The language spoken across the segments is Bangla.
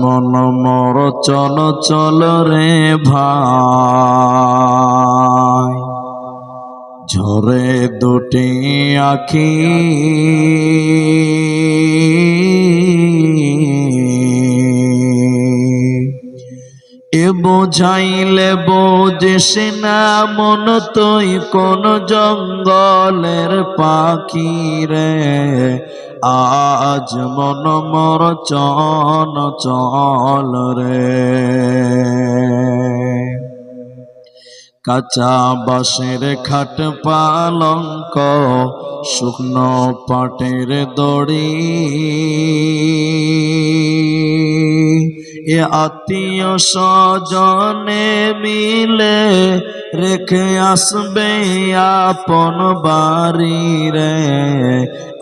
মন মর চল চল রে ভাই, ঝরে দুটি আখি এ বোঝাইলে বোঝিস না মন তুই কোন জঙ্গলের পাখি রে। আজ মন মর চল চল রে। কাঁচা বাঁশের খাট পালঙ্ক শুকনো পাটের দড়ি, এ আত্মীয় স্বজনে মিলে রেখে আসবে আপন বাড়ি রে।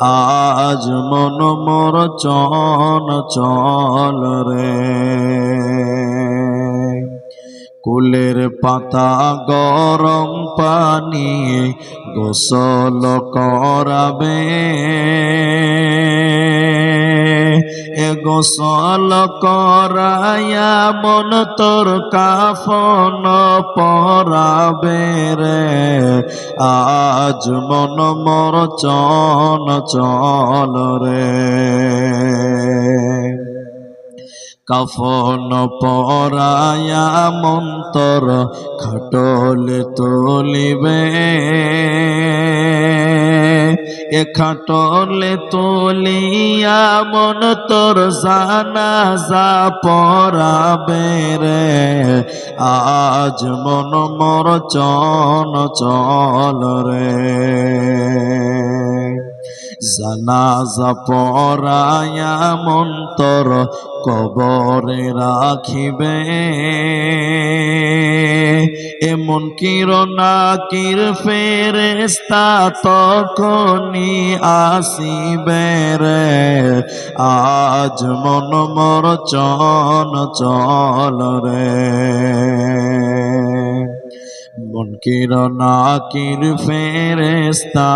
আজ মন মোর চল চল রে। কুলের পাতা গরম পানি গোসল করাবে, এ গোসল করায়া মন তোর কাফন পরাবে রে। আজ মন মোর চল চল রে। কাফন পরায়া মন্তর খাটলে তুলিবে, এ খাটলে তুলিয়া মন তোর জানাজা পড়াবে রে। আজ মন মোর চল চল রে। জানাজা পড়ায়া মন্তর কবরে রাখিবে, এমন কির নাকির ফেরেশতা তখনই আসিবে রে। আজ মন মোর চল চল রে। মুনকির নাকির ফেরেশতা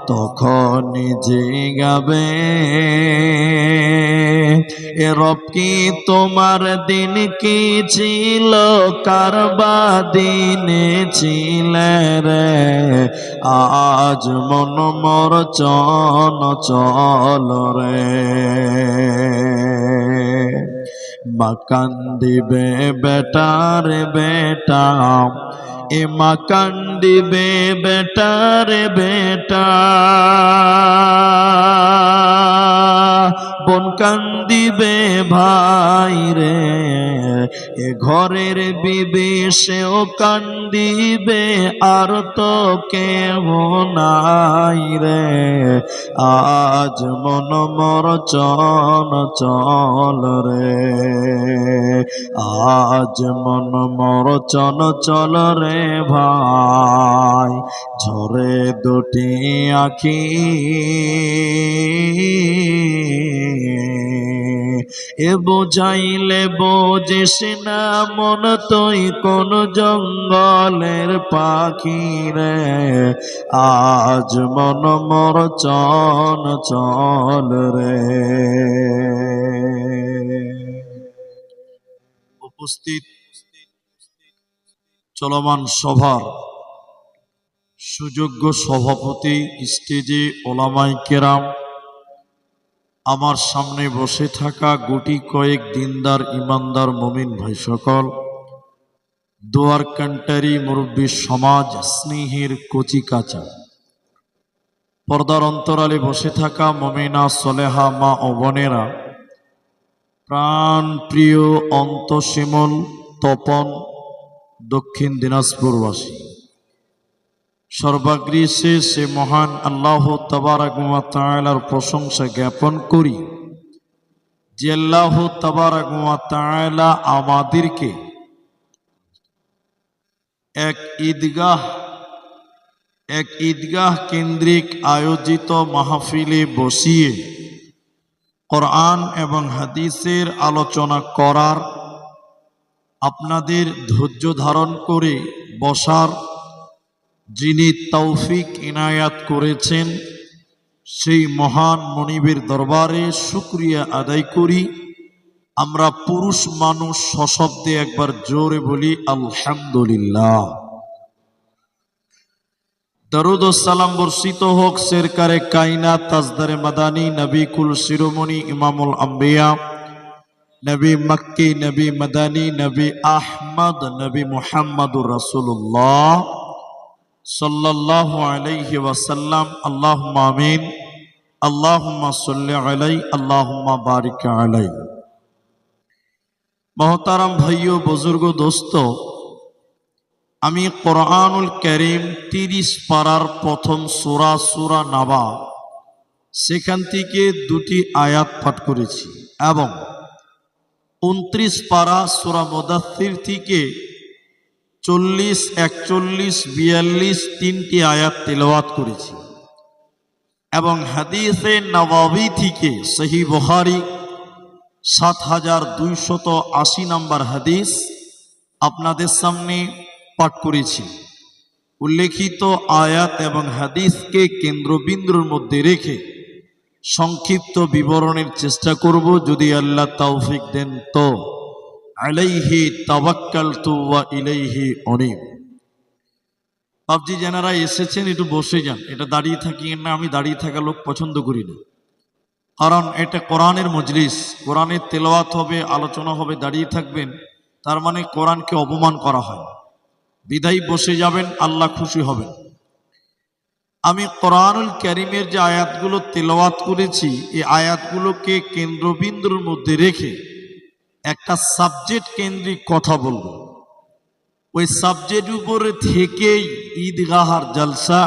তখনই জিগাবে, এ রব কি তোমার দিন কি ছিল, কারবা দিনে ছিলে রে। আজ মন মোর চল চল রে। মা কান্দিবে বেটার বেটা, এ মা কান্দিবে বেটার বেটা, বোন কান্দিবে ভাই রে। এ ঘরের বিবি সেও কান্দিবে, আর তো কেহ নাই রে। আজ মন মোর চল চল রে। আজ মন মোর চল চল রে ভাই, ঝরে দুটি আখি এ বোঝাইলে বোঝিস না মন তুই কোন জঙ্গলের পাখি রে। আজ মন মোর চল চল রে। উপস্থিত চলমান সভার সুযোগ্য সভাপতি, স্টেজে ওলামায়ে কেরাম, আমার সামনে বসে থাকা গুটি কয়েক দিনদার ইমানদার মুমিন ভাই সকল, দোয়ার কান্টারি মুরব্বী সমাজ, স্নেহের কচি কাঁচা, পর্দার অন্তরালে বসে থাকা মুমিনা সলেহা মা ও বোনেরা, প্রাণ প্রিয় অন্তশীমল তপন দক্ষিণ দিনাজপুরবাসী, সর্বাগ্রীষে সে মহান আল্লাহ তাবারাক ওয়া তাআলার প্রশংসা জ্ঞাপন করি যে আল্লাহ তাবারাক ওয়া তাআলা আমাদেরকে এক ঈদগাহ কেন্দ্রিক আয়োজিত মাহফিলে বসিয়ে কোরআন এবং হাদিসের আলোচনা করার, আপনাদের ধৈর্য ধারণ করে বসার যিনি তৌফিক ইনায়াত করেছেন, সেই মহান মনিবের দরবারে শুকরিয়া আদায় করি আমরা পুরুষ মানুষ সশব্দে একবার জোরে বলি আলহামদুলিল্লাহ। দরুদ ও সালাম বর্ষিত হোক সরকারে কায়নাত তাজদারে মাদানী নবী কুল শিরোমণি ইমামুল আম্বিয়া নবী মক্কি নবী মাদানী নবী আহমদ নবী মুহাম্মদুর রাসূলুল্লাহ সাল্লাল্লাহু আলাইহি ওয়াসাল্লাম। আল্লাহুম্মা আমিন। আল্লাহুম্মা সাল্লি আলাইহি আল্লাহুম্মা বারিক আলাইহি। মোহতারাম ভাইও বুজুর্গ দোস্ত, আমি কোরআনুল কারীম 30 পারার প্রথম সূরা নাবা সেখান থেকে 2টি আয়াত পাঠ করেছি এবং 29 পারা সূরা মুদাথথির থেকে 40, 41, 42 3টি আয়াত তেলাওয়াত করেছি এবং হাদিসে নববী থেকে সহিহ বুখারী 7280 নম্বর হাদিস আপনাদের সামনে পাঠ করেছি। উল্লেখিত আয়াত এবং হাদিসকে কেন্দ্রবিন্দুর মধ্যে রেখে সংক্ষিপ্ত বিবরণের চেষ্টা করব, যদি আল্লাহ তৌফিক দেন তো। আলাইহি তাওয়াক্কালতু ওয়া ইলাইহি উনীব। আপনি যারা এসেছেন একটু বসে যান, এটা দাঁড়িয়ে থাকিয়েন না। আমি দাঁড়িয়ে থাকা লোক পছন্দ করি না, কারণ এটা কোরআনের মজলিস, কোরআনের তেলাওয়াত হবে, আলোচনা হবে। দাঁড়িয়ে থাকবেন তার মানে কোরআনকে অপমান করা হয়। বিধায় বসে যাবেন, আল্লাহ খুশি হবেন। আমি কোরআনুল কারীমের যে আয়াতগুলো তেলাওয়াত করেছি, এই আয়াতগুলোকে কেন্দ্রবিন্দুর মধ্যে রেখে একটা সাবজেক্ট কেন্দ্রিক কথা বলবো। ওই সাবজেক্ট উপরে থেকেই ঈদগাহার জলসা,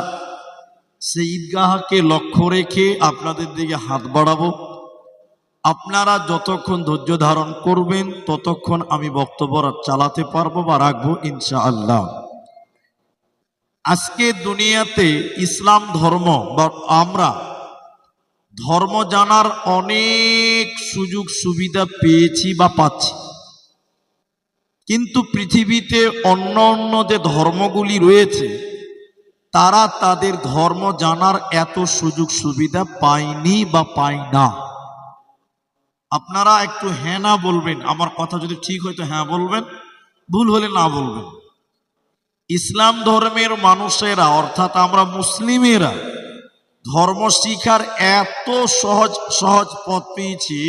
সেই ঈদগাহকে লক্ষ্য রেখে আপনাদের দিকে হাত বাড়াবো। আপনারা যতক্ষণ ধৈর্য ধারণ করবেন ততক্ষণ আমি বক্তব্য চালাতে পারবো বা রাখবো ইনশাআল্লাহ। আজকে দুনিয়াতে ইসলাম ধর্ম বা আমরা ধর্ম জানার অনেক সুযোগ সুবিধা পেয়েছি বা পাচ্ছি, কিন্তু পৃথিবীতে অন্য অন্য যে ধর্মগুলি রয়েছে তারা তাদের ধর্ম জানার এত সুযোগ সুবিধা পায়নি বা পায় না। আপনারা একটু হ্যাঁ না বলবেন, আমার কথা যদি ঠিক হয় তো হ্যাঁ বলবেন, ভুল হলে না বলবেন। ইসলাম ধর্মের মানুষেরা অর্থাৎ আমরা মুসলিমেরা ধর্ম শিখার এত সহজ সহজ পথ পেয়েছি,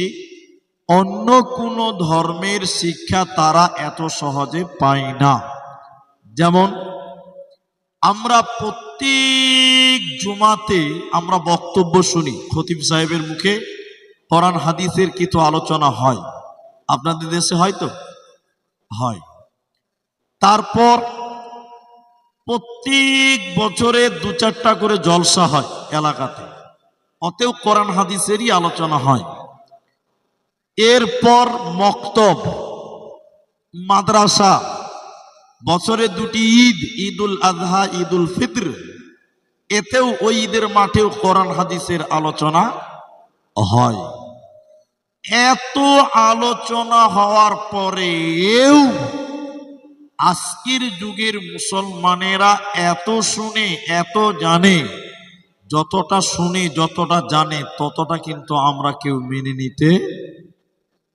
অন্য কোনো ধর্মের শিক্ষা তারা এত সহজে পায় না। যেমন আমরা প্রত্যেক জুমাতে আমরা বক্তব্য শুনি, খতিব সাহেবের মুখে কোরআন হাদিসের কিছু আলোচনা হয়। আপনাদের দেশে হয়তো হয়। তারপর প্রত্যেক বছরে 2-4টা করে জলসা হয় এলাকাতে, অতেও কোরআন হাদিসেরই আলোচনা হয়। এরপর মক্তব, মাদ্রাসা, বছরে 2টি ঈদ, ঈদুল আজহা, ঈদুল ফিতর, এতেও ওই ঈদের মাঠেও কোরআন হাদিসের আলোচনা হয়। এত আলোচনা হওয়ার পরেও আজকের যুগের মুসলমানেরা এত শুনে এত জানে, যতটা শুনে যতটা জানে ততটা কিন্তু আমরা কেউ মেনে নিতে,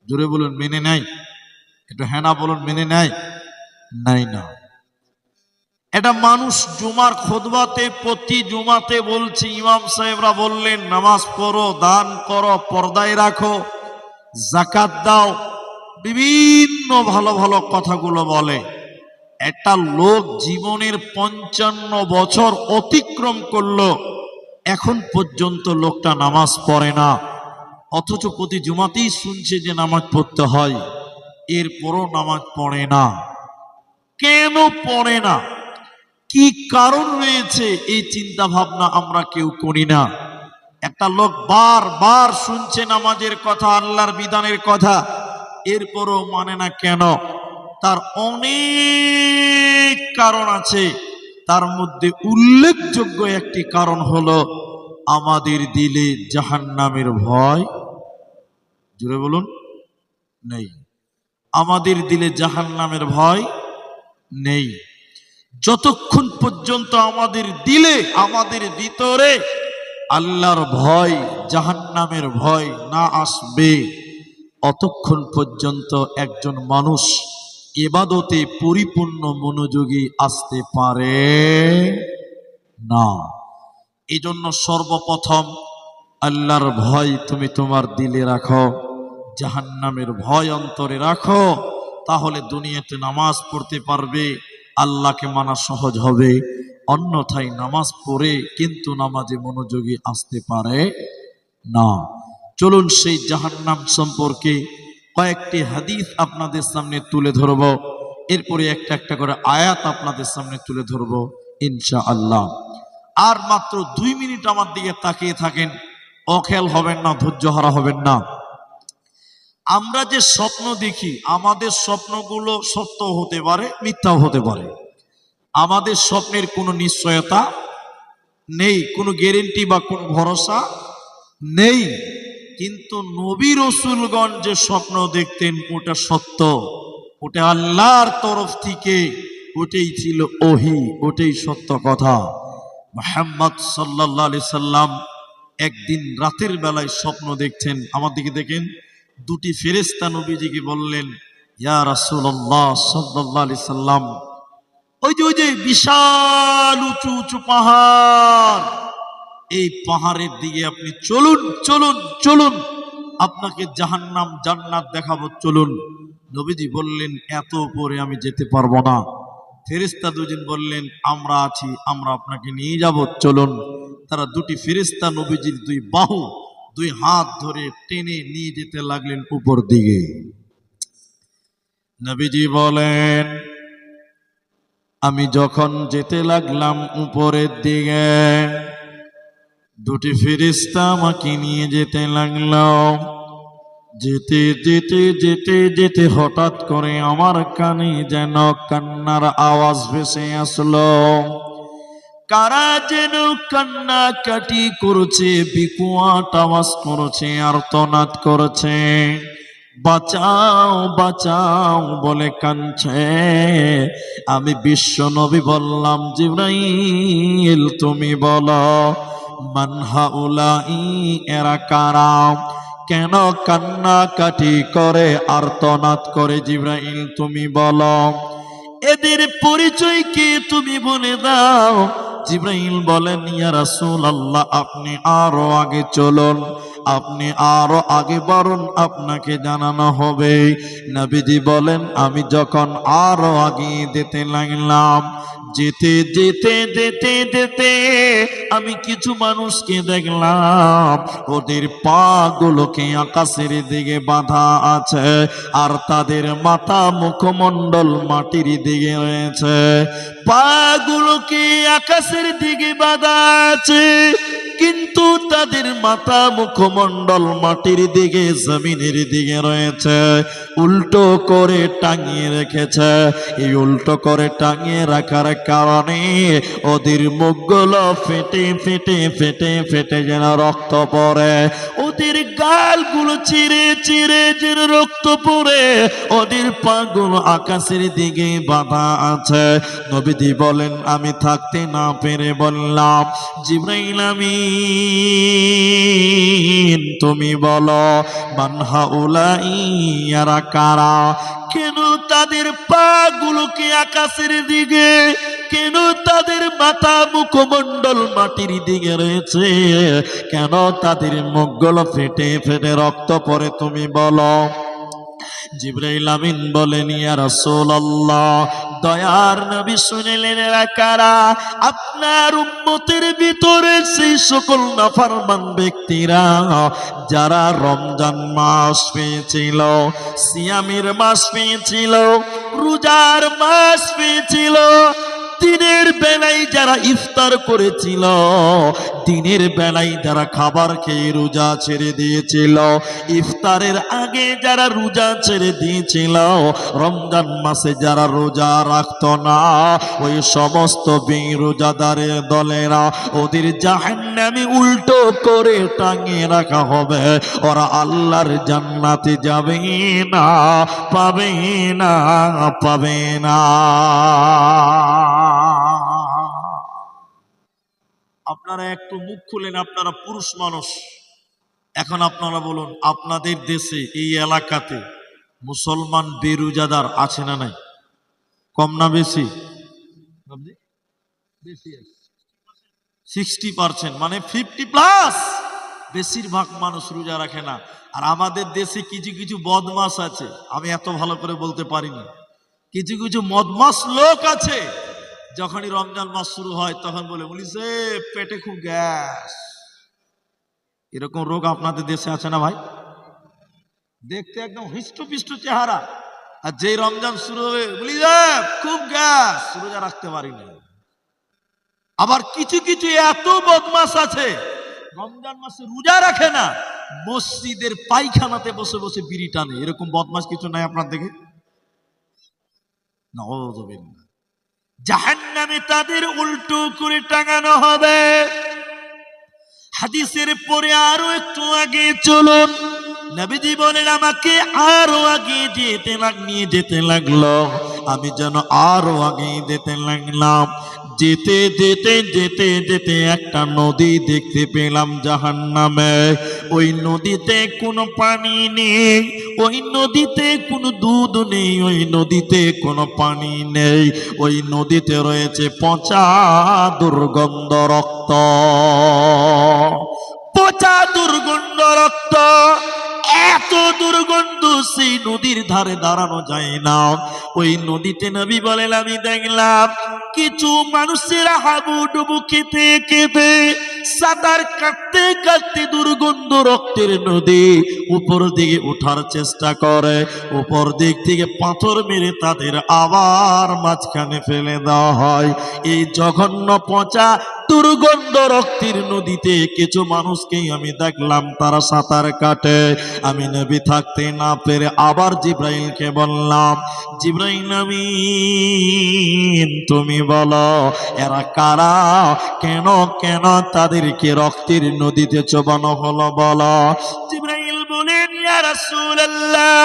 জোরে বলুন মেনে নেয়, একটু হ্যাঁ না বলুন, মেনে নেয় নাই না। এটা মানুষ জুমার খুতবাতে প্রতি জুমাতে বলছে, ইমাম সাহেবরা বললেন নামাজ পড়ো, দান করো, পর্দায় রাখো, যাকাত দাও, বিভিন্ন ভালো ভালো কথাগুলো বলে। একটা লোক জীবনের 55 বছর অতিক্রম করলো, এখন পর্যন্ত লোকটা নামাজ পড়ে না, অথচ প্রতি জুমাতেই শুনছে যে নামাজ পড়তে হয়, এরপরও নামাজ পড়ে না। কেন পড়ে না, কি কারণ রয়েছে, এই চিন্তা ভাবনা আমরা কেউ করি না। একটা লোক বারবার শুনছে নামাজের কথা, আল্লাহর বিধানের কথা, এরপরও মানে না কেন? তার অনেক কারণ আছে, তার মধ্যে উল্লেখযোগ্য একটি কারণ হলো আমাদের দিলে জাহান্নামের ভয়, জোরে বলুন, নেই। আমাদের দিলে জাহান্নামের ভয় নেই। যতক্ষণ পর্যন্ত আমাদের দিলে, আমাদের ভিতরে আল্লাহর ভয়, জাহান্নামের ভয় না আসবে, অতক্ষণ পর্যন্ত একজন মানুষ ইবাদতে পরিপূর্ণ মনোযোগী আসতে পারে না। এজন্য সর্বপ্রথম আল্লাহর ভয় তুমি তোমার দিলে রাখো, জাহান্নামের ভয় অন্তরে রাখো, তাহলে দুনিয়াতে নামাজ পড়তে পারবে, আল্লাহকে মানা সহজ হবে। অন্যথায় নামাজ পড়ে কিন্তু নামাজে মনোযোগী আসতে পারে না। চলুন সেই জাহান্নাম সম্পর্কে কয়েকটি হাদিস আপনাদের সামনে তুলে ধরব, এরপরে একটা একটা করে আয়াত আপনাদের সামনে তুলে ধরব ইনশাআল্লাহ। আর মাত্র 2 মিনিট আমার দিকে তাকিয়ে থাকেন, অখেয়াল হবেন না, ধৈর্য হারা হবেন না। আমরা যে স্বপ্ন দেখি, আমাদের স্বপ্নগুলো সত্য হতে পারে, মিথ্যাও হতে পারে। আমাদের স্বপ্নের কোনো নিশ্চয়তা নেই, কোনো গ্যারেন্টি বা কোনো ভরসা নেই। কিন্তু নবী রাসূলগণ যে স্বপ্ন দেখতেন ওটা সত্য, ওটা আল্লাহর তরফ থেকে, ওটাই ছিল ওহী, ওটাই সত্য কথা। মুহাম্মদ সাল্লাল্লাহু আলাইহি সাল্লাম একদিন রাতের বেলায় স্বপ্ন দেখছেন। আমার দিকে দেখেন, দুটি ফেরেশতা নবীজিকে বললেন, ইয়া রাসূলুল্লাহ সাল্লাল্লাহু আলাইহি সাল্লাম, ওই যে বিশাল উঁচু উঁচু পাহাড়, এই পাহাড়ের দিকে আপনি চলুন চলুন চলুন, আপনাকে জাহান্নাম জান্নাত দেখাবো, চলুন। নবীজি বললেন, এত উপরে আমি যেতে পারবো না। ফেরেশতা দুজন বললেন, আমরা আছি, আমরা আপনাকে নিয়ে যাব, চলুন। তারা দুটি ফেরেশতা নবীজির দুই বাহু, দুই হাত ধরে টেনে নিয়ে যেতে লাগলেন উপর দিকে। নবীজি বলেন, আমি যখন যেতে লাগলাম উপরের দিকে, দুটি ফেরেশতা আমাকে নিয়ে যেতে লাগলো। যেতে যেতে যেতে যেতে হঠাৎ করে আমার কানে যেন কান্নার আওয়াজ ভেসে আসলো। কারা যেন কান্নাকাটি করছে, বিকট আওয়াজ করছে, আর্তনাদ করছে, বাঁচাও বাঁচাও বলে কাঁদছে। আমি বিশ্ব নবী বললাম, জিবরাইল তুমি বলো, মান হাউলাই, এরা কারা, কেন কান্নাকাটি করে, আর্তনাদ করে? জিবরাইল তুমি বলো, এদের পরিচয় কি তুমি বলে দাও। জিবরাইল বলেন, ইয়া রাসূলুল্লাহ, আপনি আরো আগে চলুন, আপনি আরো আগে বাড়ুন, আপনাকে জানানো হবে। নবীজি বলেন, আমি যখন আরো আগে যেতে লাগলাম, যেতে যেতে যেতে যেতে আমি কিছু মানুষকে দেখলাম, ওদের পা গুলোকে আকাশের দিকে বাঁধা আছে, আর তাদের মাথা মুখমণ্ডল মাটির দিকে রয়েছে। পা গুলোকে আকাশের দিকে বাঁধা আছে, কিন্তু তাদের মাথা মুখমণ্ডল মাটির দিকে, জমিনের দিকে রয়েছে। উল্টো করে টাঙিয়ে রেখেছে। এই উল্টো করে টাঙিয়ে রাখার কারণে ওদের মুখগুলো ফেটে ফেটে ফেটে ফেটে যেন রক্ত পড়ে, ওদের গালগুলো চিরে চিরে যেন রক্ত পড়ে, ওদের পাগুলো আকাশের দিকে বাঁধা আছে। নবীজি বলেন, আমি থাকতে না পেরে বললাম, জিবরাইল আমিন তুমি বলো, মান হাউলাই, এরা কারা, কেন তাদের পা গুলোকে আকাশের দিকে, কেন তাদের মাথা মুখমণ্ডল মাটির দিকে রয়েছে, কেন তাদের মুখগুলো ফেটে ফেটে রক্ত পড়ে, তুমি বলো। জিবরাইল আমিন বলেন, ইয়া রাসূলুল্লাহ, দয়ার নবী শুনলেন, এরা কারা? আপনার উম্মতের ভিতরে সেই সকল নাফরমান ব্যক্তিরা যারা রমজান মাস পেয়েছিল, সিয়ামের মাস পেয়েছিল, রোজার মাস পেয়েছিল, দিনের বেলায় যারা ইফতার করেছিল, দিনের বেলায় যারা খাবার খেয়ে রোজা ছেড়ে দিয়েছিল, ইফতারের আগে যারা রোজা ছেড়ে দিয়েছিল, রমজান মাসে যারা রোজা রাখতো না, ওই সমস্ত বেরোজাদারের দলেরা, ওদের জাহান্নামে উল্টো করে টাঙিয়ে রাখা হবে। ওরা আল্লাহর জান্নাতে যাবে না, পাবে না, পাবে না। আপনারা একটু মুখ খুলেন, আপনারা পুরুষ মানুষ, এখন আপনারা বলুন, আপনাদের দেশে এই এলাকাতে মুসলমান বেরোজাদার আছে না নাই? কম না বেশি? 60%, মানে 50+। বেশিরভাগ মানুষ রোজা রাখে না। আর আমাদের দেশে কিছু কিছু বদমাস আছে, আমি এত ভালো করে বলতে পারিনি, কিছু কিছু বদমাস লোক আছে, যখনই রমজান মাস শুরু হয় তখন বলে বলিছে পেটে খুব গ্যাস। এরকম রোগ আপনাদের দেশে আছে না ভাই? দেখতে একদম হৃষ্টপুষ্ট চেহারা, আর যেই রমজান শুরু হবে বলি খুব গ্যাস, রোজা রাখতে পারি না। আবার কিছু কিছু এত বদমাস আছে, রমজান মাসে রোজা রাখে না, মসজিদের পায়খানাতে বসে বসে বিড়ি টানে। এরকম বদমাস কিছু নাই আপনার দেখে? নাউযুবিল্লাহ। জাহান্নামে তাদের উল্টো করে টাঙানো হবে। হাদিসের পরে আরো একটু আগে চলুন, নবীজি বলেন আমাকে আরো আগে নিয়ে যেতে লাগলো। আমি যেন আরো আগে যেতে লাগলাম। যেতে যেতে যেতে যেতে একটা নদী দেখতে পেলাম জাহান্নামে। ওই নদীতে কোনো পানি নেই, ওই নদীতে কোনো দুধ নেই, ওই নদীতে কোনো পানি নেই, ওই নদীতে রয়েছে পচা দুর্গন্ধ রক্ত, পচা দুর্গন্ধ রক্ত। এত দুর্গন্ধ, সেই নদীর ধারে দাঁড়ানো যায় না। ওই নদীতে নবী বলেন আমি দেখলাম কিছু মানুষেরা হাবুডুবু খেতে খেতে, সাঁতার কাটতে কাটতে দুর্গন্ধ রক্তের নদী উপর দিকে ওঠার চেষ্টা করে। উপর দিক থেকে পাথর মেরে তাদের আবার মাঝখানে ফেলে দেওয়া হয়। এই জঘন্য পচা দুর্গন্ধ রক্তের নদীতে কিছু মানুষকেই আমি দেখলাম তারা সাঁতার কাটে। আমি নবী থাকতে না পেরে আবার জিব্রাইলকে বললাম, জিব্রাইল আমিন তুমি বলো এরা কারা, কেন কেন তাদেরকে রক্তের নদীতে চোবানো হলো বলো। জিব্রাইল বলেন ইয়া রাসূলুল্লাহ,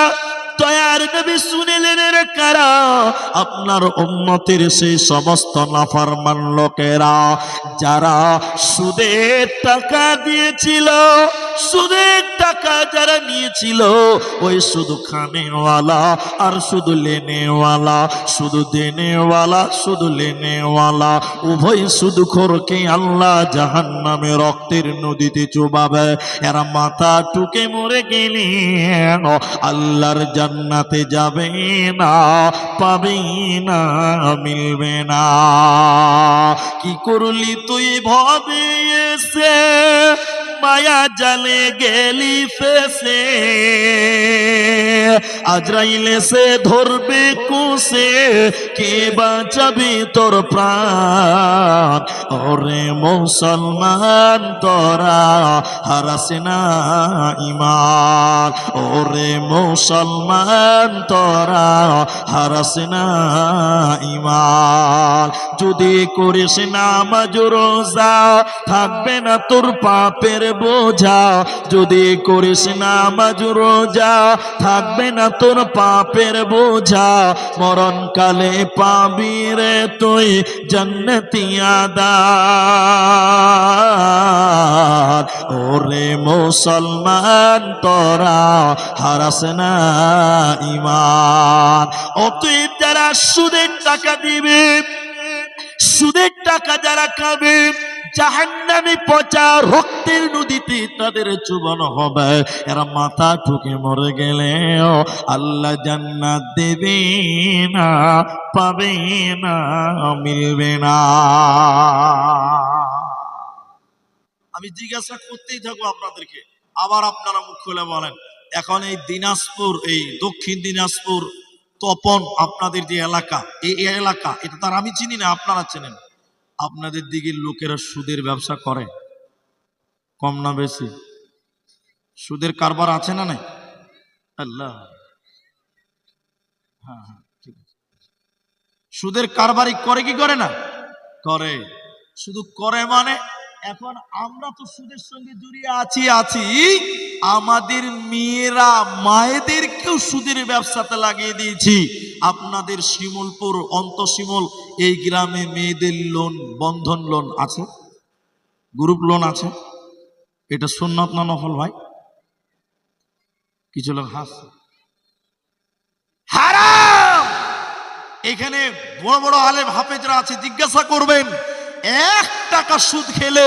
দয়ার নবী শুনেলেন এরা কারা? আপনার উম্মতের সেই সমস্ত নাফরমান লোকেরা যারা সুদের টাকা দিয়েছিল, সুদের টাকা যারা নিয়েছিল, ওই শুধু খানেওয়ালা আর শুধু লেনেওয়ালা, শুধু দেনেওয়ালা শুধু লেনেওয়ালা, উভয় শুধু খোরকে আল্লাহ জাহান্নামে রক্তের নদীতে চুবাবে। এরা মাথা টুকে মরে গেলে আল্লাহর জান্নাতে যাবে না, পাবে না, মিলবে না। কি করলি তুই ভবে এসে, মায়া জালে গেলি ফেসে, আজরাইল এসে ধরবে কুসে, কে বাঁচাবে তোর প্রাণ? ওরে মুসলমান তোরা হারাসে না ঈমান, ওরে মুসলমান তোরা হারাসে না ঈমান। যদি করিস নামাজ রোজা থাকবে না তোর পাপের বোঝা, যদি করিস নামাজ রোজা থাকবে না তোর পাপের বোঝা, মরণকালে পাবি রে তুই জান্নাতি আদার। ওরে মুসলমান তোরা হারাস না ঈমান। অতএব যারা সুদের টাকা দিবে, সুদের টাকা যারা খাবে, জাহান্নামে পচা রক্তের নদীতে তাদের চুবানো হবে। এরা মাথা ঠুকে মরে গেলেও আল্লাহ জান্নাত দেবে না, পাবে না, মিলবে না। আমি জিজ্ঞাসা করতেই থাকবো আপনাদেরকে, আবার আপনারা মুখ খুলে বলেন। এখন এই দিনাজপুর, এই দক্ষিণ দিনাজপুর তপন আপনাদের যে এলাকা, এই এলাকা এটা তার আমি চিনি না, আপনারা চেনেন। আপনাদের দিকে লোকেরা সুদের ব্যবসা করে, কম না বেশি? সুদের কারবার আছে না নাই? আল্লাহ, হ্যাঁ হ্যাঁ ঠিক আছে। সুদের কারবারই করে কি করে না? করে। শুধু করে মানে এখন আমরা তো সুদের সঙ্গে জড়িয়ে আছি, আমাদের মেয়েরা মায়েদেরকেও সুদের ব্যবসাতে লাগিয়ে দিয়েছি। আপনাদের শিমুলপুর অন্তঃশিমুল এই গ্রামে মেয়েদের লোন, বন্ধন লোন আছে, গ্রুপ লোন আছে। এটা সুন্নাত না নফল ভাই? কিছু লোক হাসছে। হারাম। এখানে বড় বড় আলেম হাফেজরা আছে, জিজ্ঞাসা করবেন 1 টাকা সুদ খেলে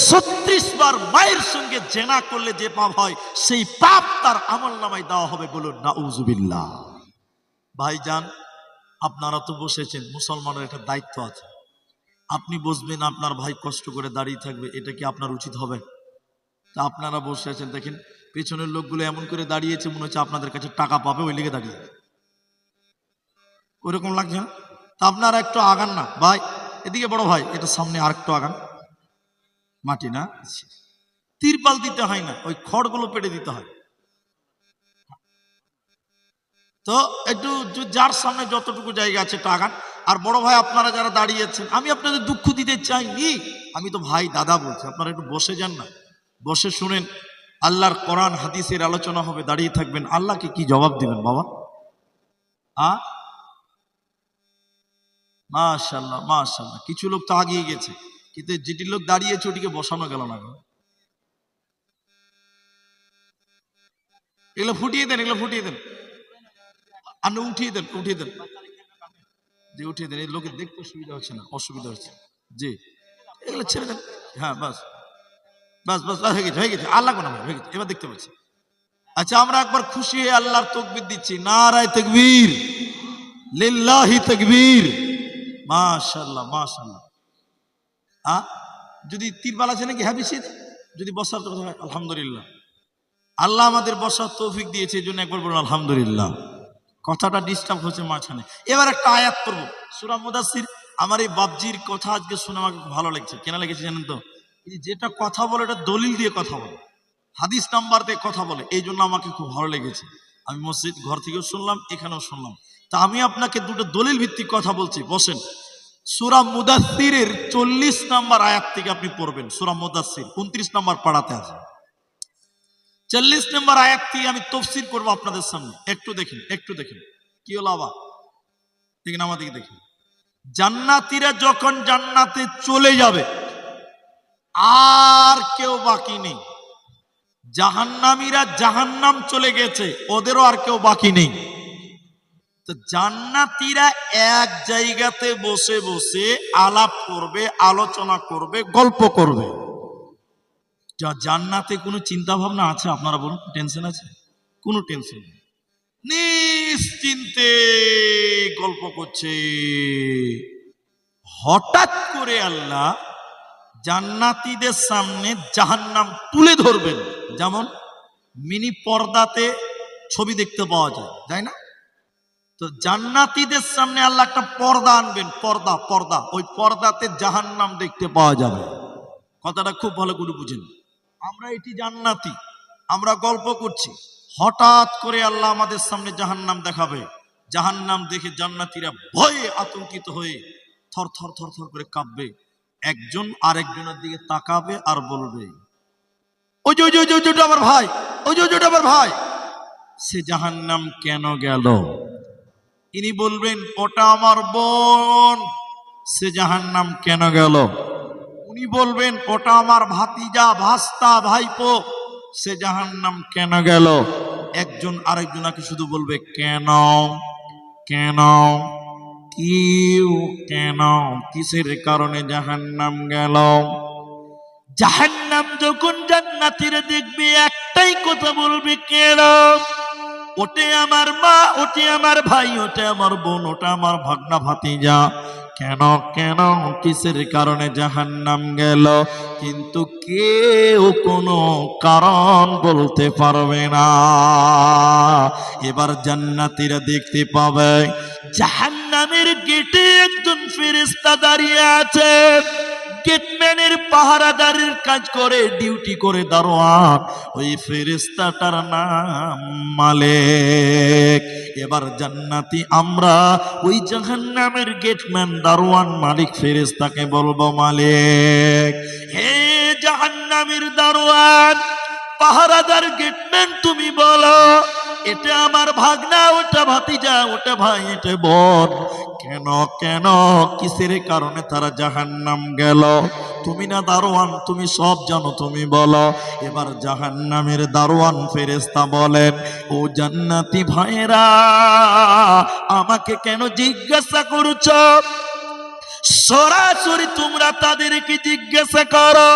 36 বার মায়ের সঙ্গে জেনা করলে যে পাপ হয় সেই পাপ তার আমলনামায় দেওয়া হবে। বলুন নাউজুবিল্লাহ। ভাইজান, আপনারা তো বসেছেন, মুসলমানের একটা দায়িত্ব আছে। আপনি বসবেন, আপনার ভাই কষ্ট করে দাঁড়িয়ে থাকবে, এটা কি আপনার উচিত হবে? তা আপনারা বসে আছেন, দেখেন পেছনের লোকগুলো এমন করে দাঁড়িয়েছে মনে হচ্ছে আপনাদের কাছে টাকা পাবে ওই লেগে দাঁড়িয়ে, ওইরকম লাগছে না? তা আপনারা একটু আগান না ভাই, এদিকে বড় ভাই, এটা সামনে আর একটু আগান। মাটি না, তিরপাল দিতে হয় না, ওই খড়গুলো পেটে দিতে হয়। তো একটু যার সামনে যতটুকু জায়গা আছে একটু আগান। আর বড় ভাই আপনারা যারা দাঁড়িয়েছেন, আমি আপনাদের দুঃখ দিতে চাইনি, আমি তো ভাই দাদা বলছি, আপনারা একটু বসে যান না, বসে শুনেন। আল্লাহর কোরআন হাদিসের আলোচনা হবে, দাঁড়িয়ে থাকবেন, আল্লাহকে কি জবাব দিবেন বাবা? মাশাআল্লাহ মাশাআল্লাহ, কিছু লোক তো আগিয়ে গেছে, কিন্তু যেটি লোক দাঁড়িয়েছে ওটিকে বসানো গেল না। এগুলো ফুটিয়ে দেন, এগুলো ফুটিয়ে দেন, আপনি উঠিয়ে দেন, উঠিয়ে দেন, জি উঠিয়ে দেন। এই লোকের দেখতে সুবিধা হচ্ছে না, অসুবিধা হচ্ছে, জি এগুলো ছেড়ে দেন। হ্যাঁ বাস বাস বাস, হয়ে গেছে হয়ে গেছে, আল্লাহ কোন হয়ে গেছে, এবার দেখতে পাচ্ছি। আচ্ছা, আমরা একবার খুশি হয়ে আল্লাহর তাকবীর দিচ্ছি, নারায়ে তাকবীর, লিল্লাহি তাকবীর, মাশাআল্লাহ মাশাআল্লাহ। যদি তিরপাল আছে নাকি? হ্যাঁ বেশি, যদি বসার কথা হয় আলহামদুলিল্লাহ, আল্লাহ আমাদের বসার তৌফিক দিয়েছে, এই জন্য একবার বলুন আলহামদুলিল্লাহ। কথাটা ডিস্টার্ব হচ্ছে মাঝখানে। এবার একটা আয়াত করবো, সূরা মুদাসসির। আমার এই বাবজির কথা আজকে শুনে আমাকে খুব ভালো লেগেছে। কেন লেগেছে জানেন তো? যেটা কথা বলে এটা দলিল দিয়ে কথা বলে, হাদিস নাম্বার দিয়ে কথা বলে, এই জন্য আমাকে খুব ভালো লেগেছে। আমি মসজিদ ঘর থেকেও শুনলাম, এখানেও শুনলাম। তা আমি আপনাকে দুটো দলিল ভিত্তিক কথা বলছি, বসেন। সূরা মুদাসসিরের 40 নম্বর আয়াত থেকে আপনি পড়বেন। সূরা মুদাসসির 29 নম্বর পাড়াতে আছে, 40 নম্বর আয়াত থেকে আমি তাফসীর করব আপনাদের সামনে। একটু দেখেন, একটু দেখেন কি হলো আবার, দেখেন আমার দিকে দেখেন। জান্নাতীরা যখন জান্নাতে চলে যাবে আর কেউ বাকি নেই, জাহান্নামীরা জাহান্নাম চলে গেছে, ওদেরও আর কেউ বাকি নেই। তো জান্নাতীরা এক জায়গাতে বসে বসে আলাপ করবে, আলোচনা করবে, গল্প করবে। জান্নাতে কোনো চিন্তা ভাবনা আছে আপনারা বলুন? টেনশন আছে? কোনো টেনশন নেই, নিশ্চিন্তে গল্প করছে। হঠাৎ করে আল্লাহ জান্নাতীদের সামনে জাহান্নাম তুলে ধরবেন, যেমন মিনি পর্দাতে ছবি দেখতে পাওয়া যায়, তাই না? তো জান্নাতীদের সামনে আল্লাহ একটা পর্দা আনবেন, পর্দা, পর্দা, ওই পর্দাতে জাহান্নাম দেখতে পাওয়া যাবে। কথাটা খুব ভালো করে বুঝেন। আমরা এটি জান্নাতি, আমরা গল্প করছি, হঠাৎ করে আল্লাহ আমাদের সামনে জাহান্নাম দেখাবে। জাহান্নাম দেখে জান্নাতীরা ভয়ে আতঙ্কিত হয়ে থর থর থর থর করে কাঁপবে, একজন আরেকজনের দিকে তাকাবে আর বলবে, ওই যে ওই যে ওই যে আমার ভাই, ওই যে ওই আমার ভাই, সে জাহান্নাম কেন গেল? ইনি বলবেন, ওটা আমার বোন, সে জাহান্নাম কেন গেল? উনি বলবেন, ওটা আমার ভাতিজা, ভাস্তা, ভাইপো, সে জাহান্নাম কেন গেল? একজন আরেকজনকে শুধু বলবে কেন কেন, কেউ কেন, কিসের কারণে জাহান্নাম গেল? জাহান্নাম যখন জান্নাতীরা দেখবে একটাই কথা বলবে, কেন? ওটে আমার মা, ওটে আমার ভাই, ওটে আমার বোন, ওটা আমার ভাগনা ভাতিজা, কেন কেন, কিসের কারণে জাহান্নাম গেল? কিন্তু কেউ কোনো কারণ বলতে পারবে না। এবার জান্নাতীরা দেখতে পাবে জাহান্নামের গেটে একজন ফেরেশতা দাঁড়িয়ে আছে, গেটম্যানের পাহারাদারের কাজ করে, ডিউটি করে, দারোয়ান। ওই ফেরেশতাটার নাম মালিক। এবার জান্নাতি আমরা ওই জাহান্নামের গেটম্যান, দারোয়ান, মালিক ফেরেশতাকে বলবো, মালিক, হে জাহান্নামের দারোয়ান, পাহারাদার, গেটম্যান, তুমি বলো এটা আমার ভাগনা, ওটা ভাতিজা, ওটা ভাই, এটা বোন। কেন কেন কিসের কারণে তারা জাহান্নাম গেল? তুমি না দারোয়ান, তুমি সব জানো, তুমি বলো। এবার জাহান্নামের দারোয়ান ফেরেশতা বলেন, ও জান্নাতি ভাইরা, আমাকে কেন জিজ্ঞাসা করছো? সরাসরি তোমরা তাদেরকে জিজ্ঞাসা করো,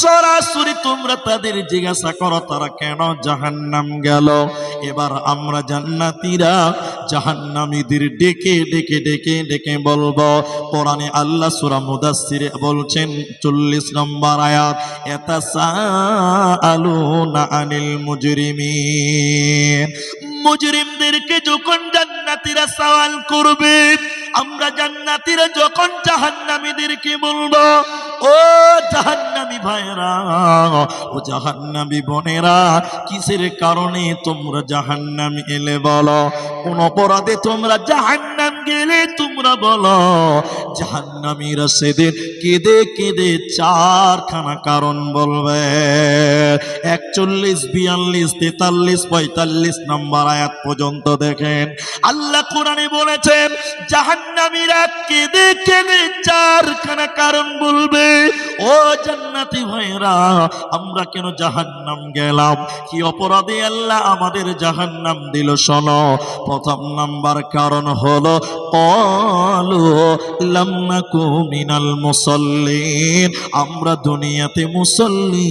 সরাসরি তোমরা তাদের জিজ্ঞাসা করো তারা কেন জাহান্নাম গেল। এবার আমরা জান্নাতীরা জাহান্নামীদের ডেকে ডেকে ডেকে ডেকে বলবো। কোরআনে আল্লাহ সূরা মুদাসসিরে বলছেন 40 নম্বর আয়াত, ইয়াতাসাআলুনা আনিল মুজরিমিন। মুজরিমদেরকে যখন জান্নাতীরা সওয়াল করবে, আমরা জান্নাতীরা যখন জাহান্নামীদেরকে বলবো, ও জাহান্নামী ভাইরা, ও জাহান্নামী বোনেরা, কিসের কারণে তোমরা জাহান্নাম এলে বলো? কোন অপরাধে তোমরা জাহান্নাম গেলে তোমরা বলো। জাহান্নামীরা সেদিন কেঁদে কেঁদে 4খানা কারণ বলবে। 41, 42, 43, 45 নম্বর আয়াত পর্যন্ত দেখেন আল্লাহ কোরআনে বলেছেন, জাহান্নামীরা কেঁদে কেঁদে 4খানা কারণ বলবে। ও জান্নাতি ভাইরা, আমরা কেন জাহান্নাম গেলাম? কি অপরাধে আল্লাহ আমাদের জাহান্নাম দিল? শোনো, প্রথম নাম্বার কারণ হলো ক্বালু লাম নাকু মিনাল মুসাল্লিন। আমরা দুনিয়াতে মুসল্লি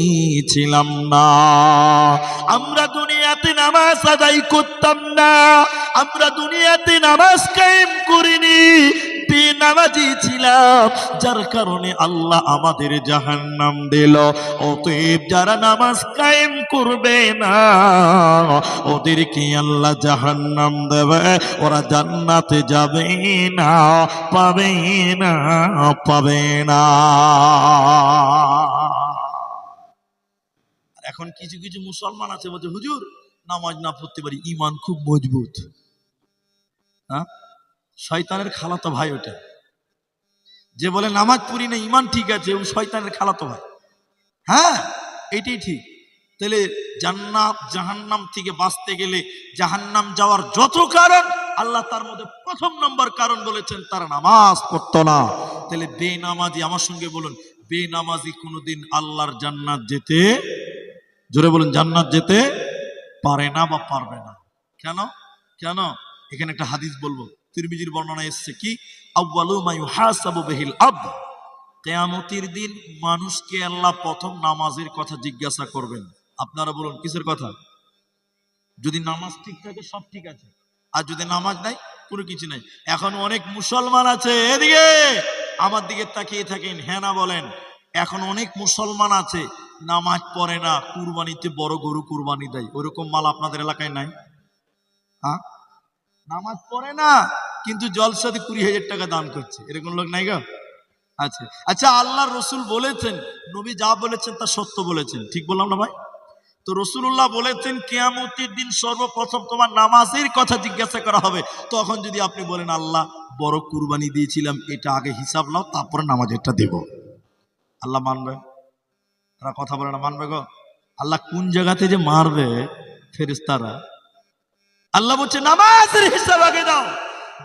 ছিলাম না, আমরা দুনিয়াতে নামাজ আদায় করতাম না, আমরা দুনিয়াতে নামাজ কায়েম করিনি, বেনামাজি ছিলাম, যার কারণে আল্লাহ আমাদের জাহান্নাম দিল। অতএব যারা নামাজ কায়েম করবে না ওদেরকে আল্লাহ জাহান্নাম দেবে, ওরা জান্নাতে যাবে না, পাবে না, পাবে না। এখন কিছু কিছু মুসলমান আছে বলছে, হুজুর নামাজ না পড়তে পারি, ঈমান খুব মজবুত। হ্যাঁ, শয়তানের খালাতো ভাই ওটা। যে বলে নামাজ পড়ি না ঈমান ঠিক আছে, ও শয়তানের খালাতো ভাই। হ্যাঁ, এটাই ঠিক। তাহলে জান্নাত জাহান্নাম থেকে বাঁচতে গেলে জাহান্নাম যাওয়ার যত কারণ, আল্লাহ তার মধ্যে প্রথম নম্বর কারণ বলেছেন তারা নামাজ পড়তো না। তাহলে বেনামাজি, আমার সঙ্গে বলুন, বেনামাজি কোনোদিন আল্লাহর জান্নাত যেতে, জোরে বলুন, জান্নাত যেতে পারে না বা পারবে না। কেন কেন? এখানে একটা হাদিস বলবো, তিরমিজির বর্ণনা এসেছে, কি আউয়ালু মা ইউহাসাবু বিহিল আবদ। কিয়ামতের দিন মানুষকে আল্লাহ প্রথম নামাজের কথা জিজ্ঞাসা করবেন। আপনারা বলুন কিসের কথা? যদি নামাজ ঠিক থাকে সব ঠিক আছে, আর যদি নামাজ নাই কোনো কিছু নাই। এখন অনেক মুসলমান আছে, এদিকে আমার দিকে তাকিয়ে থাকেন, হ্যাঁ না বলেন। এখন অনেক মুসলমান আছে নামাজ পড়ে না, কুরবানিতে বড় গরু কুরবানি দেয়। ওইরকম মাল আপনাদের এলাকায় নাই? হ্যাঁ, নামাজ পড়ে না কিন্তু জলসাতে 20,000 টাকা দান করছে, এরকম লোক নাই গো? আচ্ছা আচ্ছা, আল্লাহ রসুল বলেছেন, নবী যা বলেছেন তা সত্য বলেছেন, ঠিক বললাম না ভাই? তো রসুল্লাহ বলেছেন কিয়ামতের দিন সর্বপ্রথম তোমার নামাজের কথা জিজ্ঞাসা করা হবে। তখন যদি আপনি বলেন আল্লাহ বড় কুরবানি দিয়েছিলাম, এটা আগে হিসাব নাও, তারপরে নামাজেরটা দেব, আল্লাহ মানবে? তারা কথা বলে না, মানবে গো? আল্লাহ কোন জায়গাতে যে মারবে ফেরেশতারা, আল্লাহ বলছে নামাজের হিসাব আগে দাও।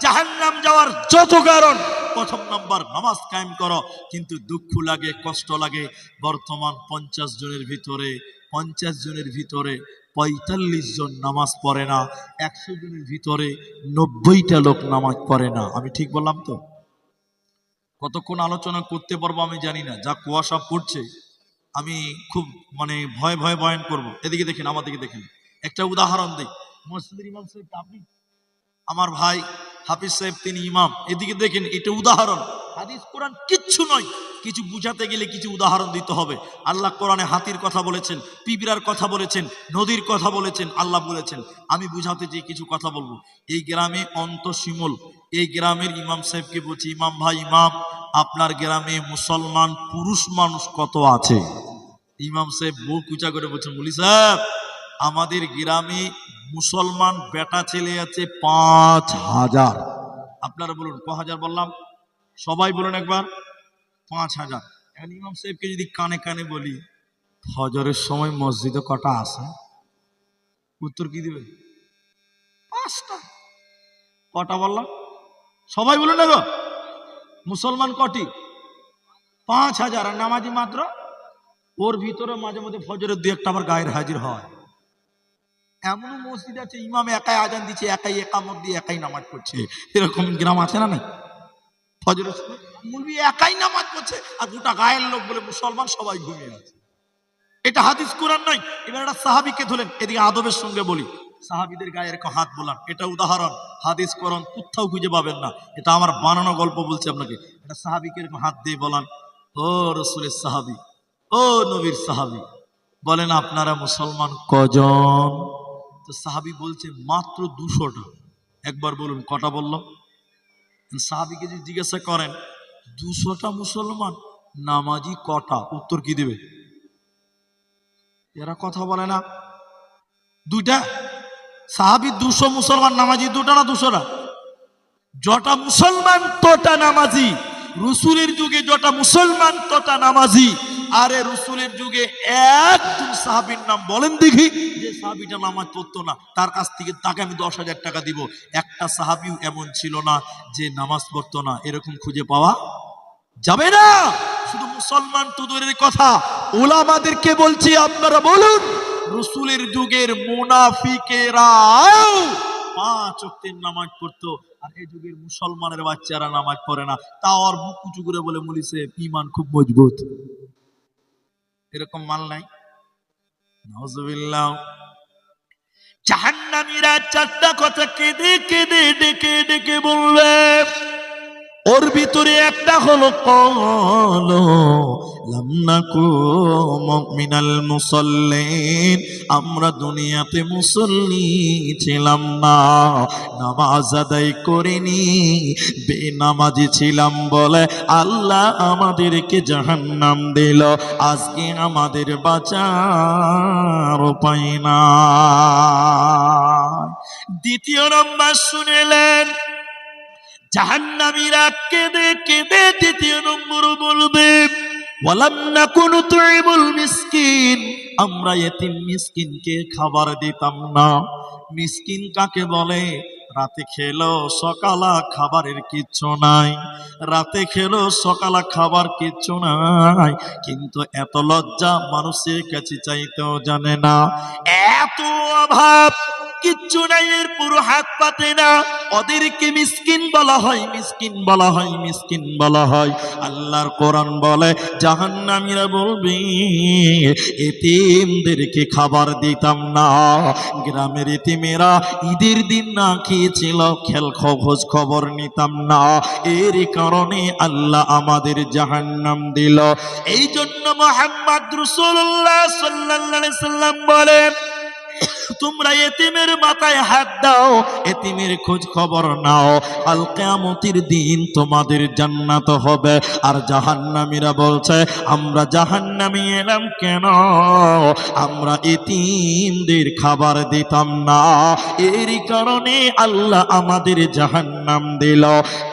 জাহান্নাম যাওয়ার যত কারণ, প্রথম নাম্বার নামাজ কায়েম করো। কিন্তু দুঃখ লাগে, কষ্ট লাগে, বর্তমান 50 জনের ভিতরে 45 জন নামাজ পড়ে না, 100 জনের ভিতরে 90টা লোক নামাজ পড়ে না। আমি ঠিক বললাম তো? কতক্ষণ আলোচনা করতে পারবো আমি জানি না, যা কুয়াশা পড়ছে আমি খুব ভয়ে ভয়ে বয়ান করব। এদিকে দেখেন, আমার দিকে দেখেন, একটা উদাহরণ দিই। মসজিদের ইমাম সাহেব আপনি, আমার ভাই হাফিজ সাহেব তিনি ইমাম, এদিকে দেখেন, এটা উদাহরণ। হাদিস কোরআন কিচ্ছু নয়, কিছু বুঝাতে গেলে কিছু উদাহরণ দিতে হবে। আল্লাহ কোরআনে হাতির কথা বলেছেন, পিঁপড়ার কথা বলেছেন, নদীর কথা বলেছেন, আল্লাহ বলেছেন। আমি বুঝাতে যে কিছু কথা বলবো। এই গ্রামে অন্তঃশিমুল, এই গ্রামের ইমাম সাহেবকে বলছি, ইমাম ভাই, ইমাম আপনার গ্রামে মুসলমান পুরুষ মানুষ কত আছে? ইমাম সাহেব মুখ উঁচা করে বলছেন, মুলি সাহেব আমাদের গ্রামে মুসলমান বেটা ছেলে আছে 5,000। আপনারা বলুন ক হাজার বললাম? সবাই বলুন একবার, 5,000। এখন ইমাম সাহেবকে যদি কানে কানে বলি ফজরের সময় মসজিদে কটা আসে, উত্তর কি দিবে? 5টা। কটা বললাম? সবাই বলুন না গো। মুসলমান কটি? 5,000। আর নামাজি মাত্র, ওর ভিতরে মাঝে মধ্যে ফজরের 2-1টা আবার গায়ের হাজির হয়। এমন মসজিদ আছে ইমাম একাই আজান দিচ্ছে, একাই একামত দিয়ে একাই নামাজ পড়ছে। এরকম গ্রাম আছে না নাই? ফজরের সময় মুলবি একাই নামাজ পড়ছে আর গোটা গায়ের লোক বলে মুসলমান সবাই ঘুমিয়ে আছে। এটা হাদিস কোরআন নয়। এবার একটা সাহাবীকে ধরেন, এদিকে আদবের সঙ্গে বলি, সাহাবীদের গায়ের হাত বোলান, এটা উদাহরণ, হাদিস কোরআন কোথাও খুঁজে পাবেন না। এটা আমার বানানো গল্প বলছি আপনাকে। এটা সাহাবীকে এরকম হাত দিয়ে বলান, ও রসুলের সাহাবী, ও নবীর সাহাবী, বলেন আপনারা মুসলমান কজন? তো সাহাবী বলছে মাত্র 200টা। একবার বলুন কটা বলল? সাহাবীকে যদি জিজ্ঞাসা করেন 200টা মুসলমান, নামাজি কটা, উত্তর কি দেবে? এরা কথা বলে না। 2টা। সাহাবী 200 মুসলমান, নামাজি 2টা না 200টা? যটা মুসলমান তটা নামাজি। রসুলের যুগে যটা মুসলমান তটা নামাজি। আরে রসুলের যুগে একজন সাহাবীর নাম বলেন দেখি যে সাহাবীটা নামাজ পড়তো না, তার কাছ থেকে তাকে আমি 10,000 টাকা দিব। একটা সাহাবীও এমন ছিল না যে নামাজ পড়তো না, এরকম খুঁজে পাওয়া যাবে না। শুধু মুসলমান তো দূরের কথা, উলামাদেরকে বলছি আপনারা বলুন, রসুলের যুগের মুনাফিকেরাও 5 ওয়াক্তের নামাজ পড়তো, আর এই যুগের মুসলমানের বাচ্চারা নামাজ পড়ে না। তা আর বুক উঁচু করে বলে বলিছে ঈমান খুব মজবুত। এরকম মাল নাই। নাউজুবিল্লাহ। জাহান্নামীরা 4টা কথা কেঁদে কেঁদে ডেকে ডেকে বলবে, ওর ভিতরে একটা হলো ক্বালু লাম নাকু মিনাল মুসাল্লিন, আমরা দুনিয়াতে মুসল্লি ছিলাম না, নামাজ আদায় করিনি, বেনামাজি ছিলাম বলে আল্লাহ আমাদেরকে জাহান্নাম দিল। আজকে আমাদের বাঁচার উপায় নাই। দ্বিতীয় নম্বর শুনেলেন, জাহান্নামীরা কেঁদে কেঁদে দ্বিতীয় নম্বর বলবে, ওয়ালাম নাকু নুতঈমুল মিসকিন, আমরা এতিম মিসকিনকে খাবার দিতাম না। মিসকিন কাকে বলে? রাতে খেলো সকালা খাবারের কিচ্ছু নাই, রাতে খেলো সকালা খাবার কিচ্ছু নাই, কিন্তু এত লজ্জা মানুষের কাছে চাইতেও জানে না, এত অভাব, কিচ্ছু নাই, এর পুরো হাত পাতে না, ওদেরকে মিসকিন বলা হয়, মিসকিন বলা হয়, মিসকিন বলা হয়। আল্লাহর কোরআন বলে জাহান্নামীরা বলবে এতিমদেরকে খাবার দিতাম না। গ্রামের এতিমেরা ঈদের দিন না খেয়েছিল, খোঁজ খবর নিতাম না, এর কারণে আল্লাহ আমাদের জাহান্নাম দিল। এই জন্য মুহাম্মদ রাসূলুল্লাহ সাল্লাল্লাহু আলাইহি সাল্লাম বলেন, তোমরা এতিমের মাথায় হাত দাও, এতিমের খোঁজ খবর নাও, কাল কিয়ামতের দিন তোমাদের জান্নাত হবে। আর জাহান্নামীরা বলছে আমরা জাহান্নামী এলাম কেন? আমরা এতিমদের খাবার দিতাম না, এর কারণে আল্লাহ আমাদের জাহান্নাম দিল।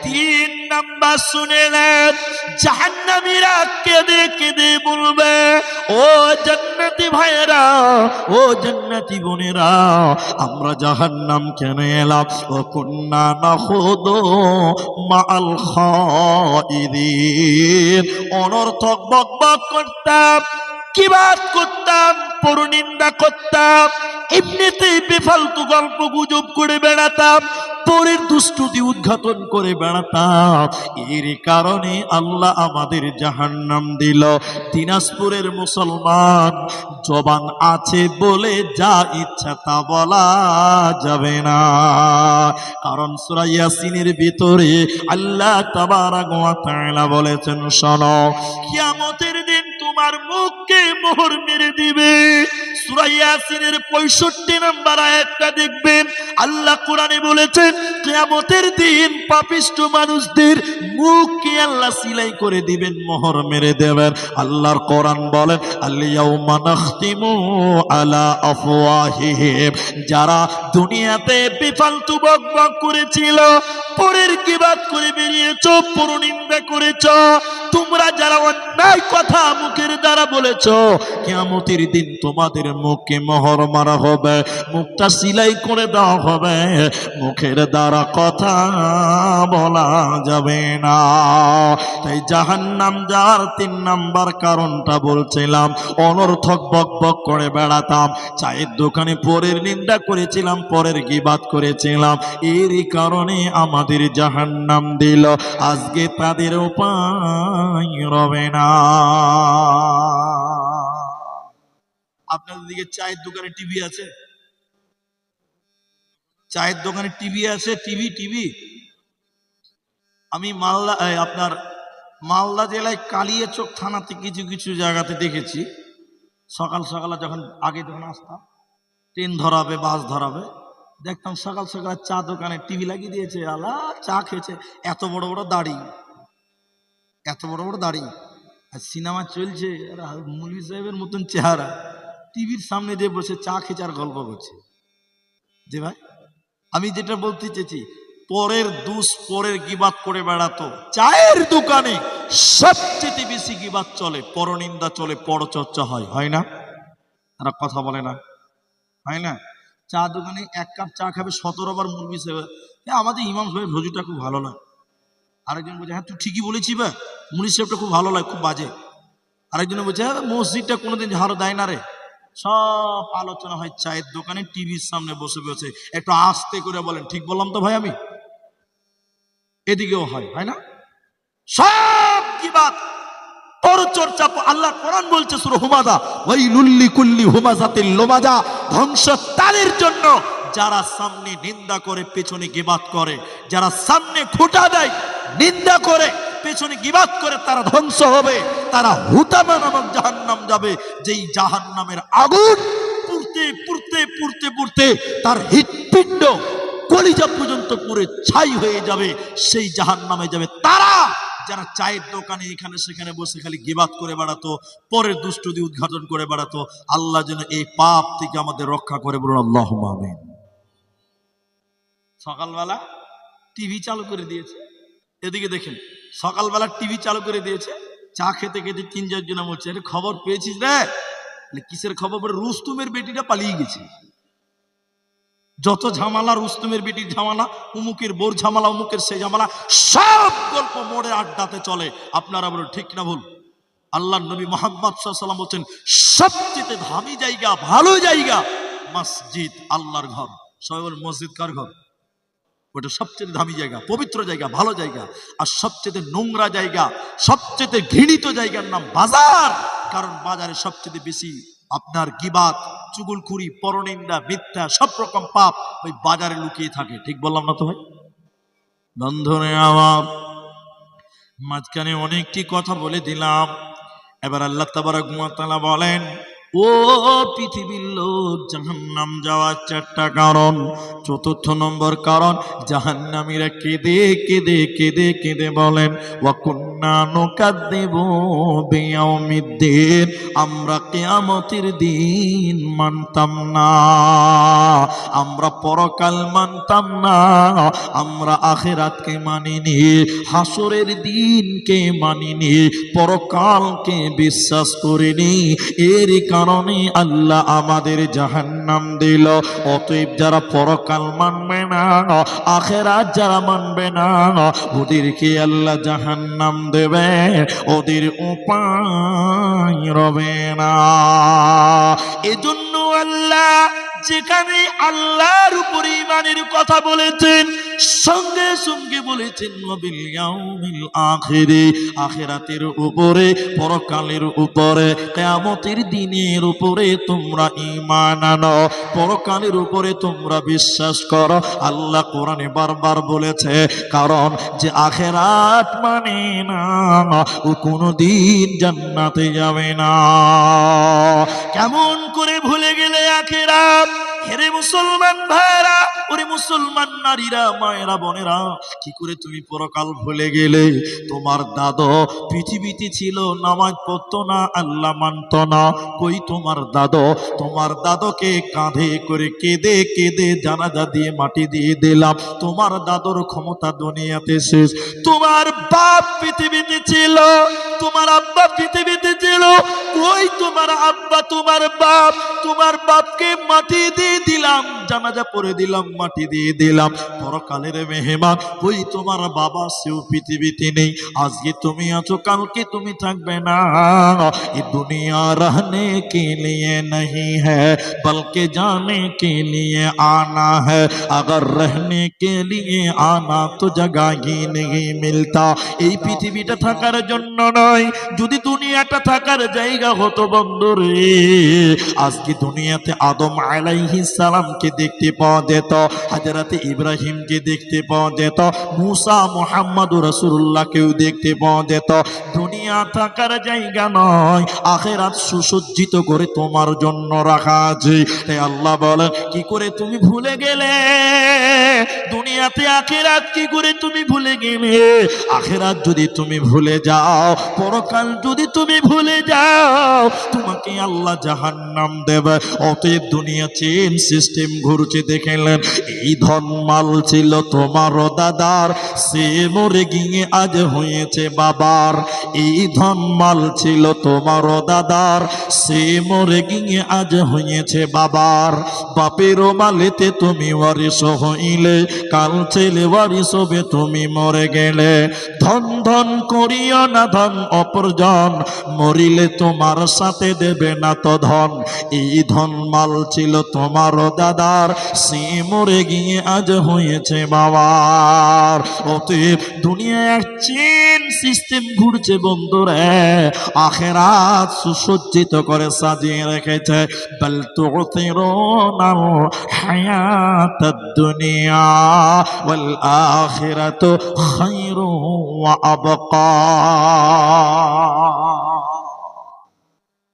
3 নাম্বার শুনেলেন, জাহান্নামীরা কেঁদে কেঁদে বলবে, ও জান্নাতি ভাইরা, ও জান্নাতি বোনেরা, আমরা জাহান্নাম কেন এলাম? ও কুন্না নাখুদু মাআল খাইদিন, অনর্থক বকবক করতাম, কিবাদ করতাম, পরনিন্দা করতাম, এমনিতেই বেফালতু গল্প গুজব করে বেড়াতাম, পরের দুষ্টুটি উদ্ঘাটন করে বেড়াতাম, এর কারণে আল্লাহ আমাদের জাহান্নাম দিল। দিনাজপুরের মুসলমান জবান আছে বলে যা ইচ্ছা তা বলা যাবে না, কারণ সূরা ইয়াসিনের ভিতরে আল্লাহ তাবারাক ওয়া তাআলা বলেছেন, শোনো কিয়ামতের দিন তোমার মুখকে মোহর মেরে দিবে। সূরা ইয়াসিনের 65 নম্বর আয়াতটা দেখবেন, আল্লাহ কোরআনে বলেছেন কিয়ামতের দিন পাপিষ্ঠ মানুষদের মুখকে আল্লাহ সিলাই করে দিবেন, মোহর মেরে দেবেন। আল্লাহর কোরআন বলেন, আল ইয়াউমা নাখতিমু আলা আফওয়াহিহিম, যারা দুনিয়াতে বেফালতু বকবক করেছিল, পরের কিবাদ করে বেরিয়েছো, পরনিন্দা করেছো, তোমরা যারা অন্যায় কথা মুখের দ্বারা বলেছো, কিয়ামতের দিন তোমাদের মুখে মোহর মারা হবে, মুখটা সিলাই করে দেওয়া হবে, মুখের দ্বারা কথা বলা যাবে না। তাই জাহান্নাম যার 3 নাম্বার কারণটা বলছিলাম, অনর্থক বক বক করে বেড়াতাম, চায়ের দোকানে পরের নিন্দা করেছিলাম, পরের গীবাত করেছিলাম, এরই কারণে আমাদের জাহান্নাম দিল। আজকে তাদের উপায় রবে না। আপনাদের দিকে চায়ের দোকানে টিভি আছে? চায়ের দোকানে টিভি আছে? টিভি আমি আপনার মালদা জেলায় কালিয়াচক থানাতে কিছু কিছু জায়গাতে দেখেছি, সকাল সকালে যখন আসতাম, ট্রেন ধরাবে, বাস ধরাবে, দেখতাম সকাল সকাল চা দোকানে টিভি লাগিয়ে দিয়েছে, আলা চা খেয়েছে, এত বড় বড় দাড়ি, আর সিনেমা চলছে, আর মুলবি সাহেবের মতন চেহারা, টিভির সামনে দিয়ে বসে চা খেয়ে আর গল্প করছে। যে ভাই, আমি যেটা বলতে চেয়েছি, পরের গীবাত করে বেড়াতো, চায়ের দোকানে সবচেয়ে বেশি গীবাত চলে, পরনিন্দা চলে, পরচর্চা হয় না? তারা কথা বলে না, হয় না? চা দোকানে 1 কাপ চা খাবে 17 বার মুলবি সাহেব, আমাদের ইমাম সাহেব হুজুরটা খুব ভালো লাগে। আরেকজন বলছে, হ্যাঁ তুই ঠিকই বলেছি, বা মুলবি সাহেবটা খুব ভালো লাগে, খুব বাজে। আরেকজন বলছে, হ্যাঁ মসজিদটা কোনোদিন ঝাড়ু দেয় না রে। সব আলোচনা হয় চায়ের দোকানে টিভির সামনে বসে বসে। একটু আস্তে করে বলেন, ঠিক বললাম তো ভাই? আমি এদিকেও হয় না? সব গীবাত, পরচর্চা। আল্লাহ কোরআন বলছে সূরা হুমাযা, ওয়াইলুল লিকুল্লি হুমাযাতিল লুমাযা, ধ্বংস তাদের জন্য যারা সামনে নিন্দা করে পেছনে গীবাত করে, যারা সামনে খোঁটা দেয় নিন্দা করে পেছনে গীবাত করে, তারা ধ্বংস হবে, তারা হুতামা নামক জাহান্নাম যাবে, যেই জাহান্নামের আগুন পুড়তে পুড়তে পুড়তে পুড়তে তার হৃৎপিণ্ড কলিজা পর্যন্ত পুড়ে ছাই হয়ে যাবে, সেই জাহান্নামে যাবে তারা যারা চায়ের দোকানে এখানে সেখানে বসে খালি গীবাত করে বেড়াতো, পরের দুষ্টুদি উদ্ঘাটন করে বেড়াতো। আল্লাহ যেন এই পাপ থেকে আমাদের রক্ষা করে, বলুন আল্লাহুম্মা আমিন। সকালবেলা টিভি চালু করে দিয়েছে, এদিকে দেখেন সকালবেলা টিভি চালু করে দিয়েছে, চা খেতে খেতে 3-4 জন বলছে, আরে খবর পেয়েছিস রে? কিসের খবর? রুস্তুমের বেটিটা পালিয়ে গেছে। যত ঝামেলা, রুস্তুমের বেটির ঝামেলা, উমুকের বোর ঝামেলা, উমুকের সেই ঝামেলা, সব গল্প মোড়ে আড্ডাতে চলে। আপনারা বলুন ঠিক না ভুল? আল্লাহ নবী মুহাম্মদ সাল্লাল্লাহু আলাইহি ওয়াসাল্লাম বলছেন, সবচেয়ে দামি জায়গা, ভালো জায়গা মসজিদ, আল্লাহর ঘর। সবাই বল, মসজিদ কার ঘর? ওটা সবচেয়ে দামি জায়গা, পবিত্র জায়গা, ভালো জায়গা। আর সবচেয়ে নোংরা জায়গা, সবচেয়ে ঘৃণিত জায়গার নাম বাজার। কারণ বাজারে সবচেয়ে বেশি আপনার গীবাত, চুগলখুরি, পরনিন্দা, মিথ্যা, সব রকম পাপ ওই বাজারে লুকিয়ে থাকে। ঠিক বললাম না তো ভাই? বন্ধুরে আমার, মাঝখানে অনেকটি কথা বলে দিলাম। এবার আল্লাহ তাবারক ওয়া তাআলা বলেন, ও পৃথিবীর লোক, জাহান্নাম যাওয়ার 4টা কারণ। 4র্থ নম্বর কারণ, জাহান্নামীরা কেঁদে কেঁদে কেঁদে কেঁদে বলেন, ওয়া কুন্না নুকাদ্দিবু বিয়াউমিদ্দিন, আমরা কিয়ামতের দিন মানতাম না, আমরা পরকাল মানতাম না, আমরা আখিরাতকে মানিনি, হাসরের দিনকে মানিনি, পরকালকে বিশ্বাস করিনি, এর কারণে আল্লাহ আমাদের জাহান্নাম দিল। অতএব যারা পরকাল মানবে না, আখিরাত যারা মানবে না, ওদেরকে আল্লাহ জাহান্নাম দেবে, ওদের উপায় রবে না। এজন্য আল্লাহ যেখানে আল্লাহর উপরে ঈমানের কথা বলেছেন, সঙ্গে সঙ্গে বলেছেন ওয়াবিল ইয়াউমিল আখিরি, আখিরাতের উপরে, পরকালের উপরে, কিয়ামতের দিনের উপরে তোমরা ঈমান আনো, পরকালের উপরে তোমরা বিশ্বাস করো। আল্লাহ কোরআনে বারবার বলেছে, কারণ যে আখিরাত মানে না, ও কোনোদিন জান্নাতে যাবে না। কেমন করে ভুলে গেলে আখিরাত? হেরে মুসলমান ভাইরা, ওরে মুসলমান নারীরা, মায়েরা, বোনেরা, কি করে তুমি পরকাল ভুলে গেলে? তোমার দাদু পৃথিবীতে ছিল, নামাজ পড়তো না, আল্লাহ মানত না। কই তোমার দাদু? তোমার দাদুকে কাঁধে করে কেঁদে কেঁদে জানাজা দিয়ে মাটি দিয়ে দিলাম। তোমার দাদুর ক্ষমতা দুনিয়াতে শেষ। তোমার বাপ পৃথিবীতে ছিল, তোমার আব্বা পৃথিবীতে ছিল, কই তোমার আব্বা, তোমার বাপ? তোমার বাপকে মাটি দিয়ে দিলাম, জানাজা পড়ে দিলাম, মাটি দিয়ে দিলাম। পরকালের মেহমান ওই তোমার বাবা, সেও পৃথিবীতে নেই। আজকে তুমি আছো, কালকে তুমি থাকবে না। ये दुनिया रहने के लिए नहीं है, बल्कि जाने के लिए आना है। अगर रहने के लिए आना तो जगह ही नहीं मिलता। এই পৃথিবীটা থাকার জন্য নয়, যদি দুনিয়াটা থাকার জায়গা হতো বন্ধুরে, আজকে দুনিয়াতে আদম আলাইহিস সালামকে দেখতে পাওয়া যেত, হযরত ইব্রাহিমকে দেখতে পাওয়া যেত, মুসা মুহাম্মদুর রাসূলুল্লাহকেও দেখতে পাওয়া যেত। দুনিয়া থাকার জায়গা নয়, আখিরাত সুসজ্জিত করে তোমার জন্য রাখা আছে। তাই আল্লাহ বলেন, কি করে তুমি ভুলে গেলে দুনিয়াতে আখিরাত? কি করে তুমি ভুলে গেলে? আখিরাত যদি তুমি ভুলে যাও, পরকাল যদি তুমি ভুলে যাও, তোমাকে আল্লাহ জাহান্নাম দেবে। অতএব দুনিয়া চেন সিস্টেম ঘুরছে, দেখলেন এই ধন মাল ছিল তোমার দাদার, সে মরে গিয়ে আজ হয়েছে বাবার। এই ধন মাল ছিল তোমার দাদার, সে মরে গিয়ে আজ হয়েছে বাবার। বাপের মালেতে তুমি ওয়ারিশ হইলে, কাল ছেলে ওয়ারিশ হবে তুমি মরে গেলে। ধন ধন করিও না ধন অপরজন, মরিলে তোমার সাথে দেবে না তো ধন। এই ধন মাল ছিল তোমার দাদার, সে মরে গিয়ে আজ হয়েছে বাবার। অতএব দুনিয়া এক চেন সিস্টেম ঘুরছে বন্ধুরা, আখিরাত সুসজ্জিত করে সাজিয়ে রেখেছে। বাল তু'থিরুনাল হায়াতাদ দুনিয়া ওয়াল আখিরাতু খায়রু ওয়া আবকা।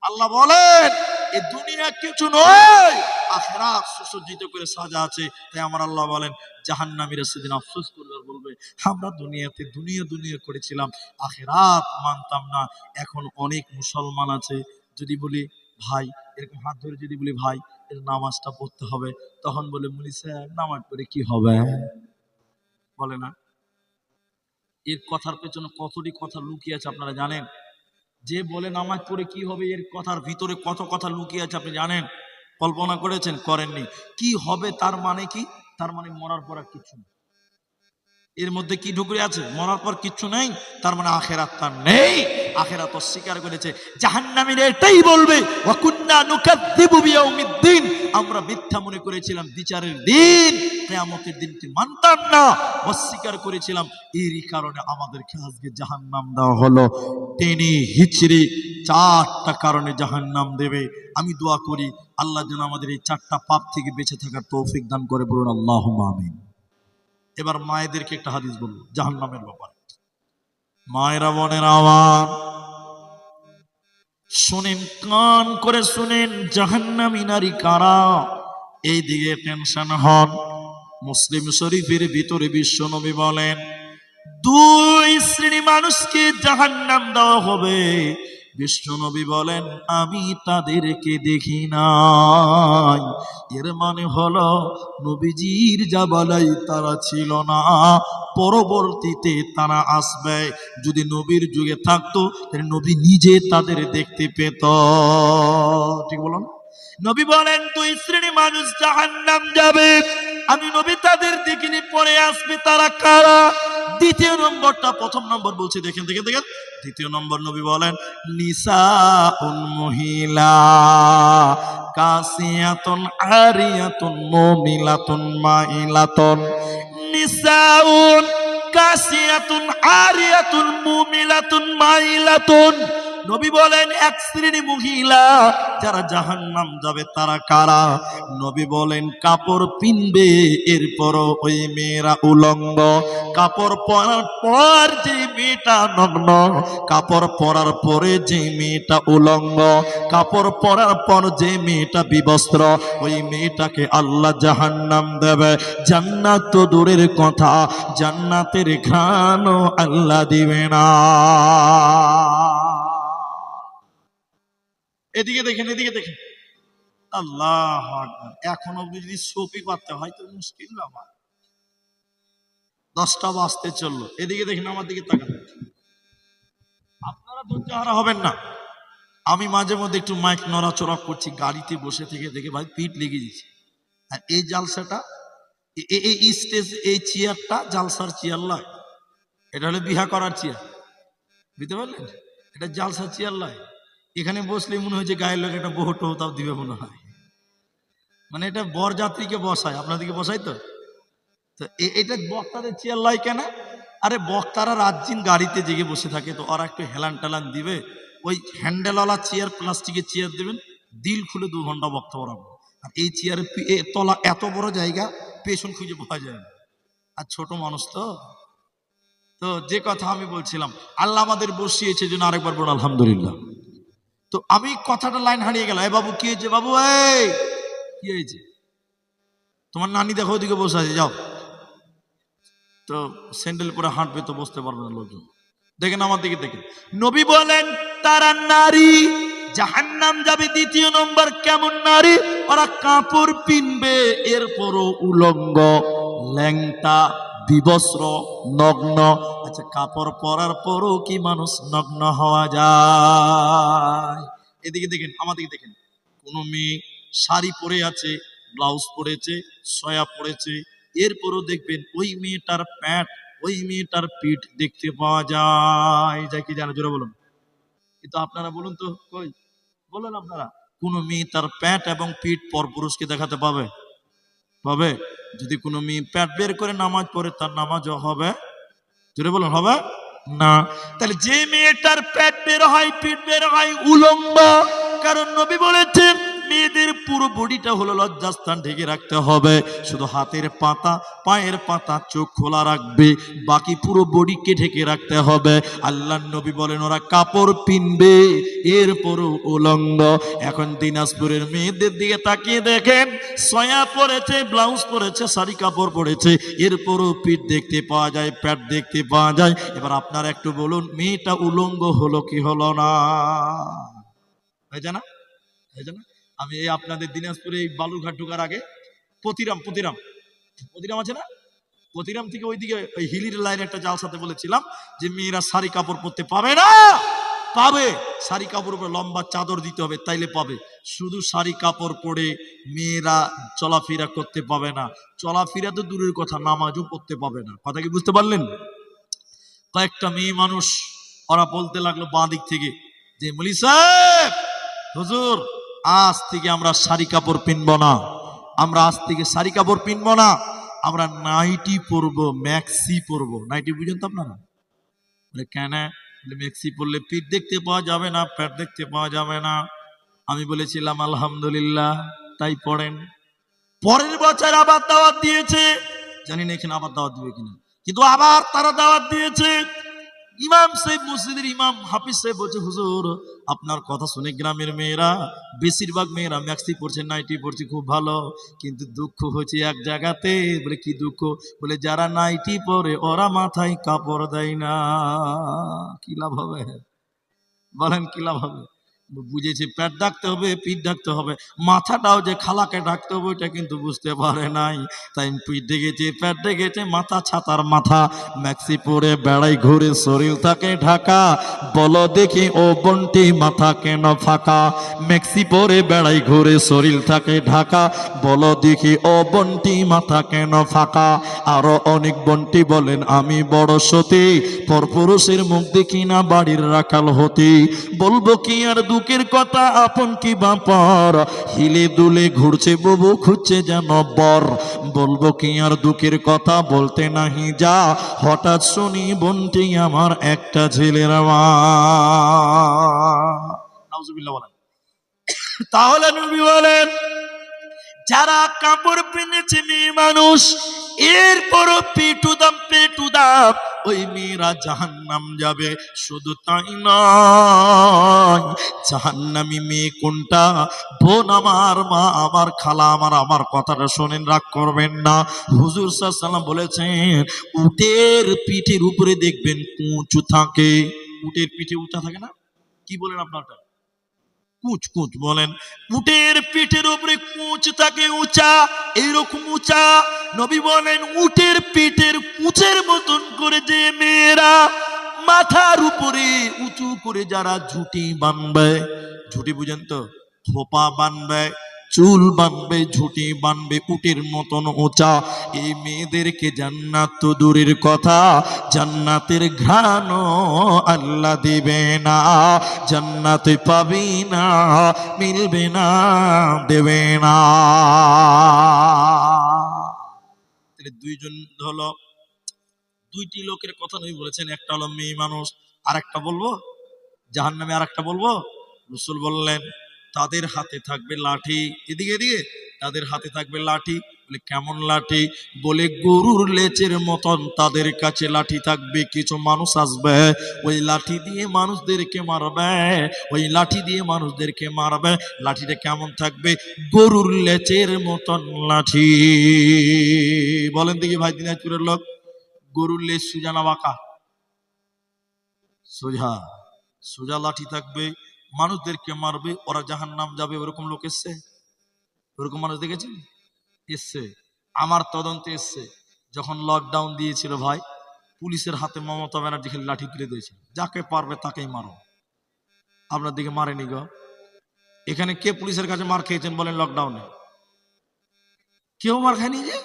আল্লাহ বলেন, এই দুনিয়া কিছু নয়, আখিরাত সুসজ্জিত করে সাজা আছে। তাই আমার আল্লাহ বলেন, জাহান্নামীরা সেদিন আফসোস করবে, আর বলবে, আমরা দুনিয়াতে দুনিয়া দুনিয়া করেছিলাম, আখিরাত মানতাম না। এখন অনেক মুসলমান আছে, যদি বলি ভাই, এরকম হাত ধরে যদি বলি ভাই এর নামাজটা পড়তে হবে, তখন বলে, মুলি স্যার নামাজ পড়ে কি হবে? বলে না? এর কথার পেছনে কতটি কথা লুকিয়ে আছে আপনারা জানেন? যে বলে নামাজ পড়ে কি হবে, এর কথার ভিতরে কত কথা লুকিয়ে আছে আপনি জানেন? কল্পনা করেছেন? করেননি। কি হবে তার মানে কি? তার মানে মরার পর আর কিছু নেই। এর মধ্যে কি ঢুকে আছে? মরার পর কিচ্ছু নেই, তার মানে আখিরাত তার নেই। আখিরাত অস্বীকার করেছে। জাহান্নামীরা এটাই বলবে, ওয়া কুন্না নুকাযযিবু বিয়াউমিদ্দিন, আমরা মিথ্যা মনে করেছিলাম বিচারের দিন, কিয়ামতের দিনকে মানতাম না, অস্বীকার করেছিলাম, এরই কারণে আমাদেরকে আজকে জাহান্নাম দেওয়া হলো। টেনে হিচড়ে 4টা কারণে জাহান্নাম দেবে। আমি দোয়া করি আল্লাহ যেন আমাদের এই 4টা পাপ থেকে বেঁচে থাকার তৌফিক দান করে, বলুন আল্লাহুম্মা আমিন। এবার মায়েদেরকে একটা হাদিস বলবো জাহান্নামের ব্যাপারে। মায়েরা, বোনেরা আমার, শুনেন, কান করে শুনেন, জাহান্নামী নারী কারা? এই দিকে টেনশন হন। মুসলিম শরীফের ভিতরে বিশ্বনবী বলেন, 2 শ্রেণী মানুষকে জাহান্নাম দেওয়া হবে। বিশ্বনবী বলেন, আমি তাদেরকে দেখি নাই। এর মানে হলো নবীজির জামানায় তারা ছিল না, পরবর্তীতে তারা আসবে। যদি নবীর যুগে থাকতো তাহলে নবী নিজে তাদের দেখতে পেত। ঠিক বলুন? নবী বলেন 2 শ্রেণী মানুষ জাহান্নাম যাবে, আমি নবী তাদের দেখিনি, পরে আসবে। তারা কারা? দ্বিতীয় নম্বরটা, প্রথম নম্বর বলছি, দেখেন দেখেন দেখেন। দ্বিতীয় নম্বর নবী বলেন, নিসাউন, মহিলা, কাসিয়াতুন আরিয়াতুন মুমিলাতুন মাইলাতুন। নিসাউন কাসিয়াতুন আরিয়াতুন মুমিলাতুন মাইলাতুন, নবী বলেন এক শ্রেণী মহিলা যারা জাহান্নাম যাবে তারা কারা? নবী বলেন কাপড় পিনবে, এরপরও ওই মেয়েরা উলঙ্গ। কাপড় পরার পর যে মেয়েটা নগ্ন, কাপড় পরার পরে যে মেয়েটা উলঙ্গ, কাপড় পরার পর যে মেয়েটা বিবস্ত্র, ওই মেয়েটাকে আল্লাহ জাহান্নাম দেবে। জান্নাত তো দূরের কথা, জান্নাতের ঘ্রাণও আল্লাহ দিবে না। এদিকে দেখেন, এদিকে দেখেন, আল্লাহু আকবার। এখন অবধি যদি সপি করতে হয় তো মুশকিল ব্যাপার। 10টা বাজতে চললো, এদিকে দেখেন, আমার দিকে তাকান। আপনারা ধৈর্যহারা হবেন না। আমি মাঝে মধ্যে একটু মাইক নড়াচড়া করছি, গাড়িতে বসে থেকে দেখে ভাই পিঠ লেগে দিচ্ছে। আর এই জালসাটা, এই স্টেজ, এই চেয়ারটা জালসার চেয়ার লয়, এটা হলো বিহা করার চেয়ার, বুঝতে পারলেন? এটা জালসার চেয়ার লয়। এখানে বসলে মনে হয় যে গায়ের লোক একটা বহু টোতাও দিবে মনে হয়, মানে এটা বরযাত্রীকে বসায়, আপনাদেরকে বসাই তো। তো এটা বক্তাদের চেয়ার লয় কেন? আরে বক্তারা রাত দিন গাড়িতে জেগে বসে থাকে, তো ওরা একটু হেলান টেলান দিবে, ওই হ্যান্ডেলওয়ালা চেয়ার, প্লাস্টিকের চেয়ার দেবেন, দিল খুলে 2 ঘন্টা বক্তা ওরাবো। আর এই চেয়ারের তলা এত বড় জায়গা, পেছন খুঁজে পাওয়া যায় না। আর ছোট মানুষ তো। তো যে কথা আমি বলছিলাম, আল্লাহ আমাদের বসিয়েছে জন্য আরেকবার বলুন আলহামদুলিল্লাহ। তো আমি কথাটা লাইন হারিয়ে গেল। এ বাবু কি হয়েছে? বাবু এই কি হয়েছে? তোমার নানি দেখো ওদিকে বসে আছে, যাও। তো স্যান্ডেল পরে হাঁটবে তো বসতে পারবে না লোকজন। দেখেন আমার দিকে দেখেন, নবী বলেন তারা নারী জাহান্নাম যাবে। দ্বিতীয় নম্বর কেমন নারী? ওরা কাপড় পিনবে, এরপরও উলঙ্গ, ল্যাংটা, বিবস্ত্র, নগ্ন। আচ্ছা, কাপড় পরার পরও কি মানুষ নগ্ন হওয়া যায়? এদিকে দেখেন, আমার দিকে দেখেন, কোন মেয়ে শাড়ি পরে আছে, ব্লাউজ পরেছে, সয়া পরেছে, এরপরও দেখবেন ওই মেয়েটার প্যান্ট, ওই মেয়েটার পিঠ দেখতে পাওয়া যায়। যাই কি জানা, জোরে বলুন। কিন্তু আপনারা বলুন তো, কই বলুন আপনারা, কোন মেয়ে তার প্যান্ট এবং পিঠ পরপুরুষকে দেখাতে পাবে? পাবে? যদি কোনো মেয়ে প্যান্ট বের করে নামাজ পড়ে, তার নামাজও হবে? জোরে বলুন, হবে না। তাহলে যে মেয়েটার প্যান্ট বের হয়, পিঠ বের হয়, উলঙ্গ। কারণ নবী বলেছেন মেয়েদের পুরো বডিটা হলো লজ্জাস্থান ঢেকে রাখতে হবে, শুধু হাতের পাতা, পায়ের পাতা, চোখ খোলা রাখবে, বাকি পুরো বডিকে ঢেকে রাখতে হবে। আল্লাহর নবী বলেন ওরা কাপড় পিনবে, এরপরও উলঙ্গ। এখন দিনাজপুরের মেয়েদের দিকে তাকিয়ে দেখেন, সয়া পরেছে, ব্লাউজ পরেছে, শাড়ি কাপড় পরেছে, এরপরও পিঠ দেখতে পাওয়া যায়, প্যাট দেখতে পাওয়া যায়। এবার আপনারা একটু বলুন, মেয়েটা উলঙ্গ হলো কি হলো না? হয়েছে না? হয়েছে না? আমি এই আপনাদের দিনাজপুরে এই বালুরঘাট ঢোকার আগে পতিরাম আছে না, পতিরাম থেকে ওইদিকে ওই হিলির লাইনে একটা জালসাতে বলেছিলাম যে মেয়েরা শাড়ি কাপড় পরতে পাবে না। পাবে, শাড়ি কাপড় উপরে লম্বা চাদর দিতে হবে, তাইলে পাবে। শুধু শাড়ি কাপড় পরে মেয়েরা চলাফেরা করতে পাবে না। চলাফেরা তো দূরের কথা, নামাজও পড়তে পাবে না। কথা কি বুঝতে পারলেন? কয়েকটা মেয়ে মানুষ ওরা বলতে লাগলো বাঁ দিক থেকে যে মৌলভী সাহেব, হুজুর, আজ থেকে আমরা শাড়ি কাপড় পিনবো না, আমরা আজ থেকে শাড়ি কাপড় পিনবো না, আমরা নাইটি পরবো, ম্যাক্সি পরবো। নাইটি বুঝেন তো আপনারা? কেন? ম্যাক্সি পরলে পিঠ দেখতে পাওয়া যাবে না, প্যাট দেখতে পাওয়া যাবে না। আমি বলেছিলাম আলহামদুলিল্লাহ, তাই পড়েন। পরের বছর আবার দাওয়াত দিয়েছে, জানি না এখানে আবার দাওয়াত দিবে কিনা, কিন্তু আবার তারা দাওয়াত দিয়েছে। ইমাম সাহেব, মসজিদের ইমাম হাফিজ সাহেব বলছে, হুজুর আপনার কথা শুনে গ্রামের মেয়েরা, বেশিরভাগ মেয়েরা ম্যাক্সি পড়ছে, নাইটি পড়ছে, খুব ভালো, কিন্তু দুঃখ হচ্ছে এক জায়গাতে। বলে কি দুঃখ? বলে যারা নাইটি পরে ওরা মাথায় কাপড় দেয় না। কি লাভ হবে? বলেন কি লাভ হবে? বুঝেছে পেট ঢাকতে হবে, পিঠ ঢাকতে হবে, মাথাটাও যে খালাকে ঢাকতে হবে ওইটা কিন্তু বুঝতে পারে নাই। তাই পিঠ ঢেকেছে, পেট ঢেকেছে, মাথা ছাতার মাথা, ম্যাক্সি পরে বেড়াই ঘুরে, শরীর থাকে ঢাকা। বলো দেখি ও বন্টি, মাথা কেন ফাঁকা? ম্যাক্সি পরে বেড়াই ঘুরে, শরীর থাকে ঢাকা। বলো দেখি ও বন্টি, মাথা কেন ফাঁকা? আরো অনেক বন্টি বলেন আমি বড় সতী, পরপুরুষের মুখ দেখি না বাড়ির রাখাল হতি। বলবো কি আর দুঃখ দুঃখের কথা আপন কি বাপর, হিলে দুলে ঘুরছে বুবু খুঁজছে যেন বর। বলবো কি আর দুঃখের কথা বলতে নাহি যা, হঠাৎ শুনি বোনটি আমার একটা ছেলের মা। নাউজুবিল্লাহ বলেন। তাহলে নবী বলেন যারা কাপড় কিনেছে মেয়ে মানুষ, এরপরও পেটু দাম ওই মেয়েরা জাহান্নাম যাবে। শুধু তাই নয়, জাহান্নামী মেয়ে কোনটা? বোন আমার, মা আমার, খালা আমার। আমার কথাটা শোনেন, রাগ করবেন না। হুজুর সাল্লাল্লাহু আলাইহি ওয়াসাল্লাম বলেছেন উটের পিঠের উপরে দেখবেন কুঁচু থাকে। উটের পিঠে উঁচা থাকে না? কি বলেন আপনারটা? কুচ কুচ বলেন। উটের পিঠের উপরে কুচ থাকে উঁচা, এইরকম উঁচা। নবী বলেন উটের পিঠের কুচের মতন করে যে মেয়েরা মাথার উপরে উঁচু করে যারা ঝুঁটি বানবে, ঝুঁটি বুঝেন তো, থোপা বানবে, চুল বানবে, ঝুঁটি বানবে উটের মতন উঁচা, এই মেয়েদেরকে জান্নাত তো দূরের কথা, জান্নাতের ঘ্রাণ আল্লাহ দিবে না, জান্নাতে পাবি না, মিলবে না, দেবে না। দুইজন হলো, দুইটি লোকের কথা নবী বলেছেন, একটা হলো মেয়ে মানুষ, আর একটা বলবো জাহান্নামে, আর একটা বলবো। রাসূল বললেন তাদের হাতে থাকবে লাঠি, এদিকে এদিকে, তাদের হাতে থাকবে লাঠি। বলে কেমন লাঠি? বলে গরুর লেজের মতন তাদের কাছে লাঠি থাকবে। কিছু মানুষ আসবে, ওই লাঠি দিয়ে মানুষদেরকে মারবে, ওই লাঠি দিয়ে মানুষদেরকে মারবে। লাঠিটা কেমন থাকবে? গরুর লেজের মতন লাঠি। বলেন দেখি ভাই, দিনাজপুরের লোক, গরুর লেজ সোজা না বাঁকা? সোজা। সোজা লাঠি থাকবে, মানুষদেরকে মারবে, ওরা জাহান্নাম যাবে। ওরকম লোক এসছে? ওরকম মানুষ দেখেছেন? এসছে। আমার তদন্তে এসছে, যখন লকডাউন দিয়েছিল ভাই, পুলিশের হাতে মমতা ব্যানার্জি খালি লাঠি তুলে দিয়েছে, যাকে পারবে তাকেই মারো। আপনার দিকে মারেনি গো? এখানে কে পুলিশের কাছে মার খেয়েছেন বলেন লকডাউনে? কেউ মার খায়নি যে?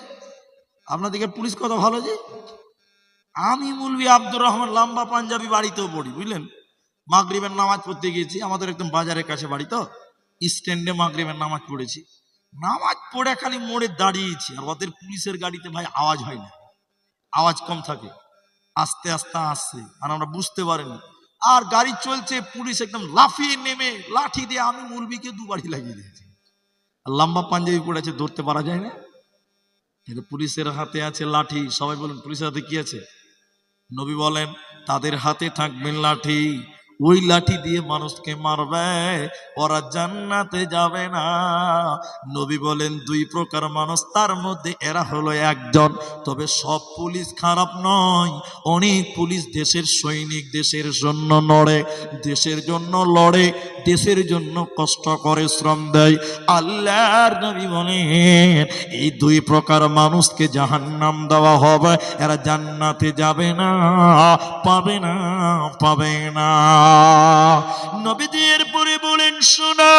আপনার দিকে পুলিশ কত ভালো যে। আমি মৌলভী আব্দুর রহমান, লম্বা পাঞ্জাবি, বাড়িতেও পড়ি, বুঝলেন। মাগরিবের নামাজ পড়তে গিয়েছি, আমাদের একদম বাজারের কাছে বাড়ি, তো স্ট্যান্ডে মাগরিবের নামাজ পড়েছি। নামাজ পড়ে খালি মোড়ে দাঁড়িয়েছি, আর ওদের পুলিশের গাড়িতে ভাই আওয়াজ হয় না, আওয়াজ কম থাকে, আস্তে আস্তে আসছে, আর আমরা বুঝতে পারিনি। আর গাড়ি চলছে, পুলিশ একদম লাফিয়ে নেমে লাঠি দিয়ে আমি মৌলভীকে দুবারই লাগিয়ে দিয়েছি। আর লম্বা পাঞ্জাবি পড়েছে, ধরতে পারা যায় না। পুলিশের হাতে আছে লাঠি। সবাই বলুন পুলিশের হাতে কি আছে? নবী বলেন তাদের হাতে থাকবে লাঠি, ওই লাঠি দিয়ে মানুষকে মারবে, ওরা জান্নাতে যাবে না। নবী বলেন দুই প্রকার মানুষ, তার মধ্যে এরা হলো একজন। তবে সব পুলিশ খারাপ নয়, অনেক পুলিশ দেশের সৈনিক, দেশের জন্য লড়ে, দেশের জন্য লড়ে, দেশের জন্য কষ্ট করে, শ্রম দেয়। আল্লাহর নবী বলেন এই দুই প্রকার মানুষকে জাহান্নাম দেওয়া হবে, এরা জান্নাতে যাবে না, পাবে না, পাবে না। নবীজি এরপরে বলেন শোনো,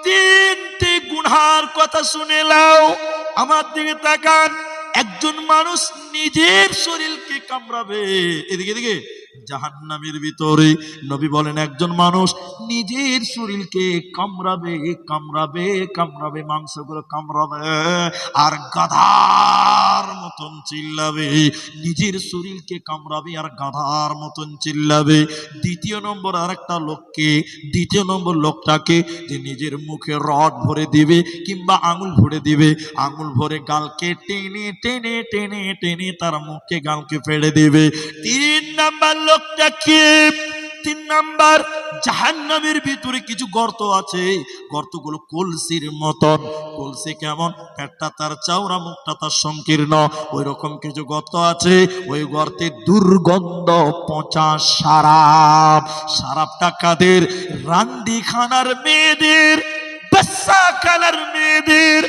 তিনটি গুনার কথা শুনে নাও। আমার দিকে তাকান। একজন মানুষ নিজের শরীরকে কামড়াবে, এদিকে এদিকে, জাহান্নামের ভিতরে। নবী বলেন একজন মানুষ নিজের শরীরকে কামড়াবে, কামড়াবে, কামড়াবে, মাংসগুলো কামড়াবে, আর গাধার মতন চিল্লাবে। নিজের শরীরকে কামড়াবে আর গাধার মতন চিল্লাবে। দ্বিতীয় নম্বর আরেকটা লোককে, দ্বিতীয় নম্বর লোকটাকে, যে নিজের মুখে রড ভরে দিবে কিংবা আঙুল ভরে দিবে, আঙুল ভরে গালকে টেনে টেনে টেনে টেনে তার মুখকে, গালকে ফেড়ে দিবে। তিন নাম্বার লোকটাকে, তিন নাম্বার, জাহান্নামের ভিতরে কিছু গর্ত আছে, গর্তগুলো কলসির মতন। কলসি কেমন? পেটটা তার চওড়া, মুখটা তার সংকীর্ণ, ওই রকম কিছু গর্ত আছে। ওই গর্তে দুর্গন্ধ, পচা শারাপ। শারাপটা কাদের? রান্দিখানার মেয়েদের, বেশ্যাখানার মেয়েদের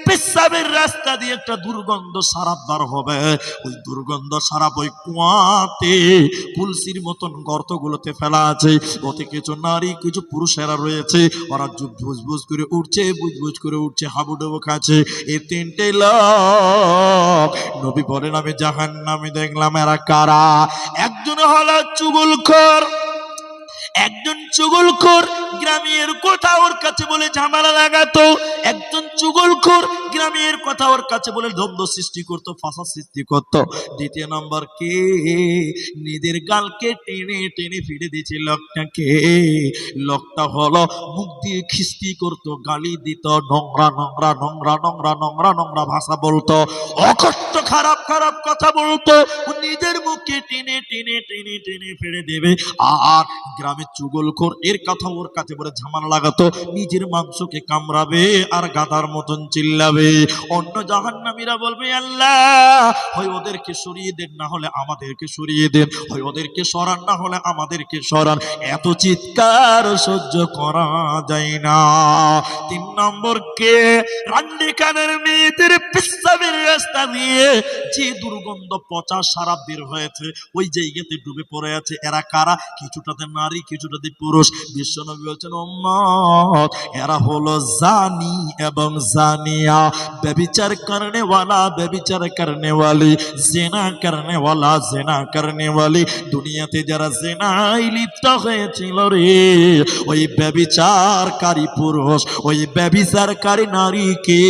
পেশাবের রাস্তা দিয়ে একটা দুর্গন্ধ শারাপ বার হবে। ওই দুর্গন্ধ শারাপ ওই কুয়াতে, কলসির মতন গর্তগুলোতে ফেলা আছে। ওতে কিছু নারী, কিছু পুরুষেরা রয়েছে, ওরা বুজবুজ করে উঠছে, বুজবুজ করে উঠছে, হাবুডুবু খাচ্ছে। এই তিনটে লোক নবী বলেন আমি জাহান্নামে দেখলাম। এরা কারা? একজন হলো চুগলখোর, একজন চুগলখোর গ্রামের কথা ওর কাছে বলে ঝামেলা লাগাতো, একজন চুগলখোর গ্রামের কথা ওর কাছে বলে দ্বন্দ্ব সৃষ্টি করতো, ফাসাদ সৃষ্টি করতো। দ্বিতীয় নম্বর কে, নিজের গালকে টেনে টেনে ফিরে দিয়েছে লোকটাকে। লোকটা হলো মুখ দিয়ে খিস্তি করতো, গালি দিত, নোংরা নোংরা নোংরা নোংরা নোংরা নোংরা ভাষা বলতো, অকথ্য খারাপ খারাপ কথা বলতো। নিজের মুখে টেনে টেনে টেনে টেনে ফেলে দেবে। আর গ্রামের চুগলখোর এর কথা ওর কাছে বলে ঝামেলা লাগাতো, নিজের মাংসকে কামড়াবে আর গাধার মতন চিল্লাবে। অন্য জাহান্নামীরা বলবে আল্লাহ হয় ওদেরকে সরিয়ে দেন, না হলে আমাদেরকে সরিয়ে দেন, হয় ওদেরকে সরান, না হলে আমাদেরকে সরান। এত চিৎকার সহ্য করা যায় না। 3 নম্বর কে, রান্ডি খানের মেয়েদের পেশাবের রাস্তা দিয়ে যে দুর্গন্ধ পচা সারা বের হয়েছে, ওই জায়গাতে ডুবে পড়ে আছে। এরা কারা? কিছুটাতে নারী, কিছুটাতে পুরুষ। বিশ্বনবী বলছেন উম্মত এরা হলো জানি এবং জানিয়া, ব্যভিচার করনে ওয়ালা ব্যভিচার করনে ওয়ালি, জিনা করনে ওয়ালা জিনা করনে ওয়ালি। দুনিয়াতে যারা জিনায় লিপ্ত হয়েছিল রে, ওই ব্যভিচারকারী পুরুষ, ওই ব্যভিচারকারী নারীকে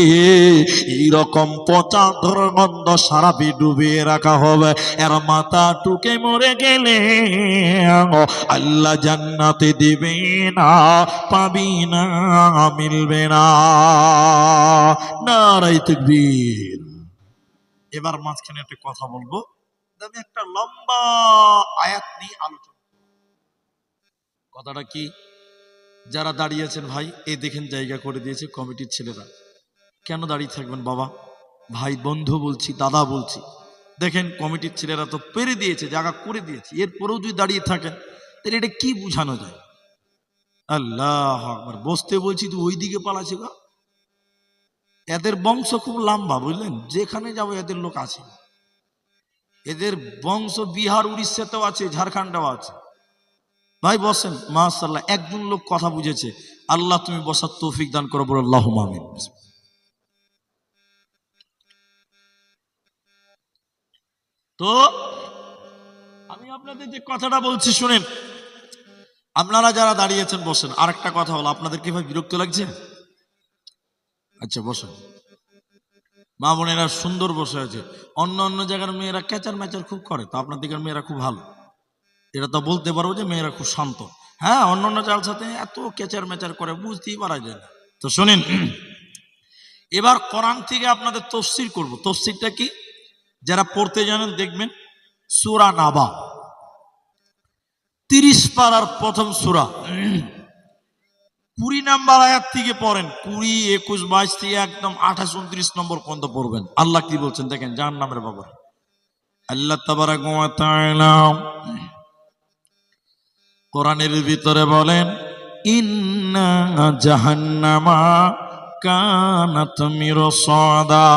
এইরকম পচা দুর্গন্ধ সারাবি ডুবিয়ে রাখা হবে। এর মাথা টুকে মরে গেলে আল্লাহ জান্নাতে দিবে না, পাবি না, মিলবে না। নারায়ে তাকবীর। এবার মাঝখানে একটা কথা বলবো, আমি একটা লম্বা আয়াত নিয়ে আলোচনা। কথাটা কি? যারা দাঁড়িয়েছেন ভাই, এই দেখেন জায়গা করে দিয়েছে কমিটির ছেলেরা। কেন দাঁড়িয়ে থাকবেন বাবা? ভাই বন্ধু বলছি, দাদা বলছি, দেখেন কমিটির ছেলেরা তো পেরে দিয়েছে, জায়গা করে দিয়েছে, এরপরেও যদি দাঁড়িয়ে থাকেন তাহলে এটা কি বোঝানো যায়? আল্লাহ আকবার। বসতে বলছি তো ওই দিকে পালাচ্ছে গা। এদের বংশ খুব লম্বা, বুঝলেন, যেখানে যাবো এদের লোক আছে। এদের বংশ বিহার উড়িষ্যাতেও আছে, ঝাড়খণ্ডেও আছে। ভাই বসেন, মাশাআল্লাহ। একজন লোক কথা বুঝেছে, আল্লাহ তুমি বসার তৌফিক দান করো, বলো আল্লাহুম্মা আমিন। তো আমি আপনাদের যে কথাটা বলছি শুনেন। আপনারা যারা দাঁড়িয়েছেন বসেন। আরেকটা কথা হলো, আপনাদের কি ভাই বিরক্ত লাগছে? আচ্ছা বসেন। মা বোনেরা সুন্দর বসে আছে। অন্য অন্য জায়গার মেয়েরা ক্যাচার ম্যাচার খুব করে, তো আপনার দিকের মেয়েরা খুব ভালো। এটা তো বলতে পারবো যে মেয়েরা খুব শান্ত। হ্যাঁ, অন্য অন্য জালসাতে এত ক্যাচার ম্যাচার করে, বুঝতেই পারা যায় না। তো শোনেন, এবার কোরআন থেকে আপনাদের তাফসীর করব। তাফসীরটা কি? যারা পড়তে জানেন দেখবেন, সূরা নাবা 30 পারার প্রথম সূরা, 20 নম্বর আয়াত থেকে পড়েন। 20, 21, 22 থেকে একদম 28, 29 নম্বর পর্যন্ত পড়বেন। আল্লাহ কি বলছেন দেখেন, জাহান্নামের ব্যাপারে। আল্লাহ তাবারাকা ওয়া তাআলা কোরআনের ভিতরে বলেন, ইন্না জাহান্নামা কানাত মিরসাদা,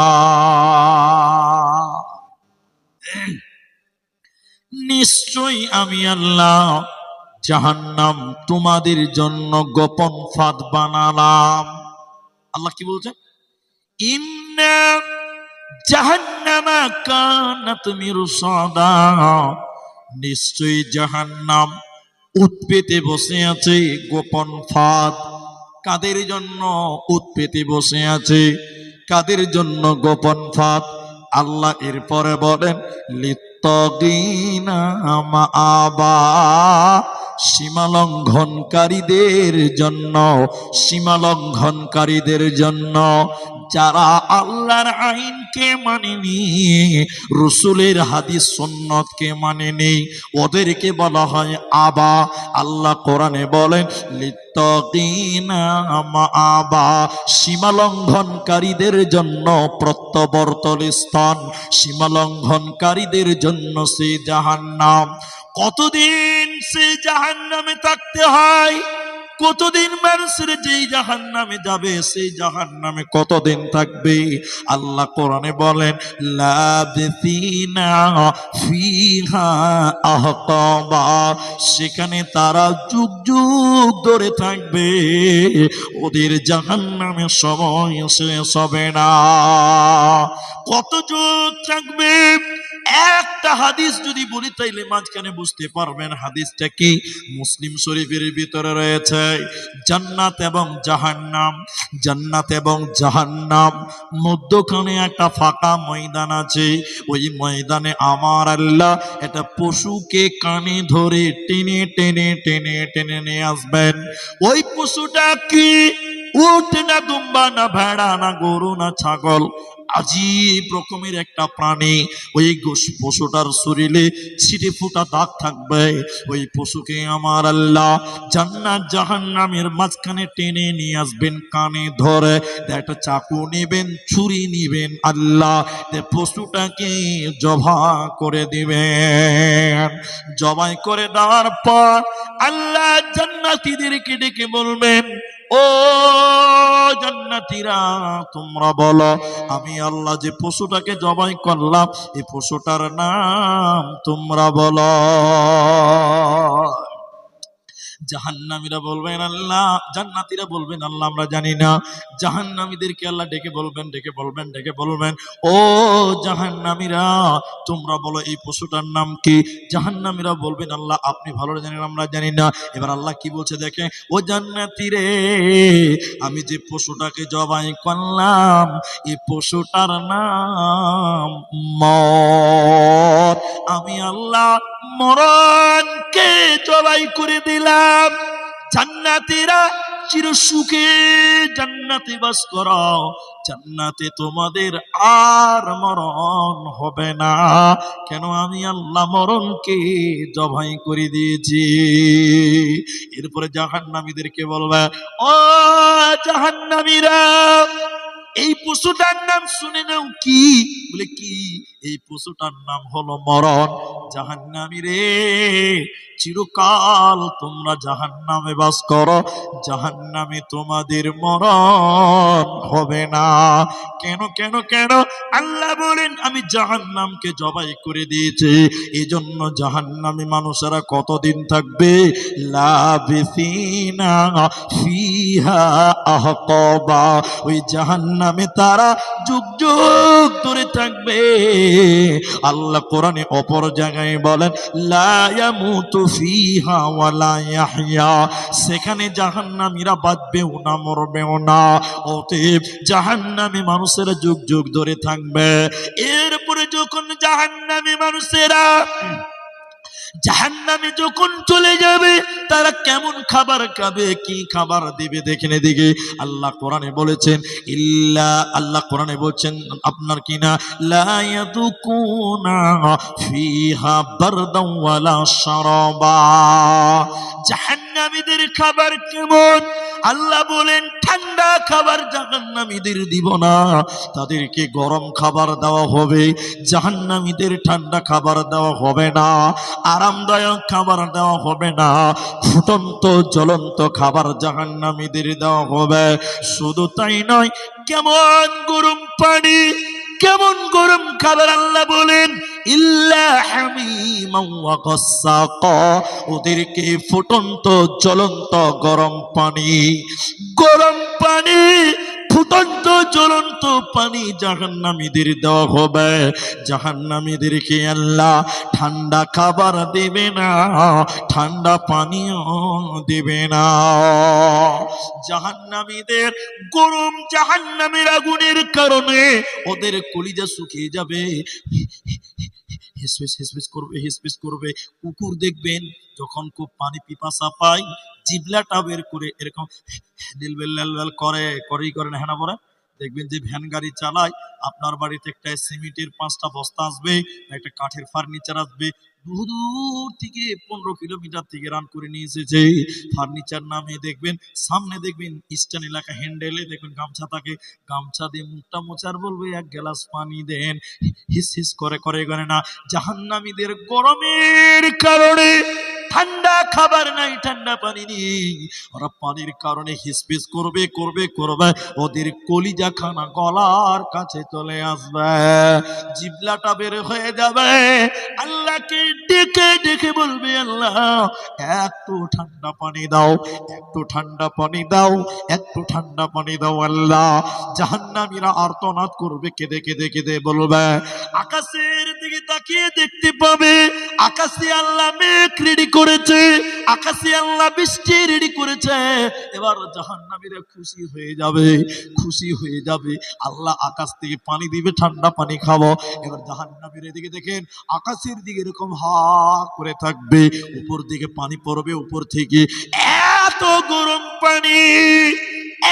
নিশ্চয়ই আমি আল্লাহ জাহান্নাম তোমাদের জন্য গোপন ফাঁদ বানালাম। আল্লাহ কি বলছেন? ইন্না জাহান্নামা কানাত মিরসাদা, নিশ্চয়ই জাহান্নাম উৎপেতে বসে আছে গোপন ফাঁদ। কাদের জন্য উৎপেতে বসে আছে? কাদের জন্য গোপন ফাঁদ? আল্লাহ এরপরে বলেন, লিত্তাগিনা মাআবা, সীমালঙ্ঘনকারীদের জন্য, সীমালঙ্ঘনকারীদের জন্য। যারা আল্লাহর আইনকে মানেনি, রসুলের হাদিস সুন্নতকে মানেনি, ওদেরকে বলা হয় আবা। আল্লাহ কোরআনে বলেন, লিত্তাগিনা মাআবা, সীমালঙ্ঘনকারীদের জন্য প্রত্যাবর্তন স্থান, সীমালঙ্ঘনকারীদের জন্য সেই জাহান্নাম। কতদিন সেই জাহান্নামে থাকতে হয়? কতদিন মানুষের যেই জাহান্নামে যাবে, সেই জাহান্নামে কতদিন থাকবে? আল্লাহ কোরআনে বলেন, লাবিসিনা ফিহা আহকাবা, সেখানে তারা যুগ যুগ ধরে থাকবে। ওদের জাহান্নামে সময় শেষ হবে না। কত যুগ থাকবে? একটা হাদিস যদি বলি তাইলে মাঝখানে বুঝতে পারবেন হাদিসটা কি। মুসলিম শরীফের ভিতরে রয়েছে জান্নাত এবং জাহান্নাম, জান্নাত এবং জাহান্নাম, মধ্যখানে একটা ফাঁকা ময়দান আছে। ওই ময়দানে আমার আল্লাহ একটা পশুকে কানে ধরে টেনে টেনে টেনে টেনে নিয়ে আসবেন। ওই পশুটা কি? উট না দুম্বা না ভেড়া না গরু না ছাগল, আজীব রকমের একটা প্রাণী। ওই পশুটার শরীরে ছিটে ফুটা দাগ থাকবে। ওই পশুকে আমার আল্লাহ জান্নাত জাহান্নামের মাঝখানে টেনে নিয়ে আসবেন কানে ধরে। একটা চাকু নেবেন, ছুরি নিবেন, আল্লাহ পশুটাকে জবাই করে দিবেন। জবাই করে দেওয়ার পর আল্লাহ জান্নাতীদেরকে ডেকে বলবেন, ও জান্নাতীরা, তোমরা বলো আমি আল্লাহ যে পশুটাকে জবাই করলাম এই পশুটার নাম তোমরা বলো। জাহান্নামীরা বলবেন আল্লাহ, জান্নাতীরা বলবেন আল্লাহ আমরা জানি না। জাহান্নামীদেরকে আল্লাহ ডেকে বলবেন, ডেকে বলবেন, ডেকে বলবেন, ও জাহান্নামীরা তোমরা বলো এই পশুটার নাম কি। জাহান্নামীরা বলবেন আল্লাহ আপনি ভালো জানেন, আমরা জানি না। এবার আল্লাহ কি বলছে দেখে, ও জান্নাতীরে, আমি যে পশুটাকে জবাই করলাম এই পশুটার নাম মর। আমি আল্লাহ মরণকে জবাই করে দিলাম। জান্নাতীরা চির সুখে জান্নাতে বাস করো, জান্নাতে তোমাদের আর মরণ হবে না। কেন? আমি আল্লাহ মরণকে জবাই করে দিয়েছি। এরপরে জাহান্নামীদেরকে বলবে, ও জাহান্নামীরা, এই পশুটার নাম শুনে নাও। কি? বলে কি? এই পশুটার নাম হলো মরণ। জাহান্নামী রে, চিরকাল তোমরা জাহান্নামে বাস করো, জাহান্নামে তোমাদের মরণ হবে না। কেন কেন কেন? আল্লাহ বলেন আমি জাহান্নামকে জবাই করে দিয়েছি, এজন্য জাহান্নামী মানুষেরা কতদিন থাকবে? লাবিসিনা ফিহা আহকাবা, ওই জাহান্নামে তারা যুগ যুগ ধরে থাকবে। আল্লাহ কোরআনে অপর জায়গায় বলেন লা ইয়ামুতু ফিহা ওয়া লা ইয়াহইয়া, সেখানে জাহান্নামীরা বাঁচবেও না মরবেও না। অতএব জাহান্নামী মানুষেরা যুগ যুগ ধরে থাকবে। এরপরে যখন জাহান্নামী মানুষেরা জাহান্নামে যখন চলে যাবে তারা কেমন খাবার খাবে, কি খাবার দিবে দেখেন। এদিকে আল্লাহ কোরআনে বলেছেন আল্লাহ কোরআনে বলছেন আপনার কিনা লা ইয়াদুকুনা ফিহা বারদান ওয়ালা শারাবা, জাহান্নামীদের খাবার কেমন? আল্লাহ বলেন ঠান্ডা খাবার জাহান্নামীদের দিব না, তাদেরকে গরম খাবার দেওয়া হবে। জাহান্নামীদের ঠান্ডা খাবার দেওয়া হবে না, আরামদায়ক খাবার দেওয়া হবে না, ফুটন্ত জ্বলন্ত খাবার জাহান্নামীদের দেওয়া হবে। শুধু তাই নয়, কেমন গরম পানি, কেমন গরম খাবার। আল্লাহ বলেন ইল্লা হামিমান ওয়া গাসসাকা, ওদেরকে ফুটন্ত জ্বলন্ত গরম পানি, গরম পানি, ফুটন্ত জ্বলন্ত পানি জাহান্নামীদের দেওয়া হবে। জাহান্নামীদেরকে আল্লাহ ঠান্ডা খাবার দেবে না, ঠান্ডা পানিও দেবে না। জাহান্নামীদের গরম জাহান্নামের আগুনের কারণে ওদের কলিজা শুকিয়ে যাবে, হিসফিস হিসফিস করবে, হিসফিস করবে। কুকুর দেখবেন যখন খুব পানি পিপাসা পায় জিবলাটা বের করে এরকম দিলবেল লাল করে করেই করে না, হ্যাঁ না বলে। দেখবেন যে ভ্যান গাড়ি চালায়, আপনার বাড়িতে একটা সিমেন্টের 5টা বস্তা আসবে, একটা কাঠের ফার্নিচার আসবে, দূর থেকে 15 কিলোমিটার থেকে রান করে নিয়ে এসেছে। ফার্নিচার নামে দেখবেন সামনে দেখবেন ইস্টার্ন এলাকা হ্যান্ডেলে দেখবেন গামছা থাকে, গামছা দিয়ে মুখটা মোচার বলবে 1 গ্লাস পানি দেন, হিস হিস করে করে করে না। জাহান্নামীদের গরমের কারণে ঠান্ডা খাবার নাই, ঠান্ডা পানি নেই, ওরা পানির কারণে হিসপিস করবে করবে করবে, ওদের কলিজা খানা গলার কাছে চলে আসবে, জিবলাটা বের হয়ে যাবে। আল্লাহ আল্লাহকে ডেকে ডেকে বলবে, আল্লাহ একটু ঠান্ডা পানি দাও, একটু ঠান্ডা পানি দাও, একটু ঠান্ডা পানি দাও। আল্লাহ জাহান্নামীরা আর্তনাদ করবে, কেঁদে কেঁদে কেঁদে বলবে। আকাশের দিকে তাকিয়ে দেখতে পাবে আকাশে আল্লাহ মেঘ রেডি করেছে, আকাশে আল্লাহ বৃষ্টি রেডি করেছে। এবার জাহান্নামীরা খুশি হয়ে যাবে, খুশি হয়ে যাবে। আল্লাহ আকাশ থেকে পানি দিবে, ঠান্ডা পানি খাবো। এবার জাহান্নামীর এদিকে দেখেন আকাশের দিকে এরকম হা করে থাকবে, উপর দিকে পানি পড়বে, উপর থেকে এত গরম পানি,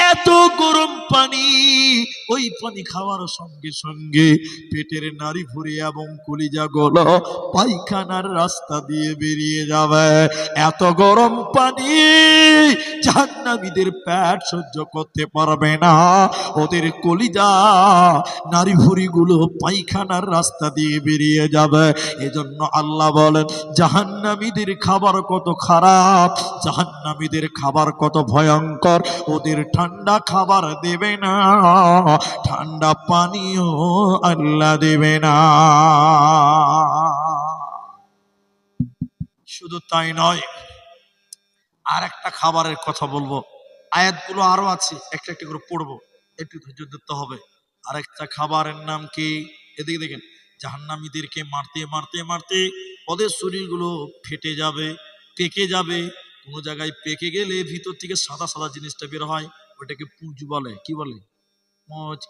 এত গরম পানি। ওই পানি খাওয়ার সঙ্গে সঙ্গে পেটের নাড়ি ভরে এবং কলিজা গুলো পায়খানার রাস্তা দিয়ে বেরিয়ে যাবে। এত গরম পানি জাহান্নামীদের পেট সহ্য করতে পারবে না, ওদের কলিজা নাড়ি ভুঁড়ি গুলো পায়খানার রাস্তা দিয়ে বেরিয়ে যাবে। এজন্য আল্লাহ বলেন জাহান্নামীদের খাবার কত খারাপ, জাহান্নামীদের খাবার কত ভয়ঙ্কর। ওদের ঠান্ডা খাবার দেবে না, ঠান্ডা পানিও আল্লাহ দেবে না। শুধু তাই নয়, আর একটা খাবারের কথা বলবো। আয়াতগুলো আরো আছে, একটা একটা করে পড়বো, একটু ধৈর্য ধরতে হবে। আরেকটা খাবারের নাম কি? এদিকে দেখেন জাহান্নামীদেরকে মারতে মারতে মারতে ওদের শরীরগুলো ফেটে যাবে, পেকে যাবে। কোনো জায়গায় পেকে গেলে ভিতর থেকে সাদা সাদা জিনিসটা বের হয়, ওটাকে পুঁজ বলে। কি বলে? পুঁজ।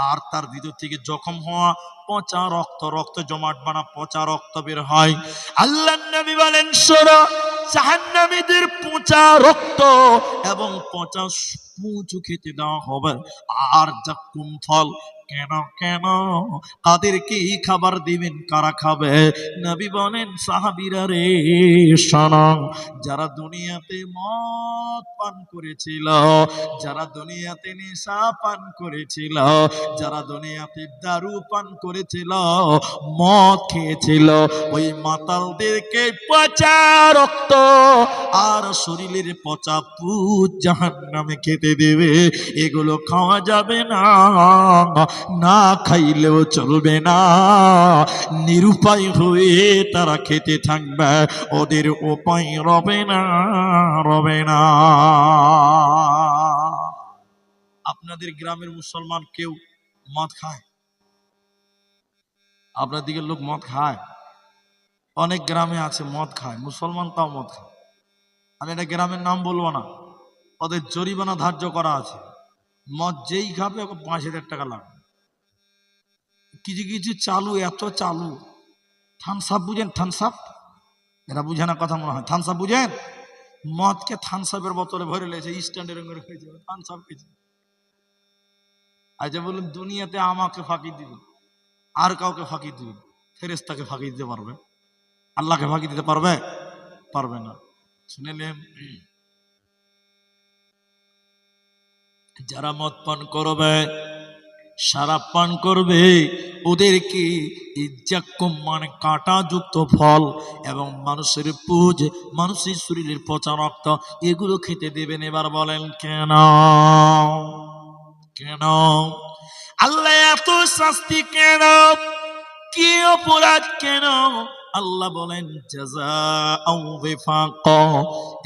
আর তার ভিতর থেকে জখম হওয়া পচা রক্ত, রক্ত জমাট বানা পচা রক্ত বের হয়। আল্লাহর নবী বলেন শোনো, জাহান্নামীদের পচা রক্ত এবং পচা পুঁজ খেতে দেওয়া হবে। আর জাক্কুম ফল। কেন কেন? তাদেরকে এই খাবার দিবেন, কারা খাবে? নবী বলেন সাহাবীরা রে শোনো, যারা দুনিয়াতে মদ পান করেছিল, যারা দুনিয়াতে নেশা পান করেছিল, যারা দুনিয়াতে দারু পান করেছিল, মদ খেয়েছিল, ওই মাতালদেরকে পচা রক্ত আর শরীরের পচা পুঁজ জাহান্নামে খেতে দেবে। এগুলো খাওয়া যাবে না, না খাইলেও চলবে না, নিরুপায় হয়ে তারা খেতে থাকবে, ওদের উপায় রবে না, রবে না। আপনাদের গ্রামের মুসলমান কেউ মদ খায়? আপনার দিকের লোক মদ খায়? অনেক গ্রামে আছে মদ খায়, মুসলমান তাও মদ খায়। আমি একটা গ্রামের নাম বলবো না, ওদের জরিমানা ধার্য করা আছে, মদ যেই খাবে ওকে 5,000 টাকা লাগবে। কিছু কিছু চালু, এত চালু। থামসাপ বুঝেন? থামসাপ এরা বুঝে না কথা মনে হয়। থামসাপ বুঝেন? মদকে থামসাপের বোতলে ভরে লেছে, স্ট্যান্ডের খেয়েছে, থামসাপ খেয়েছে। আচ্ছা বলুন, দুনিয়াতে আমাকে ফাঁকি দিবে, আর কাউকে ফাঁকি দিবে? ফেরেশতাকে ফাঁকি দিতে পারবে? আল্লাহকে ফাঁকি দিতে পারবে? পারবে না। শুনেলেন, যারা মদ পান করবে, শরাব পান করবে, ওদেরকে ইজ্জাক্কুম মানে কাঁটা যুক্ত ফল এবং মানুষের পুঁজ, মানুষের শরীরের পচা রক্ত, এগুলো খেতে দেবেন। এবার বলেন কেন? কেন আল্লাহ এত শাস্তি? কেন? কি অপরাধ? কেন? আল্লাহ বলেন জাযাআউ বিফাকা,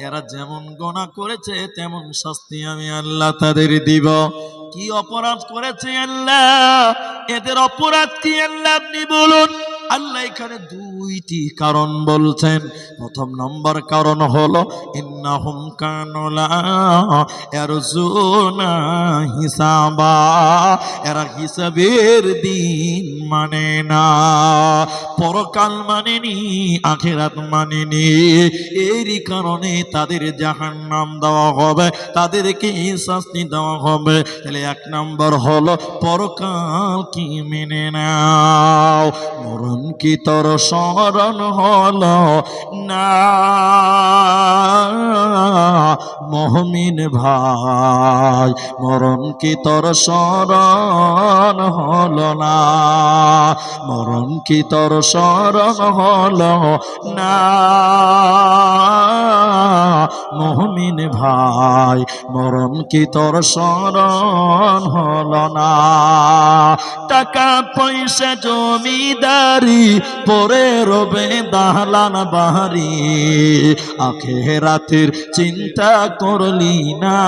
এরা যেমন গুনাহ করেছে তেমন শাস্তি আমি আল্লাহ তাদের দিব। কি অপরাধ করেছে আল্লাহ? এদের অপরাধ কি আল্লাহ আপনি বলুন। আল্লাহ এখানে দুইটি কারণ বলছেন। প্রথম নম্বর কারণ হলো ইন্নাহুম কানু লা ইয়ারজুনা হিসাবা, এরা হিসাবের দিন মানে না, পরকাল মানেনি, আখিরাত মানেনি। এরই কারণে তাদের জাহান্নাম দেওয়া হবে, তাদেরকে শাস্তি দেওয়া হবে। তাহলে এক নম্বর হলো পরকাল কি মেনে নাও। মরণ কি তোর স্মরণ হলো না মুমিন ভাই? মরণ কি তোর স্মরণ হলো না? মরণ কি তোর স্মরণ হলো না মুমিন ভাই? মরণ কি তোর স্মরণ হলো না? টাকা পয়সা জমিদারি বাড়ি পরে রবে দালান বাড়ি আখিরাতের চিন্তা করলি না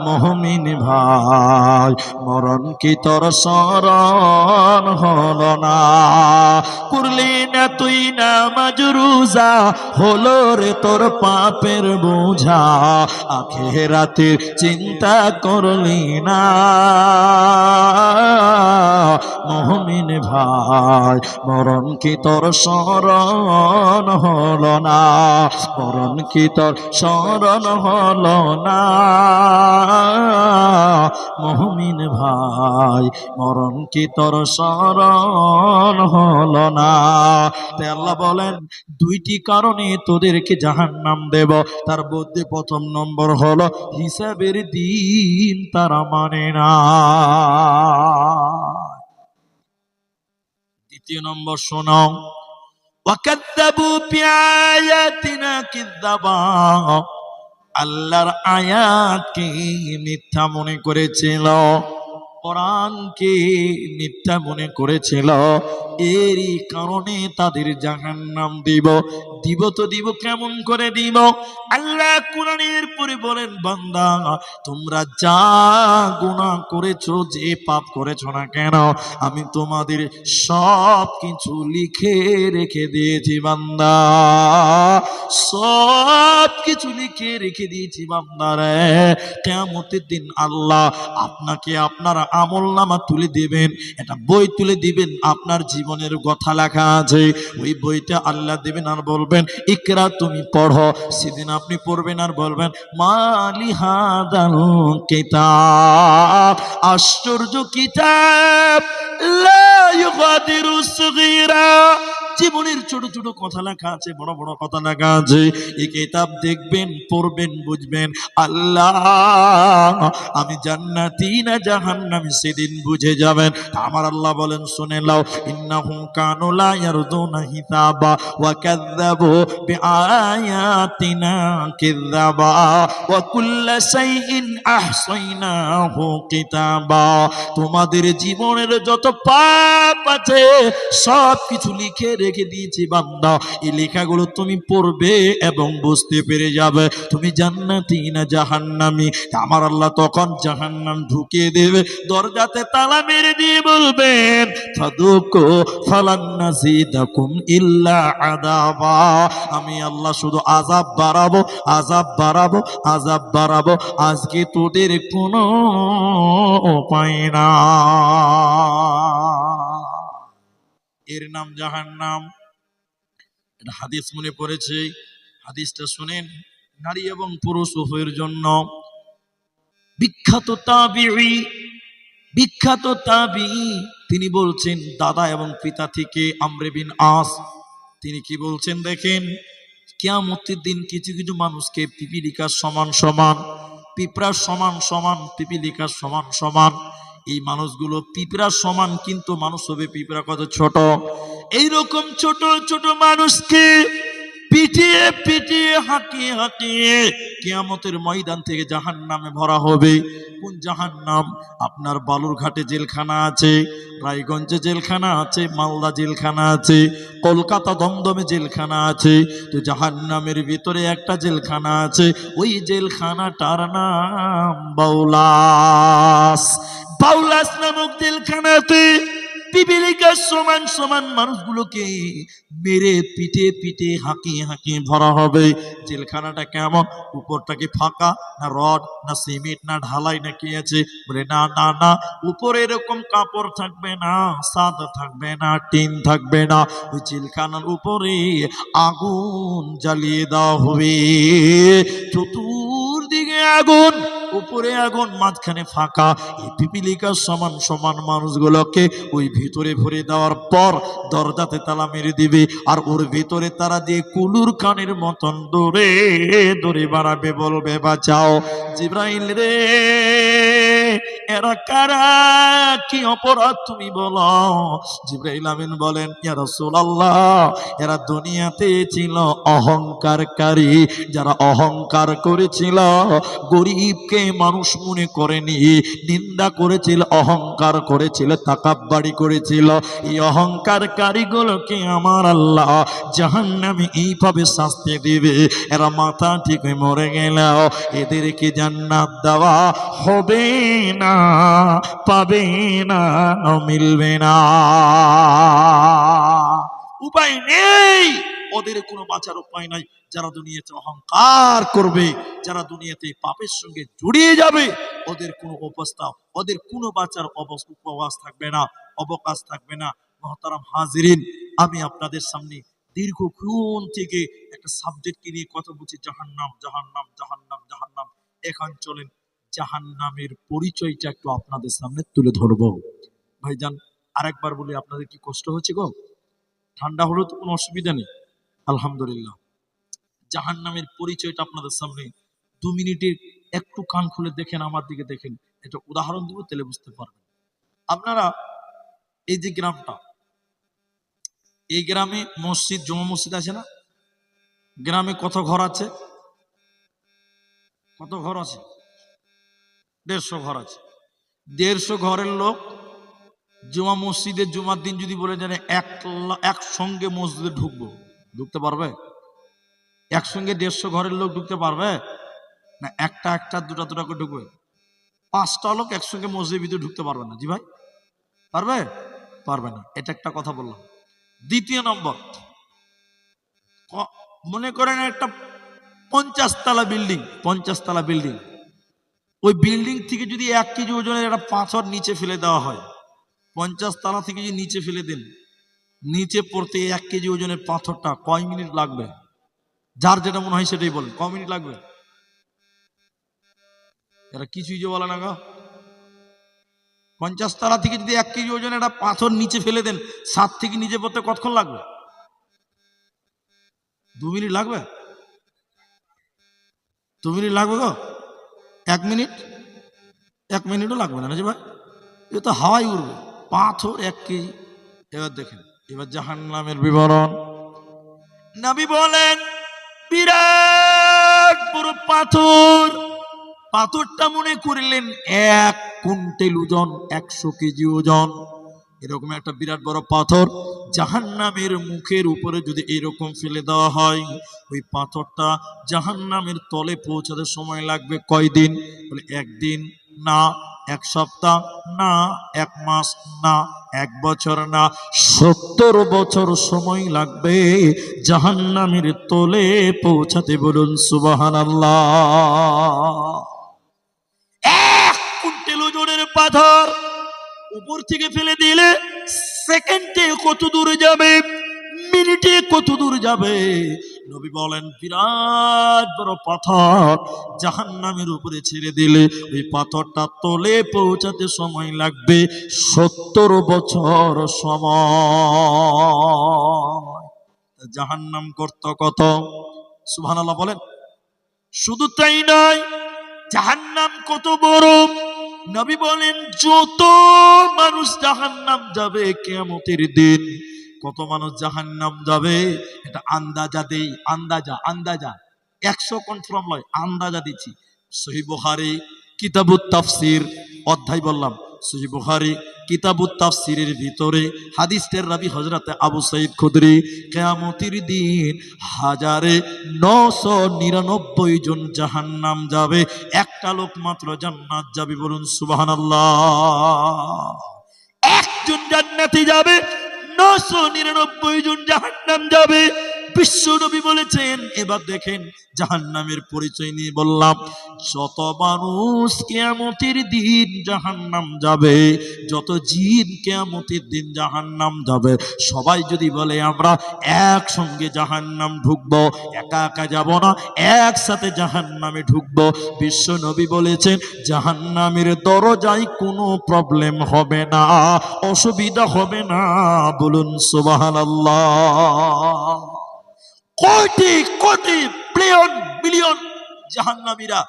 মুমিন ভাই মরণ কি তোর স্মরণ হলো না করলি না তুই নামাজ রোজা হলো রে তোর পাপের বোঝা আখিরাতের চিন্তা করলি না মুমিন ভাই মরণ কি তোর স্মরণ হলো না মরণ কি তোর স্মরণ হলো না মুমিন ভাই মরণ কি তোর স্মরণ হলো না তাই আল্লাহ বলেন দুইটি কারণে তোদেরকে জাহান্নাম দেব তার মধ্যে প্রথম নম্বর হলো হিসাবের দিন তারা মানে না দ্বিতীয় নম্বর শোনো ওয়াকাযযাবু বিআয়াতিনা কিযাবা আল্লাহর আয়াতকে মিথ্যা মনে করেছিল কোরআনকে মিথ্যা মনে করেছিল এরই কারণে তাদের জাহান্নাম দিব তো দিব কেমন করে দিব আল্লাহ কোরআনের পরে বলেন বান্দা তোমরা যা গুনাহ করেছো যে পাপ করেছো না কেন আমি তোমাদের সব কিছু লিখে রেখে দিয়েছি বান্দা সব কিছু লিখে রেখে দিয়েছি বান্দারে কিয়ামতের দিন আল্লাহ আপনাকে আপনার আমলনামা তুলে দিবেন এটা বই তুলে দিবেন আপনার জীবনের কথা লেখা আছে ওই বইটা আল্লাহ দিবেন আর বলবেন ইকরা তুমি পড়ো সেদিন আপনি পড়বেন আর বলবেন মালি হাদাল কিতাব আশ্চর্য কিতাব লা ইউগাদিরু সগীরা জীবনের ছোট ছোট কথা লেখা আছে বড় বড় কথা লেখা আছে এই কিতাব দেখবেন পড়বেন বুঝবেন আল্লাহ আমি জান্নাতি না জাহান্নামী সেদিন বুঝে যাবেন আমার আল্লাহ বলেন শুনে নাও ইন্নাহুম কানু লা ইয়ারজুনা হিসাবা ওয়া কাযযাবু বিআয়াতিনা কিযাবা ওয়া কুল্লা শাইইন আহসাইনাহু কিতাবা তোমাদের জীবনের যত পাপ আছে সব কিছু লিখে রেখে দিয়েছি বান্দা এই লেখাগুলো তুমি পড়বে এবং বুঝতে পেরে যাবে তুমি জান্নাতি না জাহান্নামী আমার আল্লাহ তখন জাহান্নাম ঢুকিয়ে দেবে দরজাতে তালা মেরে দিয়ে বলবেন ফাদুকু ফালান নাজিদাকুম ইল্লা আযাবা আমি আল্লাহ শুধু আযাব বাড়াবো আযাব বাড়াবো আযাব বাড়াবো আজকে তোদের কোনো উপায় না এর নাম জাহান্নাম এটা হাদিস মনে পড়েছে হাদিসটা শুনেন নারী এবং পুরুষ উভয়ের জন্য বিখ্যাত তাবিঈ তিনি বলছেন দাদা এবং পিতা থেকে আমর বিন আস তিনি কি বলছেন দেখেন কিয়ামতের দিন কিছু কিছু মানুষকে পিপীলিকার সমান সমান পিঁপড়ার সমান সমান পিপীলিকার সমান সমান এই মানুষগুলো পিঁপড়ার সমান কিন্তু মানুষ হবে পিঁপড়া কত ছোট এইরকম ছোট ছোট মানুষকে পিটিয়ে পিটিয়ে হাঁকিয়ে হাঁকিয়ে কিয়ামতের ময়দান থেকে জাহান্নামে ভরা হবে কোন জাহান্নাম আপনার বালুরঘাটে জেলখানা আছে রায়গঞ্জে জেলখানা আছে মালদা জেলখানা আছে কলকাতা দমদমে জেলখানা আছে তো জাহান্নামের ভিতরে একটা জেলখানা আছে ওই জেলখানাটার নাম বাউলাস নামক জেলখানাতে পিপীলিকার সমান সমান মানুষগুলোকে মেরে পিটে পিটে হাঁকিয়ে হাঁকিয়ে ভরা হবে জেলখানাটা কেমন উপরটাকে ফাঁকা না রড না সিমেন্ট না ঢালাই না কি আছে বলে না না না উপরে এরকম কাপড় থাকবে না ছাদ থাকবে না টিন থাকবে না ওই জেলখানার উপরে আগুন জ্বালিয়ে দেওয়া হবে চতুর্দিকে আগুন উপরে আগুন মাঝখানে ফাঁকা এই পিপীলিকার সমান সমান মানুষগুলোকে ওই ভিতরে ভরে দেওয়ার পর দরজাতে তালা মেরে দিবে আর ওর ভিতরে তারা দিয়ে কুলুর কানের মতন দৌড়ে দৌড়ে বাড়াবে বলবে বাঁচাও জিব্রাইল রে এরা কারা, কি অপরাধ তুমি বলো। জিবরাইল আমিন বলেন, ইয়া রাসূলুল্লাহ, এরা দুনিয়াতে ছিল অহংকারকারী, যারা অহংকার করেছিল, গরিবকে মানুষ মনে করেনি, নিন্দা করেছিল, অহংকার করেছিল, তাকাব্বুরি করেছিল। এই অহংকারকারীগুলোকে আমার আল্লাহ জাহান্নামে এইভাবে শাস্তি দিবে, এরা মাথা ঠিক মরে গেল, এদেরকে জান্নাত দেওয়া হবে না, পাবে না, মিলবে না, উপায় নেই, ওদের কোনো বাঁচার উপায় নাই। যারা দুনিয়াতে অহংকার করবে, যারা দুনিয়াতে পাপের সঙ্গে জড়িয়ে যাবে, ওদের কোনো অবস্থা, ওদের কোনো বাঁচার উপবাস থাকবে না, অবকাশ থাকবে না। মহতারাম হাজিরিন, আমি আপনাদের সামনে দীর্ঘক্ষণ থেকে একটা সাবজেক্টকে নিয়ে কথা বলছি, জাহান্নাম, জাহান্নাম, জাহান্নাম, জাহান্নাম। এখন চলেন জাহান্নামের পরিচয়টা একটু আপনাদের সামনে তুলে ধরবো। ভাইজান, আরেকবার বলি, আপনাদের কি কষ্ট হচ্ছে গো? ঠান্ডা হলেও তো কোনো অসুবিধা নেই, আলহামদুলিল্লাহ। জাহান্নামের পরিচয়টা আপনাদের সামনে 2 মিনিটের একটু কান খুলে দেখেন, আমার দিকে দেখেন, এটা উদাহরণ দিব, তাহলে বুঝতে পারবেন। আপনারা এই যে গ্রামটা, এই গ্রামে মসজিদ, জমা মসজিদ আছে না? গ্রামে কত ঘর আছে? কত ঘর আছে? 150 ঘর আছে। 150 ঘরের লোক জুমা মসজিদে জুমার দিন যদি বলে জানে একসঙ্গে মসজিদে ঢুকবো, ঢুকতে পারবে? একসঙ্গে 150 ঘরের লোক ঢুকতে পারবে না? একটা একটা দুটা দুটা করে ঢুকবে। 5টা লোক একসঙ্গে মসজিদের ভিতরে ঢুকতে পারবে না। জি ভাই, পারবে? পারবে না। এটা একটা কথা বললাম। দ্বিতীয় নম্বর, মনে করেন একটা 50 তলা বিল্ডিং, 50 তলা বিল্ডিং, ওই বিল্ডিং থেকে যদি 1 কেজি ওজনের একটা পাথর নিচে ফেলে দেওয়া হয়, 50 তলা থেকে যদি নিচে ফেলে দেন, নিচে পড়তে 1 কেজি ওজনের পাথরটা কয় মিনিট লাগবে? যার যেটা মনে হয় সেটাই বলেন, কয় মিনিট লাগবে? এরা কিছুই যে বলে না গো। 50 তলা থেকে যদি 1 কেজি ওজনের একটা পাথর নিচে ফেলে দেন, 7 থেকে নিচে পড়তে কতক্ষণ লাগবে? 2 মিনিট লাগবে? 2 মিনিট লাগবে গো? 1 মিনিট? 1 মিনিটও লাগবে না জি ভাই, এ তো হাওয়াই উড়বে, পাথর 1 কেজি। এবার দেখেন, এবার জাহান্নামের বিবরণ। নবী বলেন, বিরাট বড় পাথর, পাথরটা মনে করিলেন 1 কুইন্টাল ওজন, 100 কেজি ওজন, এরকম একটা বিরাট বড় পাথর জাহান্নামের মুখের উপরে যদি এরকম ফেলে দেওয়া হয়, ওই পাথরটা জাহান্নামের তলে পৌঁছাতে সময় লাগবে কয়দিন? বলে 1 দিন না, 1 সপ্তাহ না, 1 মাস না, 1 বছর না, 70 বছর সময় লাগবে জাহান্নামের তলে পৌঁছাতে। বলুন সুবহানাল্লাহ। 1 কুইন্টাল ওজনের পাথর উপর থেকে ফেলে দিলে সেকেন্ডে কত দূর যাবে, মিনিটে কত দূর যাবে? নবী বলেন, বিরাট বড় পাথর জাহান্নামের উপরে ছেড়ে দিলে ওই পাথরটা তলে পৌঁছাতে সময় লাগবে 70 বছর সময়। জাহান্নাম করত কত? সুবহানাল্লাহ বলেন। শুধু তাই নয়, জাহান্নাম কত বড়, নবী বলেন, যত মানুষ জাহান্নাম যাবে কিয়ামতের দিন, কত মানুষ জাহান্নাম যাবে এটা আন্দাজা দেই, আন্দাজা 100 কনফার্ম নয়, আন্দাজা দিচ্ছি। সহিহ বুখারী কিতাবুত তাফসীর, অধ্যায় বললাম সহিহ বুখারী কিতাবুত তাফসীরের ভিতরে হাদিসের রাবী হযরত আবু সাঈদ খুদরি, কিয়ামতের দিন 1999 জন জাহান্নাম যাবে, একটা লোক মাত্র জান্নাত যাবে। বলুন সুবহানাল্লাহ। একজন জান্নাতে যাবে, 999 জন জাহান্নাম যাবে। বিশ্ব নবী বলেছেন। এবার দেখেন জাহান্নামের পরিচয় নিয়ে বললাম, যত মানুষ কিয়ামতের দিন জাহান্নাম যাবে, যত জিন কিয়ামতের দিন জাহান্নাম যাবে, সবাই যদি বলে আমরা একসঙ্গে জাহান্নাম ঢুকবো, একা একা যাব না, একসাথে জাহান্নামে ঢুকবো, বিশ্ব নবী বলেছেন জাহান্নামের দরজায় কোনো প্রবলেম হবে না, অসুবিধা হবে না। বলুন সুবহানাল্লাহ। কোটি কোটি বিলিয়ন বিলিয়ন জাহান্নামীরা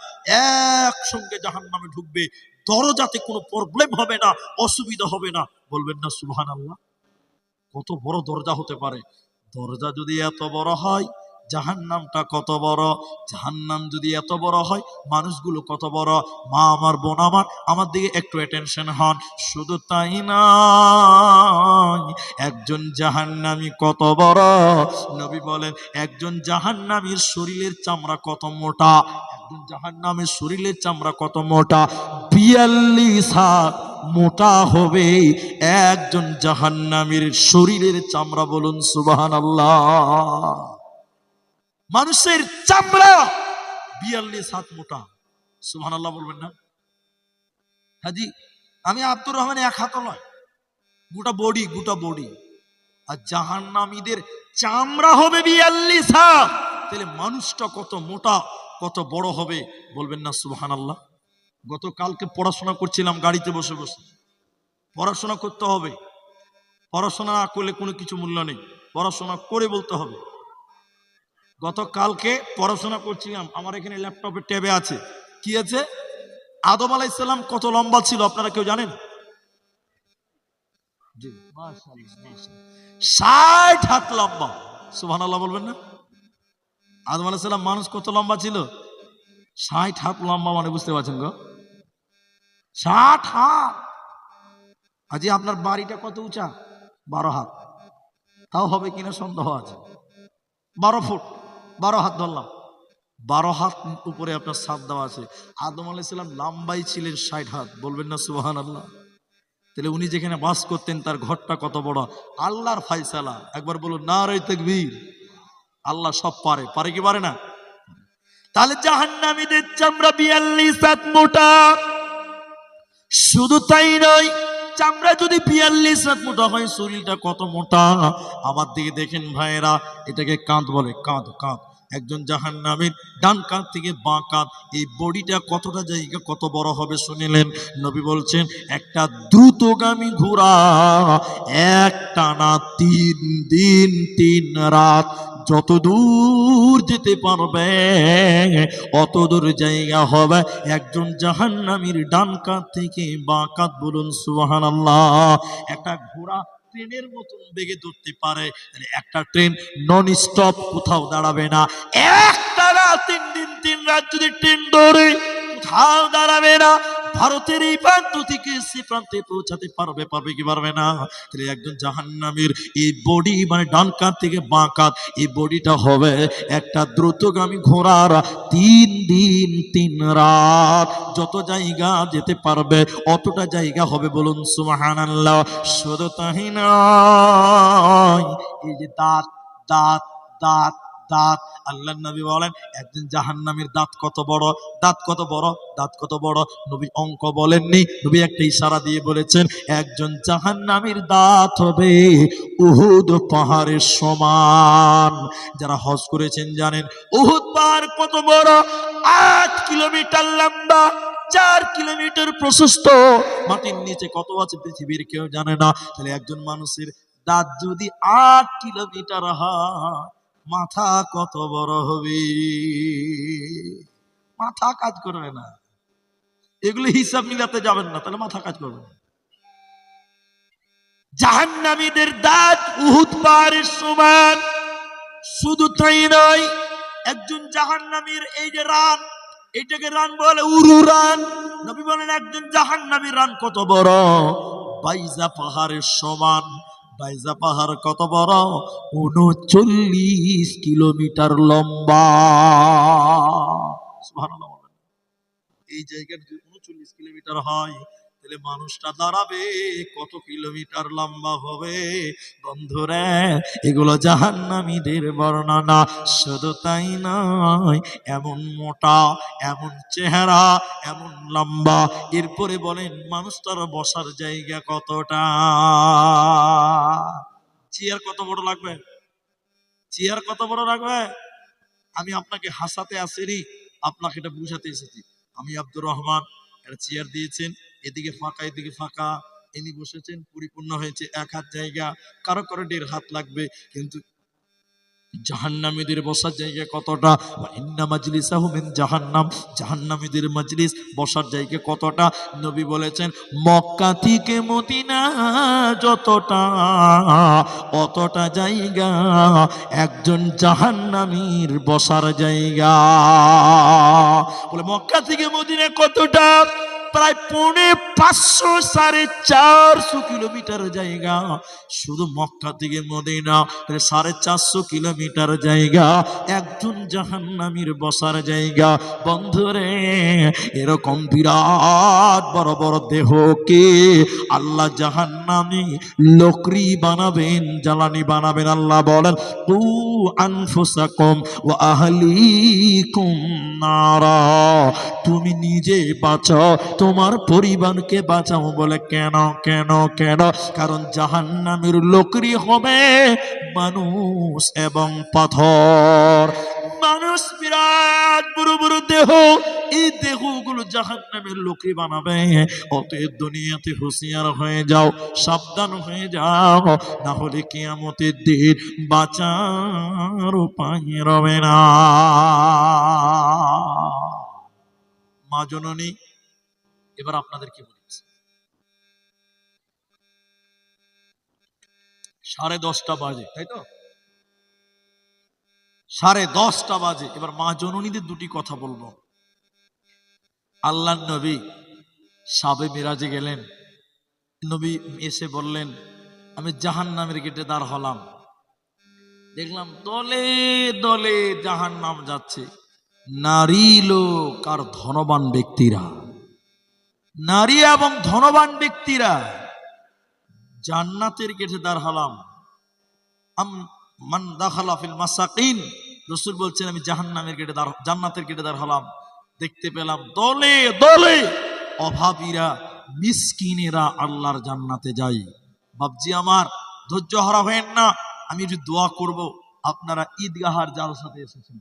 একসঙ্গে জাহান্নামে ঢুকবে, দরজাতে কোনো প্রবলেম হবে না, অসুবিধা হবে না। বলবেন না সুবহানাল্লাহ? কত বড় দরজা হতে পারে। দরজা যদি এত বড় হয়, জাহান্নামটা কত বড়। জাহান্নাম যদি এত বড় হয়, মানুষগুলো কত বড়। মা আমার, বোন আমার দিকে একটু অ্যাটেনশন হন। শুধু তাই না, একজন জাহান্নামী কত বড়। নবী বলেন একজন জাহান্নামীর শরীরের চামড়া কত মোটা। একজন জাহান্নামীর শরীরের চামড়া কত মোটা। 42 হাত মোটা হবে একজন জাহান্নামীর শরীরের চামড়া। বলুন সুবহানাল্লাহ। মানুষের চামড়া 42 হাত মোটা। সুবহানাল্লাহ বলবেন না? হাজি, আমি আব্দুর রহমান এক হাত নয়, গোটা বডি। আর জাহান্নামীদের চামড়া হবে 42 হাত। তাহলে মানুষটা কত মোটা, কত বড় হবে। বলবেন না সুবহানাল্লাহ? গতকালকে পড়াশোনা করছিলাম গাড়িতে বসে বসে। পড়াশোনা করতে হবে, পড়াশোনা না করলে কোনো কিছু মূল্য নেই, পড়াশোনা করে বলতে হবে। গতকালকে পড়াশোনা করছিলাম, আমার এখানে ল্যাপটপে ট্যাবে আছে। কি আছে? আদম আলাইহিস সালাম কত লম্বা ছিল আপনারা কেউ জানেন? জি, মাশাআল্লাহ, 60 হাত লম্বা। সুবহানাল্লাহ বলবেন না? আদম আলাইহিস সালাম মানুষ কত লম্বা ছিল? 60 হাত লম্বা, মানে বুঝতে পারছেন গো? 60 হাত। আজি আপনার বাড়িটা কত উঁচা? 12 হাত। তাও হবে কিনা সন্দেহ আছে। 12 ফুট, 12 হাত ধরলাম। 12 হাত উপরে আপনার ছাদ দেওয়া আছে। আদম আলাইহিস সালাম লম্বাই ছিলেন 60 হাত। বলবেন না সুবহানাল্লাহ? তাহলে উনি যেখানে বাস করতেন তার ঘরটা কত বড়। আল্লাহর ফায়সালা। একবার বলুন নারে তাকবীর। আল্লাহ সব পারে, পারে কি পারে না? তাহলে জাহান্নামীদের চামড়া 42 হাত মোটা। শুধু তাই নয়, চামড়া যদি 42 হাত মোটা হয়, শরীরটা কত মোটা। আমার দিকে দেখেন ভাইয়েরা, এটাকে কাঁধ বলে, কাঁধ। একজন জাহান্নামীর ডান কাঁধ থেকে বাঁ কাঁধ, এই বডিটা কতটা জায়গা কত বড় হবে শুনিলেন? নবী বলছেন একটা দ্রুতগামী ঘোড়া একটানা 3 দিন 3 রাত যত দূর যেতে পারবে অত দূর জায়গা হবে একজন জাহান্নামীর ডান কাঁধ থেকে বাঁ কাঁধ। বলুন সুবহানাল্লাহ। একটা ঘোড়া ট্রেনের মতন বেগে দৌড়তে পারে, একটা ট্রেন নন স্টপ কোথাও দাঁড়াবে না। একটানা 3 দিন 3 রাত যদি ট্রেন দৌড়ে কোথাও দাঁড়াবে না। ভারতের এই প্রান্ত থেকে সে প্রান্তে পৌঁছাতে পারবে কি পারবে না? তাহলে একজন জাহান্নামীর এই বডি, মানে ডান কাঁধ থেকে বাঁ কাঁধ, এই বডিটা হবে একটা দ্রুতগামী ঘোড়ার। 3 দিন 3 রাত যত জায়গা যেতে পারবে অতটা জায়গা হবে। বলুন সুবহানাল্লাহ। শুধু তাই নয়, এই যে দাঁত দাঁত দাঁত দাঁত, আল্লাহর নবী বলেন একজন জাহান্নামীর দাঁত কত বড়, দাঁত কত বড়, দাঁত কত বড়। নবী অঙ্ক বলেননি, নবী একটা ইশারা দিয়ে বলেছেন একজন জাহান্নামীর দাঁত হবে উহুদ পাহাড়ের সমান। যারা হজ করেছেন জানেন উহুদ পাহাড় কত বড়। 8 কিলোমিটার লম্বা, 4 কিলোমিটার প্রশস্ত। মাটির নিচে কত আছে পৃথিবীর কেউ জানে না। তাহলে একজন মানুষের দাঁত যদি 8 কিলোমিটার হয়, মাথা কত বড় হবে? মাথা কাজ করবে না। এগুলো হিসাব মিলাতে যাবেন না, তাহলে মাথা কাজ করবে না। জাহান্নামীদের দাঁত উহুদ পাহাড়ের সমান। শুধু তাই নয়, একজন জাহান্নামীর এই যে রান, এটাকে রান বলে উরু রান। নবী বলেন একজন জাহান্নামীর রান কত বড়, বাইজা পাহাড়ের সমান। বাইজা পাহাড় কত বড়? 39 কিলোমিটার লম্বা। সুবহানাল্লাহ। এই জায়গাটা যদি 39 কিলোমিটার হয়, তাহলে মানুষটা দাঁড়াবে কত কিলোমিটার লম্বা হবে? বন্ধুরা, এগুলো জাহান্নামীদের বর্ণনা। শুধু তাই নয়, এমন মোটা, এমন চেহারা, এমন লম্বা। এরপরে বলেন মানুষটার বসার জায়গা কতটা? চেয়ার কত বড় লাগবে? চেয়ার কত বড় লাগবে? আমি আপনাকে হাসাতে আসিনি, আপনাকে এটা বুঝাতে এসেছি। আমি আব্দুর রহমান, একটা চেয়ার দিয়েছেন, এদিকে ফাঁকা এদিকে ফাঁকা, ইনি বসেছেন, পরিপূর্ণ হয়েছে 1 হাত জায়গা, কারো 1.5 হাত লাগবে। কিন্তু জাহান্নামীদের বসার জায়গা কতটা? ইন্না মাজলিসাহু মিন জাহান্নাম, জাহান্নামীদের মজলিস বসার জায়গা কতটা? নবী বলেছেন মক্কা থেকে মদিনা যতটা, অতটা জায়গা একজন জাহান্নামীর বসার জায়গা। বলে মক্কা থেকে মদিনা কতটা? প্রায় 550 450 কিলোমিটার জায়গা। শুধু মক্কা থেকে মদিনা 450 কিলোমিটার জায়গা একজন জাহান্নামীর বসার জায়গা। বন্ধুরে, এরকম বিরাট বড় বড় দেহকে আল্লাহ জাহান্নামী লকড়ি বানাবেন, জ্বালানি বানাবেন। আল্লাহ বলেন কু আনফুসাকুম ওয়া আহলিকুম নারা, তুমি নিজে বাঁচাও, তোমার পরিবারকে বাঁচাও। বলে কেন কেন কেন? কারণ জাহান্নামের লকড়ি হবে মানুষ এবং পাথর। মানুষ বিরাট বড় বড় দেহ, এই দেহগুলো জাহান্নামের লকড়ি বানাবে। অতএব দুনিয়াতে হুঁশিয়ার হয়ে যাও, সাবধান হয়ে যাও, না হলে কিয়ামতের দিন বাঁচার উপায় রবে না। মা জননী, এবার আপনাদেরকে বলেছি 10:30 বাজে, তাই তো? 10:30 বাজে। এবার মা জননীদের দুটি কথা বলবো। আল্লাহর নবী শাবে মিরাজে গেলেন, নবী এসে বললেন আমি জাহান্নামের গেটে দাঁড় হলাম, দেখলাম দলে দলে জাহান্নাম যাচ্ছে। নারী লোক আর ধনবান ব্যক্তিরা, নারী এবং ধনবান ব্যক্তিরা। জান্নাতের গেটে দাঁড় হলাম। মান দাখালা ফিল মাসাকিন, রাসূল বলছেন আমি জাহান্নামের গেটে দাঁড়, জান্নাতের গেটে দাঁড় হলাম। দেখতে পেলাম দলে দলে অভাবীরা, মিসকিনেরা আল্লাহর জান্নাতে যায়। বাবজি আমার, ধৈর্য হারা হয়েন না, আমি একটু দোয়া করব। আপনারা ঈদগাহার জালসাতে এসেছেন,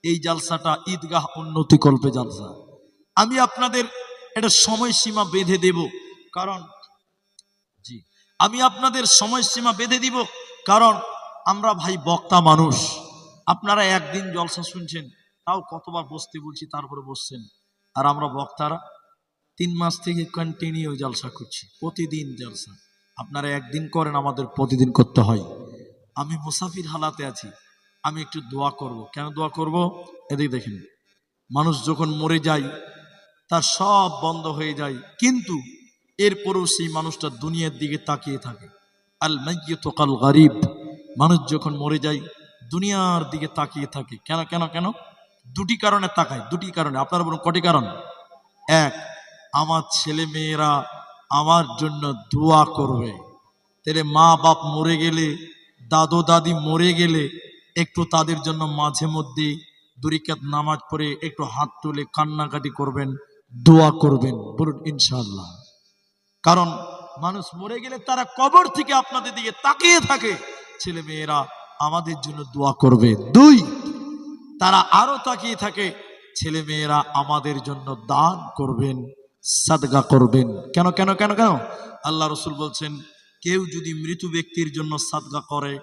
এই জালসাটা ঈদগাহ উন্নতি কল্পে জালসা। আমি আপনাদের একটা সময়সীমা বেঁধে দেব, কারণ আমি আপনাদের সময়সীমা বেঁধে দিব, কারণ আমরা ভাই বক্তা মানুষ। আপনারা একদিন জলসা শুনছেন, তাও কতবার বসতে বলছি তারপরে বসছেন। আর আমরা বক্তারা 3 মাস থেকে কন্টিনিউ জলসা করছি, প্রতিদিন জলসা। আপনারা একদিন করেন, আমাদের প্রতিদিন করতে হয়। আমি মুসাফির হালাতে আছি, আমি একটু দোয়া করব। কেন দোয়া করব? এদিকে দেখেন, মানুষ যখন মরে যায় তার সব বন্ধ হয়ে যায়, কিন্তু এরপরেও সেই মানুষটা দুনিয়ার দিকে তাকিয়ে থাকে। আল মাইয়িতু কাল গারিব, মানুষ যখন মরে যায় দুনিয়ার দিকে তাকিয়ে থাকে। কেন কেন কেন? দুটি কারণে তাকায়, দুটি কারণে। আপনারা বলুন কটি কারণ? এক, আমার ছেলে মেয়েরা আমার জন্য দোয়া করবে। তাহলে মা বাপ মরে গেলে, দাদু দাদি মরে গেলে একটু তাদের জন্য মাঝে মধ্যে 2 রাকাত নামাজ পড়ে একটু হাত তুলে কান্নাকাটি করবেন, দোয়া করবেন। বলুন ইনশাআল্লাহ। কারণ মানুষ মরে গেলে তারা কবর থেকে আপনাদের দিকে তাকিয়ে থাকে, ছেলে মেয়েরা আমাদের জন্য দোয়া করবে। 2, তারা আরো তাকিয়ে থাকে, ছেলে মেয়েরা আমাদের জন্য দান করবেন, সাদকা করবেন। কেন কেন কেন কেন? আল্লাহ রাসূল বলছেন কেউ যদি মৃত ব্যক্তির জন্য সাদকা করে,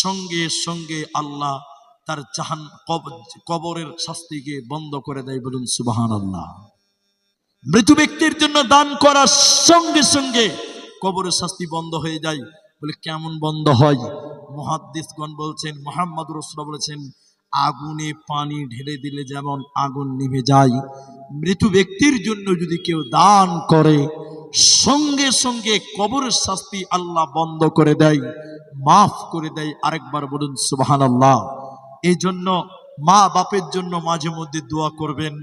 সঙ্গে সঙ্গে আল্লাহ তার কবরের শাস্তিকে বন্ধ করে দেয়। বলুন সুবহানাল্লাহ। মৃত ব্যক্তির জন্য দান করার সঙ্গে সঙ্গে কবরের শাস্তি বন্ধ হয়ে যায়। বলে কেমন বন্ধ হয়? মুহাদ্দিসগণ বলছেন, মুহাম্মদুর রাসূলুল্লাহ বলেছেন, আগুনে পানি ঢেলে দিলে যেমন আগুন নিভে যায়, মৃত ব্যক্তির জন্য যদি কেউ দান করে সঙ্গে সঙ্গে কবরের শাস্তি আল্লাহ বন্ধ করে দেয়, মাফ করে দেয়। আরেকবার বলুন সুবহানাল্লাহ। এই জন্য মা বাপের জন্য মাঝে মধ্যে দোয়া করবেন।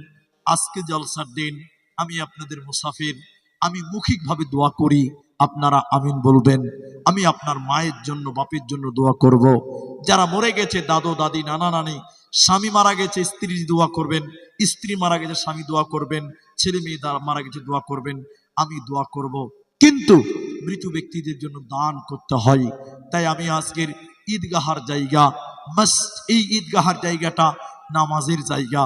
আজকে জলসার দিন, আমি আপনাদের মুসাফির, আমি মৌখিকভাবে দোয়া করি, আপনারা আমিন বলবেন। আমি আপনার মায়ের জন্য, বাপের জন্য দোয়া করব। যারা মরে গেছে, দাদু দাদি নানা নানি, স্বামী মারা গেছে স্ত্রী দোয়া করবেন, স্ত্রী মারা গেছে স্বামী দোয়া করবেন, ছেলে মেয়ে মারা গেছে দোয়া করবেন, আমি দোয়া করব। কিন্তু মৃত ব্যক্তিদের জন্য দান করতে হয়। তাই আমি আজকের ঈদগাহার জায়গা, এই ঈদগাহার জায়গাটা নামাজের জায়গা।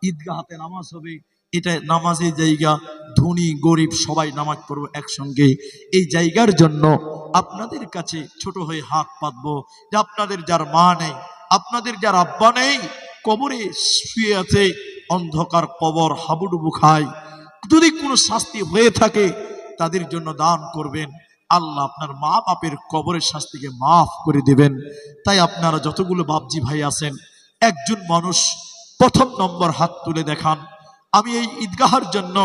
ঈদগাহাতে নামাজ হবে, এটা নামাজের জায়গা। ধনী গরিব সবাই নামাজ পড়বো একসঙ্গে। এই জায়গার জন্য আপনাদের কাছে ছোট হয়ে হাত পাতবো যে আপনাদের যার মা নেই, আপনাদের যার আব্বা নেই, কবরে শুয়ে আছে, অন্ধকার কবর, হাবুডুবু খায়, যদি কোনো শাস্তি হয়ে থাকে তাদের জন্য দান করবেন, আল্লাহ আপনার মা বাপের কবরের শাস্তিকে মাফ করে দেবেন। তাই আপনারা যতগুলো বাপজি ভাই আছেন, একজন মানুষ প্রথম নম্বর হাত তুলে দেখান, আমি এই ঈদগাহের জন্য,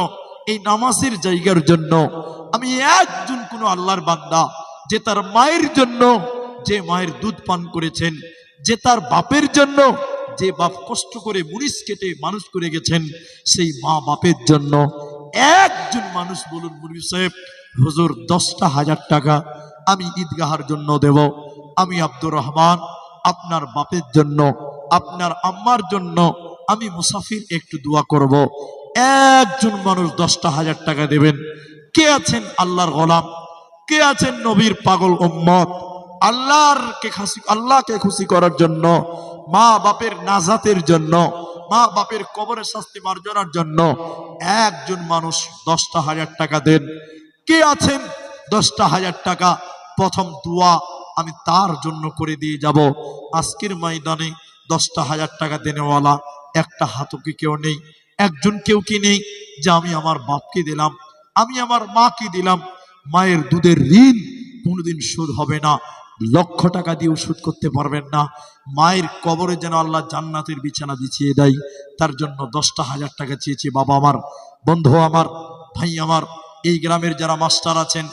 এই নামাজের জায়গার জন্য, আমি একজন কোনো আল্লাহর বান্দা যে তার মায়ের জন্য, যে মায়ের দুধ পান করেছেন, যে তার বাপের জন্য, যে বাপ কষ্ট করে মুনিশ কেটে মানুষ করে গেছেন, সেই মা বাপের জন্য একজন মানুষ বলুন মুরবি সাহেব, হুজুর 10,000 টাকা আমি ঈদগাহের জন্য দেব। আমি আব্দুর রহমান আপনার বাপের জন্য, আপনার আম্মার জন্য আমি মুসাফির একটু দোয়া করব। একজন মানুষ 10,000 টাকা দেবেন। কে আছেন আল্লাহর গোলাম, কে আছেন নবীর পাগল উম্মত, আল্লাহকে খুশি করার জন্য, মা বাপের নাজাতের জন্য, মা বাপের কবরের শাস্তি মার্জনার জন্য একজন মানুষ 10,000 টাকা দেন। কে আছেন 10,000 টাকা প্রথম দোয়া আমি তার জন্য করে দিয়ে যাব। আজকের ময়দানে 10,000 টাকা দেনেওয়ালা একটা হাতও কি কেউ নেই? একজন কেউ কি নেই যে আমি আমার বাপকে দিলাম, আমি আমার মাকে দিলাম? মায়ের দুধের ঋণ কোনোদিন শোধ হবে না, লক্ষ টাকা দিয়েও শোধ করতে পারবেন না। মায়ের কবরে যেন আল্লাহ জান্নাতের বিছানা বিছিয়ে দেয়, তার জন্য 10,000 টাকা চেয়েছি। বাবা আমার, বন্ধু আমার, ভাই আমার, এই গ্রামের যারা মাস্টার আছেন,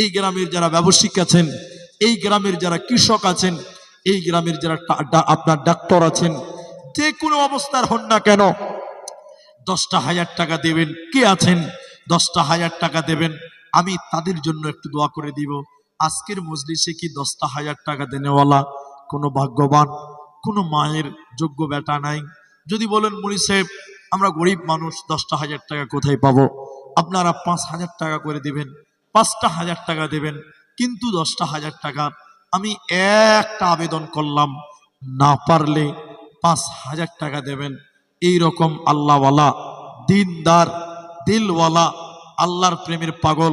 এই গ্রামের যারা ব্যবসায়িক আছেন, এই গ্রামের যারা কৃষক আছেন, এই গ্রামের যারা আপনার ডাক্তার আছেন, যে কোনো অবস্থার হন না কেন 10,000 টাকা দেবেন। কে আছেন 10,000 টাকা দেবেন? আমি তাদের জন্য একটু দোয়া করে দিব। আজকের মজলিসে কি 10,000 টাকা দেনেওয়ালা কোনো ভাগ্যবান, কোনো মায়ের যোগ্য বেটা নাই? যদি বলেন মুনি সাহেব আমরা গরিব মানুষ, 10,000 টাকা কোথায় পাবো? আপনারা 5,000 টাকা করে দিবেন, 5,000 টাকা দেবেন। কিন্তু 10,000 টাকা আমি একটা আবেদন করলাম, না পারলে 5,000 টাকা দেবেন। এই রকম আল্লাহওয়ালা, দিনদার, দিলওয়ালা, আল্লাহর প্রেমের পাগল,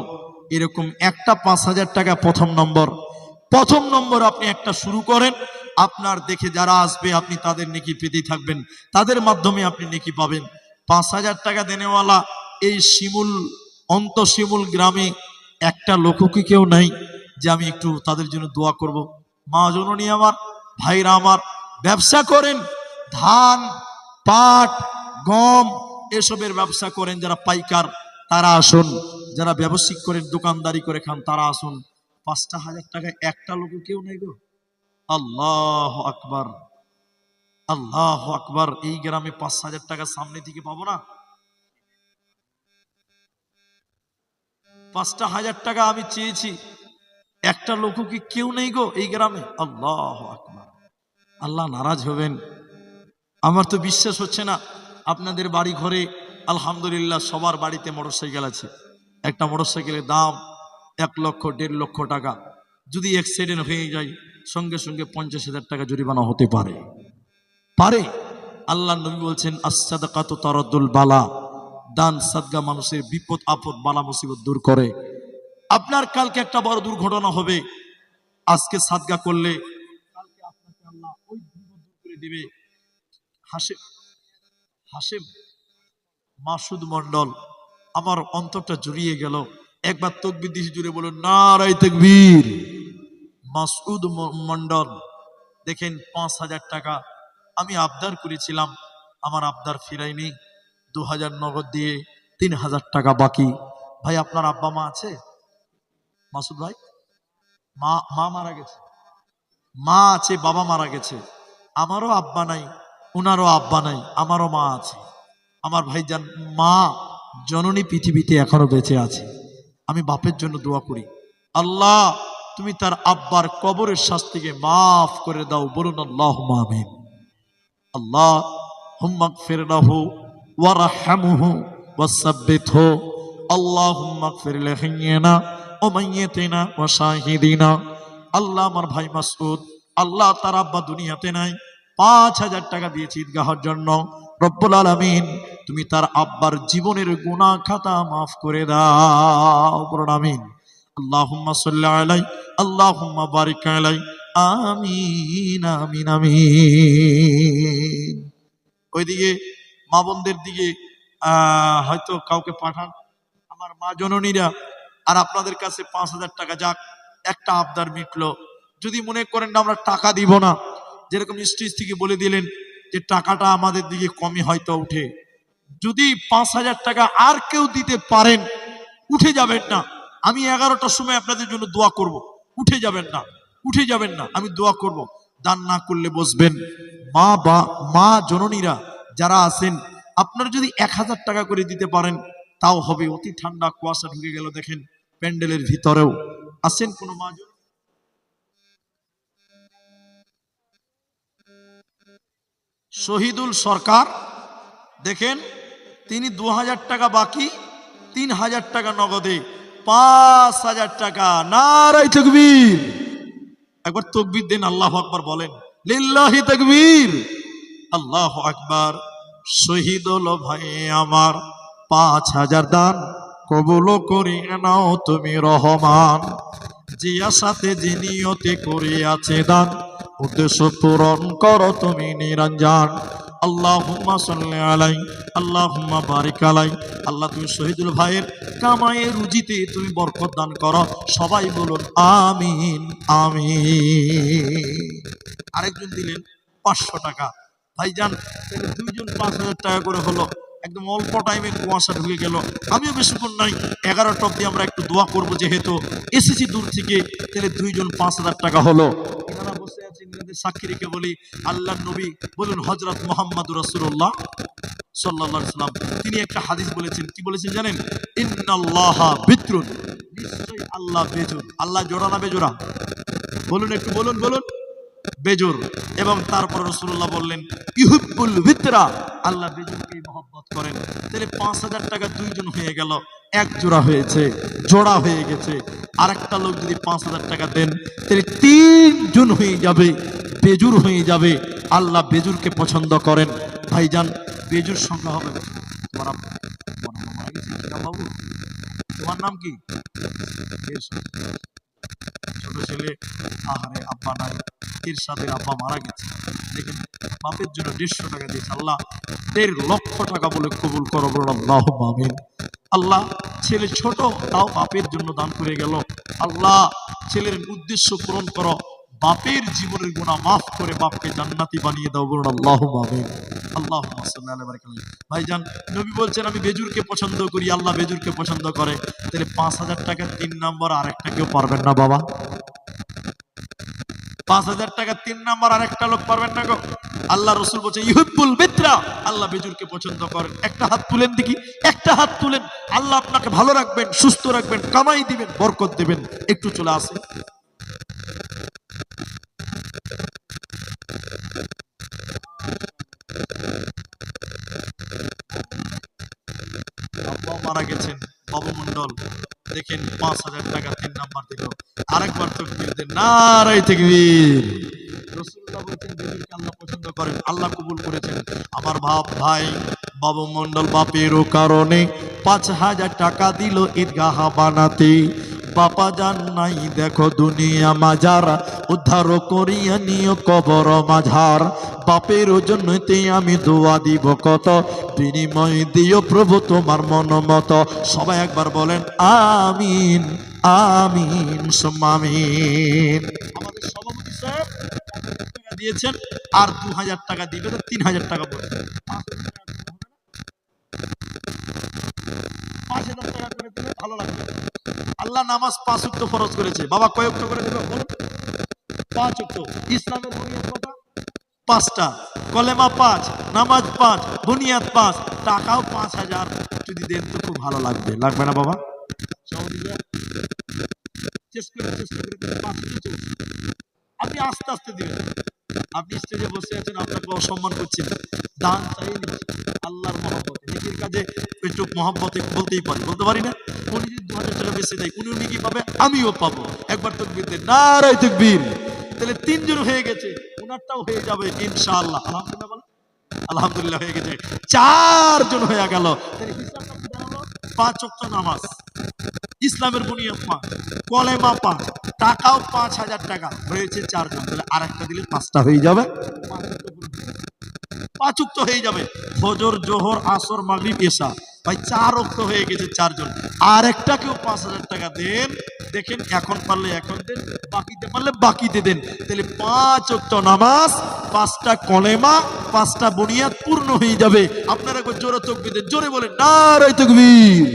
এরকম একটা 5,000 টাকা প্রথম নম্বর আপনি একটা শুরু করেন। আপনার দেখে যারা আসবে আপনি তাদের নেকি পেতেই থাকবেন, তাদের মাধ্যমে আপনি নেকি পাবেন। 5,000 টাকা দেনেওয়ালা এই শিমুল গ্রামে একটা লোকও কি কেউ নাই যে আমি একটু তাদের জন্য দোয়া করব? মা জননী আমার, ভাইরা আমার, ব্যবসা করেন, ধান, পাট, গম এসবের ব্যবসা করেন যারা পাইকার তারা আসুন, যারা ব্যবসায়িক করেন দোকানদারি করে খান তারা আসুন। 5,000 টাকায় একটা লোক কেউ নেই গো। আল্লাহ আকবার, আল্লাহ আকবার। এই গ্রামে 5,000 টাকা সামনে থেকে পাবো না? 5,000 টাকা আমি চেয়েছি, একটা লোক কি কেউ নেই গো এই গ্রামে? আল্লাহ আকবার। আল্লাহ নারাজ হবেন? আমার তো বিশ্বাস হচ্ছে না। আপনাদের বাড়ি ঘরে আলহামদুলিল্লাহ সবার বাড়িতে মোটরসাইকেল আছে। একটা মোটরসাইকেলের দাম 1 লক্ষ 1.5 লক্ষ টাকা। যদি অ্যাক্সিডেন্ট হয়ে যায় সঙ্গে সঙ্গে 50,000 টাকা জরিমানা হতে পারে। আল্লাহ নবী বলছেন as-সাদাকাতু তারাদ্দুল বালা, দান সাদকা মানুষের বিপদ আপদ বালা মুসিবত দূর করে। আপনার কালকে একটা বড় দুর্ঘটনা হবে, আজকে সাদকা করলে কালকে আপনাকে আল্লাহ ওই বিপদ দূর করে দিবে। হাসেম মাসুদ মন্ডল, আমার অন্তরটা জুড়িয়ে গেল। একবার তাকবীর দিয়ে জুড়ে বলুন নারায়ে তাকবীর। মাসুদ মন্ডল দেখেন 5,000 টাকা আমি আবদার করেছিলাম, আমার আবদার ফিরাইনি। 2,000 নগদ দিয়ে 3,000 টাকা বাকি। ভাই আপনার আব্বা মা আছে? মাসুদ ভাই, মা মারা গেছে, মা আছে, বাবা মারা গেছে। আমারও আব্বা নাই, উনারও আব্বা নাই, আমারও মা আছে। আমার ভাইজান মা জননী পৃথিবীতে এখনো বেঁচে আছে। আমি বাপের জন্য দোয়া করি, আল্লাহ তুমি তার আব্বার কবরের শাস্তিকে মাফ করে দাও। বলুন আল্লাহুম্মা আমিন। আল্লাহুম্মা গফির লাহু ওয়ারহামহু ওয়াসাব্বিতহু। আল্লাহুম্মা গফির লিহাইয়িনা ওয়া মাইয়িতিনা ওয়া শাহিদিনা। আল্লাহ আমার ভাই মাসউদ, আল্লাহ তার আব্বা দুনিয়াতে নাই, 5,000 টাকা দিয়েছি ঈদগাহের জন্য। রব্বুল আলামিন তুমি তার আব্বার জীবনের গুনাহ খাতা মাফ করে দাও। বলুন আমিন। আল্লাহুম্মা সাল্লি আলাইহি, আল্লাহুম্মা বারিক আলাইহি, আমিন আমিন আমিন। ওইদিকে মা বোনদের দিকে হয়তো কাউকে পাঠান, আমার মা জননীরা। আর আপনাদের কাছে 5,000 টাকা যাক, একটা আবদার মিটলো। যদি মনে করেন না আমরা টাকা দিব না, যেরকম স্টেজ থেকে বলে দিলেন যে টাকাটা আমাদের দিকে কমই হয়তো উঠে, যদি 5,000 টাকা আর কেউ দিতে পারেন, উঠে যাবেন না। আমি 11টার সময় আপনাদের জন্য দোয়া করব, উঠে যাবেন না, উঠে যাবেন না, আমি দোয়া করব। দান না করলে বসবেন। মা জননীরা যারা আছেন, আপনারা যদি 1,000 টাকা করে দিতে পারেন তাও হবে। অতি ঠান্ডা, কুয়াশা ঢুকে গেল দেখেন প্যান্ডেলের ভিতরেও। আছেন কোনো মা? শহীদুল সরকার দেখেন, তিনি 2,000 টাকা বাকি, 3,000 টাকা নগদে, 5,000 টাকা। নারায়ে তাকবীর। একবার তাকবীর দেন, আল্লাহু আকবার বলেন, লিল্লাহি তাকবীর, আল্লাহু আকবার। শহীদ হলো ভাই আমার, 5,000 দান কবুল করিয়ে নাও তুমি রহমান। যে আশাতে যে নিয়তে করে আছে দান, উদ্দেশ্য পূরণ করো তুমি নিরঞ্জন। আল্লাহুম্মা সাল্লি আলাই, আল্লাহুম্মা বারিক আলাই। আল্লাহ তুমি শহীদুল ভাইয়ের কামায়ে রুজিতে তুমি বরকত দান করো। সবাই বলুন আমিন আমিন। আরেকজন দিলেন 500 টাকা। ভাইজান দুইজন 5,000 টাকা করে হলো। একদম অল্প টাইমে কুয়াশা ঢুকে গেল। আমিও বেশিক্ষণ নাই, 11টা অব্দি আমরা একটু দোয়া করবো, যেহেতু এসেছি দূর থেকে। তাহলে দুইজন 5,000 টাকা হলো। এনারা বসে আছেন, এনাদের সাক্ষী রেখে বলি, আল্লাহ নবী বলুন হযরত মুহাম্মদুর রাসূলুল্লাহ সাল্লাল্লাহু আলাইহি ওয়াসাল্লাম, তিনি একটা হাদিস বলেছেন। কি বলেছেন জানেন? ইন্নাল্লাহা বিত্রুন, নিশ্চয়ই আল্লাহ বেজোর। আল্লাহ জোড়া না বেজোড়া? বলুন একটু, বলুন বলুন। বেজোর। এবং তারপর রাসূলুল্লাহ বললেন ইউহিব্বুল বিতরা, আল্লাহ বেজোরকে মহব্বত করেন। তাহলে 5,000 টাকা দুইজন হয়ে গেল, এক জোড়া হয়েছে, জোড়া হয়ে গেছে। আরেকটা লোক যদি 5,000 টাকা দেন, তাহলে 3 জন হয়ে যাবে, বেজুর হয়ে যাবে। আল্লাহ বেজুরকে পছন্দ করেন। ভাইজান বেজুর সংখ্যা হবে। তোমার নাম কি? ছোট ছেলে, আহারে আব্বা নাই, ইরশাদের আব্বা মারা গেছে। দেখেন বাপের জন্য 150 টাকা দিয়েছে। আল্লাহ 1.5 লক্ষ টাকা বলে কবুল করো, বলুন আল্লাহুম্মা আমিন। আল্লাহ ছেলে ছোট, তাও বাপের জন্য দান করে গেল। আল্লাহ ছেলের উদ্দেশ্য পূরণ করো, বাপের জীবনের গুনাহ মাফ করে বাপকে জান্নাতি বানিয়ে দাও, বলুন আল্লাহুম্মা আমিন। আল্লাহুম্মা সাল্লি আলা বারাক আল্লাহ। ভাইজান নবী বলছেন আমি বেজুরকে পছন্দ করি, আল্লাহ বেজুরকে পছন্দ করে। তাহলে 5,000 টাকা 3 নম্বর আরেকটা কেউ পারবেন না বাবা? 5,000 টাকা 3 নম্বর আরেকটা লোক পারবেন না গো? আল্লাহ রাসূল বলেন ইউহিব্বুল বিতরা, আল্লাহ বেজুরকে পছন্দ করেন। একটা হাত তুলেন দেখি, একটা হাত তুলেন। আল্লাহ আপনাকে ভালো রাখবেন, সুস্থ রাখবেন, কামাই দিবেন, বরকত দিবেন। একটু চলে আসেন। আব্বা মারা গেছেন, বাবু মন্ডল দেখেন 5,000 টাকা 3 নাম্বার দিল। আরেকবার তাকবীর দেন, নারায়ে তাকবীর। রাসূলুল্লাহ বলেন বেজুরকে আল্লাহ পছন্দ করেন, আল্লাহ কবুল করেছেন। আমার ভাই বাবু মন্ডল বাপেরও কারণে 5,000 টাকা দিল ঈদগাহ বানাতে। বাবা জান নাই দেখো দুনিয়া মাজার, উদ্ধার করিয়া নিও কবর মাঝার। বাপের জন্যতে আমি দোয়া দিব কত, বিনিময় দিও প্রভু তোমার মন মতো। সবাই একবার বলেন আমিন আমিন সুম্মা আমিন। আমাদের সভাপতি সাহেব 1,000 টাকা দিয়েছেন, আর 2,000 টাকা দিবে, তো 3,000 টাকা বলছে। 5,000 টাকা করে দিলে ভালো লাগবে। আল্লাহ নামাজ 5 ওয়াক্ত ফরজ করেছে। বাবা কয় ওয়াক্ত করে দেবে বলুন? 5 ওয়াক্ত। ইসলামের বুনিয়াদ কত? 5টা। কলেমা 5, নামাজ 5, বুনিয়াদ 5, টাকাও 5,000 যদি দেন তো খুব ভালো লাগবে। লাগবে না বাবা? চেষ্টা করে 5 আপনি আস্তে আস্তে দিবেন। আপনি স্টেজে বসে আছেন, আপনাকে অসম্মান করছেন, দান চাইয়ে নিচ্ছি আল্লাহর মহব্বতে। নিজের কাজে একটু মহব্বতে বলতেই পারি, বলতে পারি না? উনি যদি 2,000 টাকা বেশি দেয়, উনিও নাকি পাবে, আমিও পাবো। একবার তাকবীর দেন, নারায়ে তাকবীর। তাহলে 3 জন হয়ে গেছে, ওনারটাও হয়ে যাবে ইনশাআল্লাহ। আলহামদুলিল্লাহ বলেন। আলহামদুলিল্লাহ হয়ে গেছে। 4 জন হয়ে গেল। তাহলে হিসাবটা কি দাঁড়ালো? 5 ওয়াক্ত নামাজ, ইসলামের বুনিয়াদ 5, কলেমা 5, টাকাও 5,000 টাকা, হয়েছে 4 জন। তাহলে আরেকটা দিলে 5টা হয়ে যাবে, 5 ওয়াক্ত হয়ে যাবে। ফজর, জোহর, আসর, মাগরিব, এশা, ভাই 4 ওয়াক্ত হয়ে গেছে 4 জন। আর একটা কেউ 5,000 টাকা দেন, দেখেন এখন পারলে এখন দেন, বাকিতে পারলে বাকিতে দেন। তাহলে 5 ওয়াক্ত নামাজ, 5টা কলেমা, 5টা বুনিয়াদ পূর্ণ হয়ে যাবে। আপনারা একবার জোরে তাকবীর দেন, জোরে বলেন নারে তাকবীর।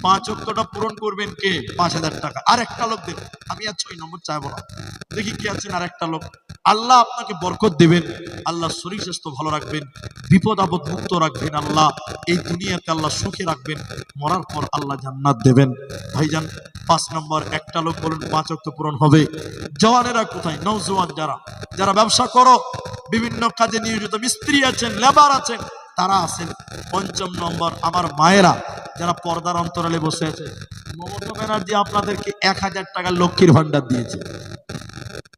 5 ওয়াক্তটা পূরণ করবেন কে? 5,000 টাকা। আর একটা লোক দেন, আমি আর 6 নম্বর চাইবো না, দেখি কি আছেন। আর একটা লোক, আল্লাহ আপনাকে বরকত দেবেন, আল্লাহ শরীর স্বাস্থ্য ভালো রাখবেন, বিপদ আপদ মুক্ত রাখবেন, আল্লাহ এই দুনিয়াতে আল্লাহ সুখে রাখবেন, মরার পর আল্লাহ জান্নাত দেবেন। ভাইজান 5 নম্বর একটা লোক বলুন 5 ওয়াক্ত পূরণ হবে। জওয়ানেরা কোথায়? নওজওয়ান যারা যারা ব্যবসা করো, বিভিন্ন কাজে নিয়োজিত, মিস্ত্রি আছেন, লেবার আছেন, তারা আছেন। 5 নম্বর আমার মায়েরা যারা পর্দার অন্তরালে বসে আছে, মমতা ব্যানার্জি আপনাদেরকে 1,000 টাকা লক্ষ্মীর ভান্ডার দিয়েছে,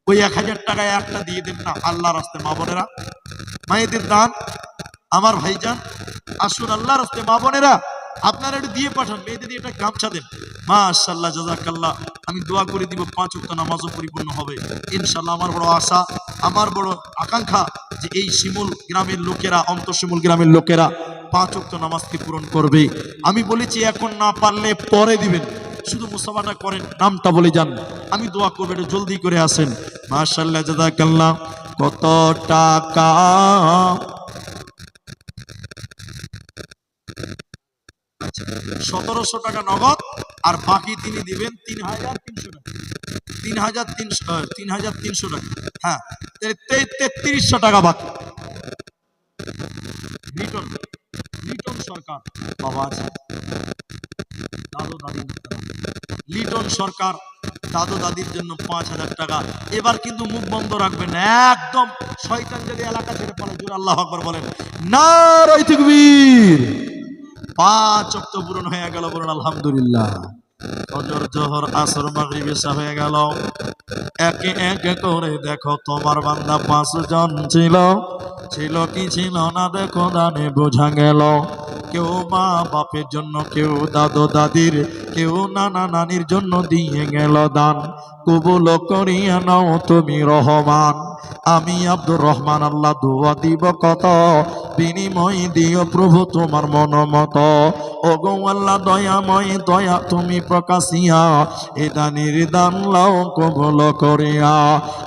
ওই 1,000 টাকায় একটা দিয়ে দেন না আল্লাহ রাস্তে। মা বোনেরা, মায়েদের দান, আমার ভাইজান আসুন আল্লাহ রাস্তে, মা বোনেরা আপনারা একটু দিয়ে পাঠান, মেয়েদের দিয়ে একটা গামছা দেন। মাশাআল্লাহ, জাযাকাল্লাহ। আমি দোয়া করে দিব 5 ওয়াক্ত নামাজও পরিপূর্ণ হবে ইনশাআল্লাহ। আমার বড় আশা, আমার বড় আকাঙ্ক্ষা যে এই শিমুল গ্রামের লোকেরা, অন্তঃশিমুল গ্রামের লোকেরা 5 ওয়াক্ত নামাজকে পূরণ করবে। আমি বলেছি এখন না পারলে পরে দিবেন, শুধু মুসাফাটা করেন, নামটা বলে যান, আমি দোয়া করবো, একটু জলদি করে আসেন। মাশাআল্লাহ, জাযাকাল্লাহ। কত টাকা? 1700 টাকা নগদ, আর বাকি তিনি দিবেন 3,300 টাকা, 3,300 টাকা। হ্যাঁ, 3,300 টাকা বাকি। লিটন, লিটন সরকার বাবা আছে, দাদু দাদি, লিটন সরকার দাদু দাদির জন্য 5,000 টাকা। এবার কিন্তু মুখ বন্ধ রাখবেন না, একদম শয়তান যদি এলাকা ছেড়ে পালে, জোরে আল্লাহু আকবার বলেন, নারে তাকবীর। 5 ওয়াক্ত পূরণ হয়ে গেল, বলুন আলহামদুলিল্লাহ। ফজর, জোহর, আসর, মাগরিব, এশা হয়ে গেল। একে একে করে দেখো তোমার বান্দা 5 জন ছিল, ছিল কি ছিল না দেখো দানে বোঝা গেল। কেউ মা বাপের জন্য, কেউ দাদু দাদির, কেউ নানা নানির জন্য দিয়ে গেল দান। কবুল করিয়া নাও তুমি রহমান, আমি আব্দুর রহমান আল্লাহ দোয়া দিব কত, বিনিময় দিও প্রভু তোমার মন মত। ওগো আল্লাহ দয়াময়, দয়া তুমি প্রকাশিয়া, এ দানের দান লাও কবুল করিয়া।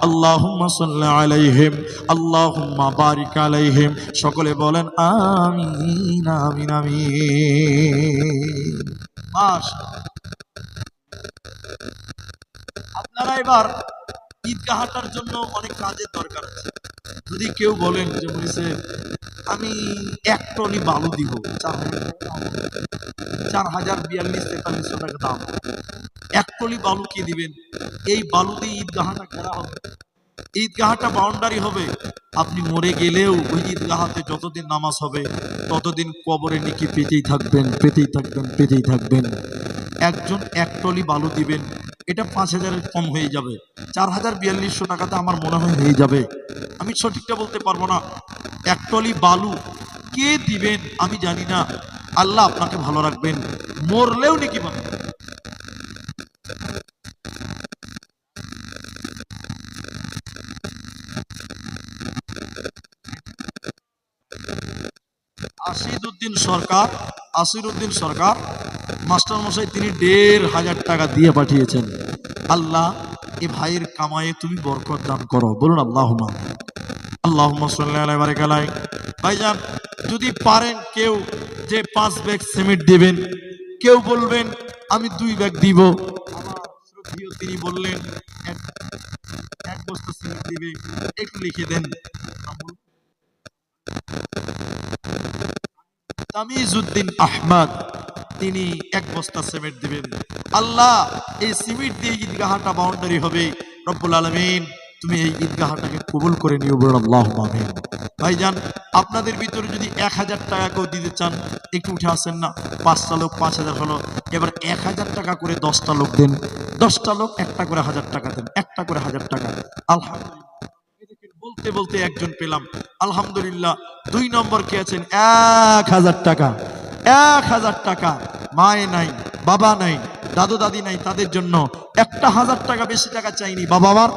আল্লাহুম্মা সাল্লি আলাইহিম, আল্লাহুম্মা বারিক আলাইহিম। সকলে বলেন আমিন, আমিন, আমিন। আপনারা এবার ঈদগাহটার জন্য অনেক কাজের দরকার আছে। যদি কেউ বলেন যে বলেছে আমি 1 টলি বালু দিব, 4,042-4300 টাকা দাম, 1 টলি বালু কি দিবেন? এই বালু দিয়ে ঈদগাহটা করা হবে, ঈদগাহটা বাউন্ডারি হবে। আপনি মরে গেলেও ওই ঈদগাহতে যতদিন নামাজ হবে ততদিন কবরে নেকি পেতেই থাকবেন, পেতেই থাকবেন, পেতেই থাকবেন। একজন 1 টলি বালু দিবেন, এটা 5,000-এর কম হয়ে যাবে, 4,042 টাকাতে আমার মনে হয় হয়ে যাবে। আমি সঠিকটা বলতে পারবো না। 1 টলি বালু কে দিবেন আমি জানি না, আল্লাহ আপনাকে ভালো রাখবেন, মরলেও নেকি পাবেন। আসিরউদ্দিন সরকার মাস্টার মশাই, তিনি 1,500 টাকা দিয়ে পাঠিয়েছেন। আল্লাহ এ ভাইয়ের কামায়ে তুমি বরকত দান করো, বলুন আল্লাহুম্মা, আল্লাহুম্মা সাল্লি আলাইহি ওয়া বারিক আলাইহি। ভাইজান যদি পারেন কেউ যে 5 ব্যাগ সিমেন্ট দিবেন, কেউ বলবেন আমি 2 ব্যাগ দিব, আমার শ্রদ্ধেয় তিনি বললেন 1 বস্তা সিমেন্ট দিবে, একটু লিখে দেন। তামিজউদ্দিন আহমদ, তিনি 1 বস্তা সিমেন্ট দিবেন। আল্লাহ এই সিমেন্ট দিয়ে ঈদগাহটা বাউন্ডারি হবে, রব্বুল আলামিন তুমি এই ঈদগাহটাকে কবুল করে নিও, বলুন আল্লাহুম্মা আমিন। ভাইজান আপনাদের ভিতরে যদি 1,000 টাকা কেউ দিতে চান একটু উঠে আসেন না, 5টা লোক 5,000 হলো, এবার 1,000 টাকা করে 10টা লোক দেন, 10টা লোক একটা করে 1,000 টাকা দেন, একটা করে 1,000 টাকা। আলহামদুলিল্লাহ, বলতে বলতে একজন পেলাম, আলহামদুলিল্লাহ। 2 নম্বর কে আছেন? 1,000 টাকা, 1,000 টাকা। মায়ে নাই, বাবা নাই, দাদু দাদি নাই, তাদের জন্য 1000 টাকা, বেশি টাকা চাইনি বাবা আমার,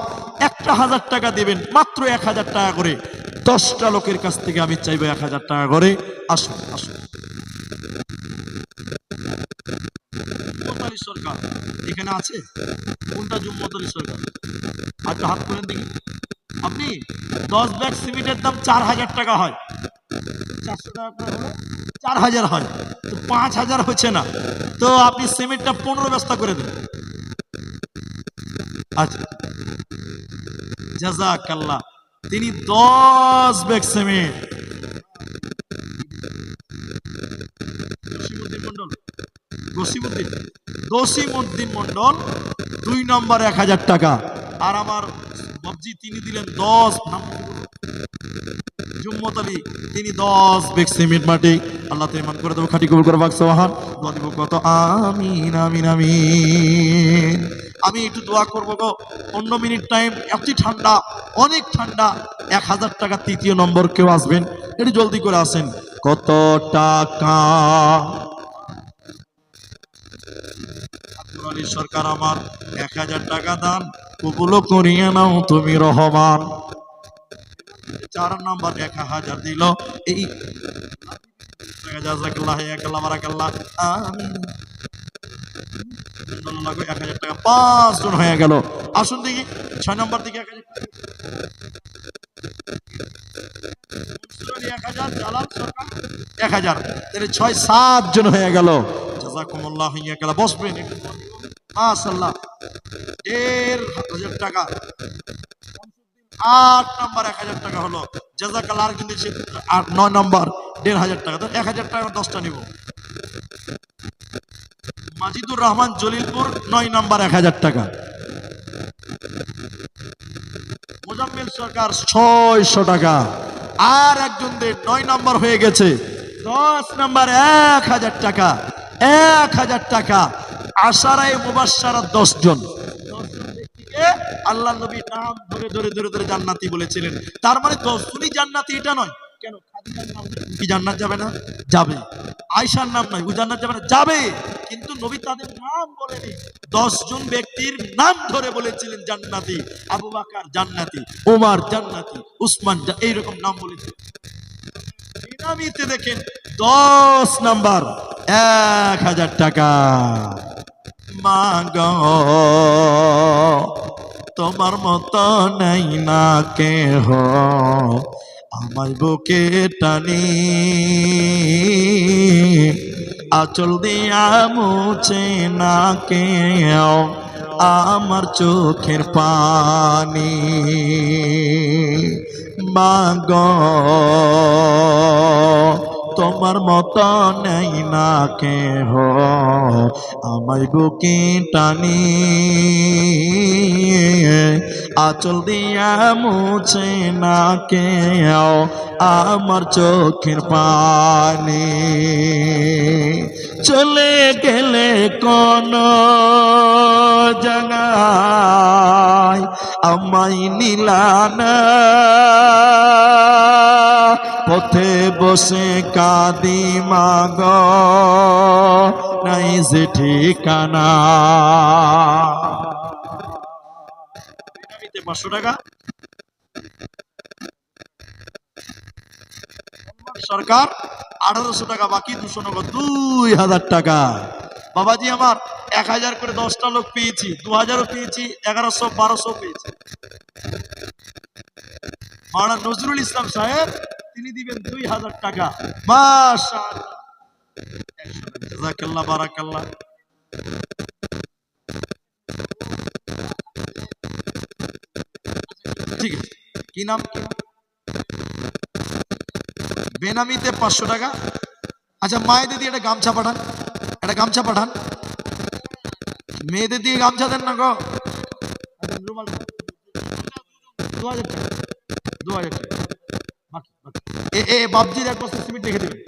1000 টাকা দেবেন, মাত্র 1000 টাকা করে। 10টা লোকের কাছ থেকে আমি চাইবো 1000 টাকা করে। আসুন আসুন। জুম্মত আলী সরকার এখানে আছে? কোনটা জুম্মত আলী সরকার? আচ্ছা হাত তুলেন দেখি। আপনি 10 ব্যাগ সিমেন্টের দাম 4000 টাকা হয়, 400 টাকা করে হলো 4000 হয়, তো 5000 হচ্ছে না, তো আপনি সিমেন্টটা 15 বস্তা করে দেন। আচ্ছা জাযাকাল্লাহ, তিনি 10 ব্যাগ সিমেন্ট। জসিমউদ্দিন মন্ডল, জসিমউদ্দিন মন্ডল 2 নম্বর 1000 টাকা। আর আমার বাবজি তিনি দিলেন 10 জুম্মত আলী, তিনি 10 ব্যাগ সিমেন্ট মাটি। আল্লাহ তো ইমান করে দেবো, খাঁটি কবুল করে বাক সুবহান। দোয়া দিব কত? আমিন আমিন আমিন। আমি একটু দোয়া করবো গো, 15 মিনিট টাইম, এত ঠান্ডা, অনেক ঠান্ডা। 1000 টাকা 3য় নম্বর কেউ আসবেন, একটু জলদি করে আসেন। কত টাকা? আব্দুল আলী সরকার আমার 1000 টাকা দান কবুল করিয়া নাও তুমি রহমান। 4 নম্বর 1000 দিল, এই জাযাকাল্লাহ ইয়াকাল্লাহ বারাকাল্লাহ আমিন। 1000 টাকা 5 জন হয়ে গেল। আসুন দেখি 6 নম্বর দিকে 1000, জালাল সরকার 1000, তাহলে 6-7 জন হয়ে গেল। জাযাকুমুল্লাহ ইয়াকাল্লাহ। বসবেন একটু, মাশাআল্লাহ। 1500 টাকা। 8 নম্বর 1000 টাকা হলো, জাযাকাল্লাহ। আর কিন্তু 9 নম্বর 1500 টাকা, তো 1000 টাকা 10টা নিব। মাজিদুর রহমান জলিলপুর 9 নম্বর 1000 টাকা। মোজাম্মেল সরকার 600 টাকা। আর একজনদের 9 নম্বর হয়ে গেছে, 10 নম্বর 1000 টাকা। 1000 টাকা। আশারায়ে মুবাশশারা 10 জন। আল্লাহ নবী নাম ধরে ধরে ধরে ধরে জান্নাতি বলেছিলেন। তার মানে 10 জনই জান্নাতি এটা নয়। কেন? খাদিজার নাম কি জান্নাত যাবে না? যাবে। আয়েশার নাম নাই, ও জান্নাত যাবে না? যাবে। কিন্তু নবী তাদের নাম বলেনি, 10 জন ব্যক্তির নাম ধরে বলেছিলেন জান্নাতি। আবু বকর জান্নাতি, ওমর জান্নাতি, উসমান, এইরকম নাম বলেছিলেন। বেনামিতে দেখেন 10 নাম্বার 1000 টাকা। মাগো তোমার মতো নাই না কেহ, আমায় বুকে টানি আঁচল দিয়া মুছে না কেউ আমার চোখের পানি। মাগো তোমার মতো নেই না কেহ, আমায় বুকে টানি আঁচল দিয়া মুছে না কেউ আমার চোখের পানি। চলে গেলে কোন জায়গায় আমায় নিলানা, পথে বসে কাঁদি মাগো নাই যে ঠিকানা। 500 টাকা। সরকার 1800 টাকা বাকি, 200 নগদ 2000 টাকা। বাবাজি আমার 1000 করে 10টা লোক পেয়েছি, 2000ও পেয়েছি, 1100 1200 পেয়েছি। মাওলানা নজরুল ইসলাম সাহেব তিনি দিবেন 2000 টাকা। মাশাআল্লাহ, জাযাকাল্লাহ বারাকাল্লাহ। ঠিক আছে, কি নাম? বেনামিতে 500 টাকা। আচ্ছা মায়েদের দিয়ে একটা গামছা পাঠান, একটা গামছা পাঠান। মেয়েদের দিয়ে গামছা দেন না গো। 2000 টাকা, 2000 টাকা বাকি। বাবজির 1 বস্তা সিমেন্ট রেখে দেবেন।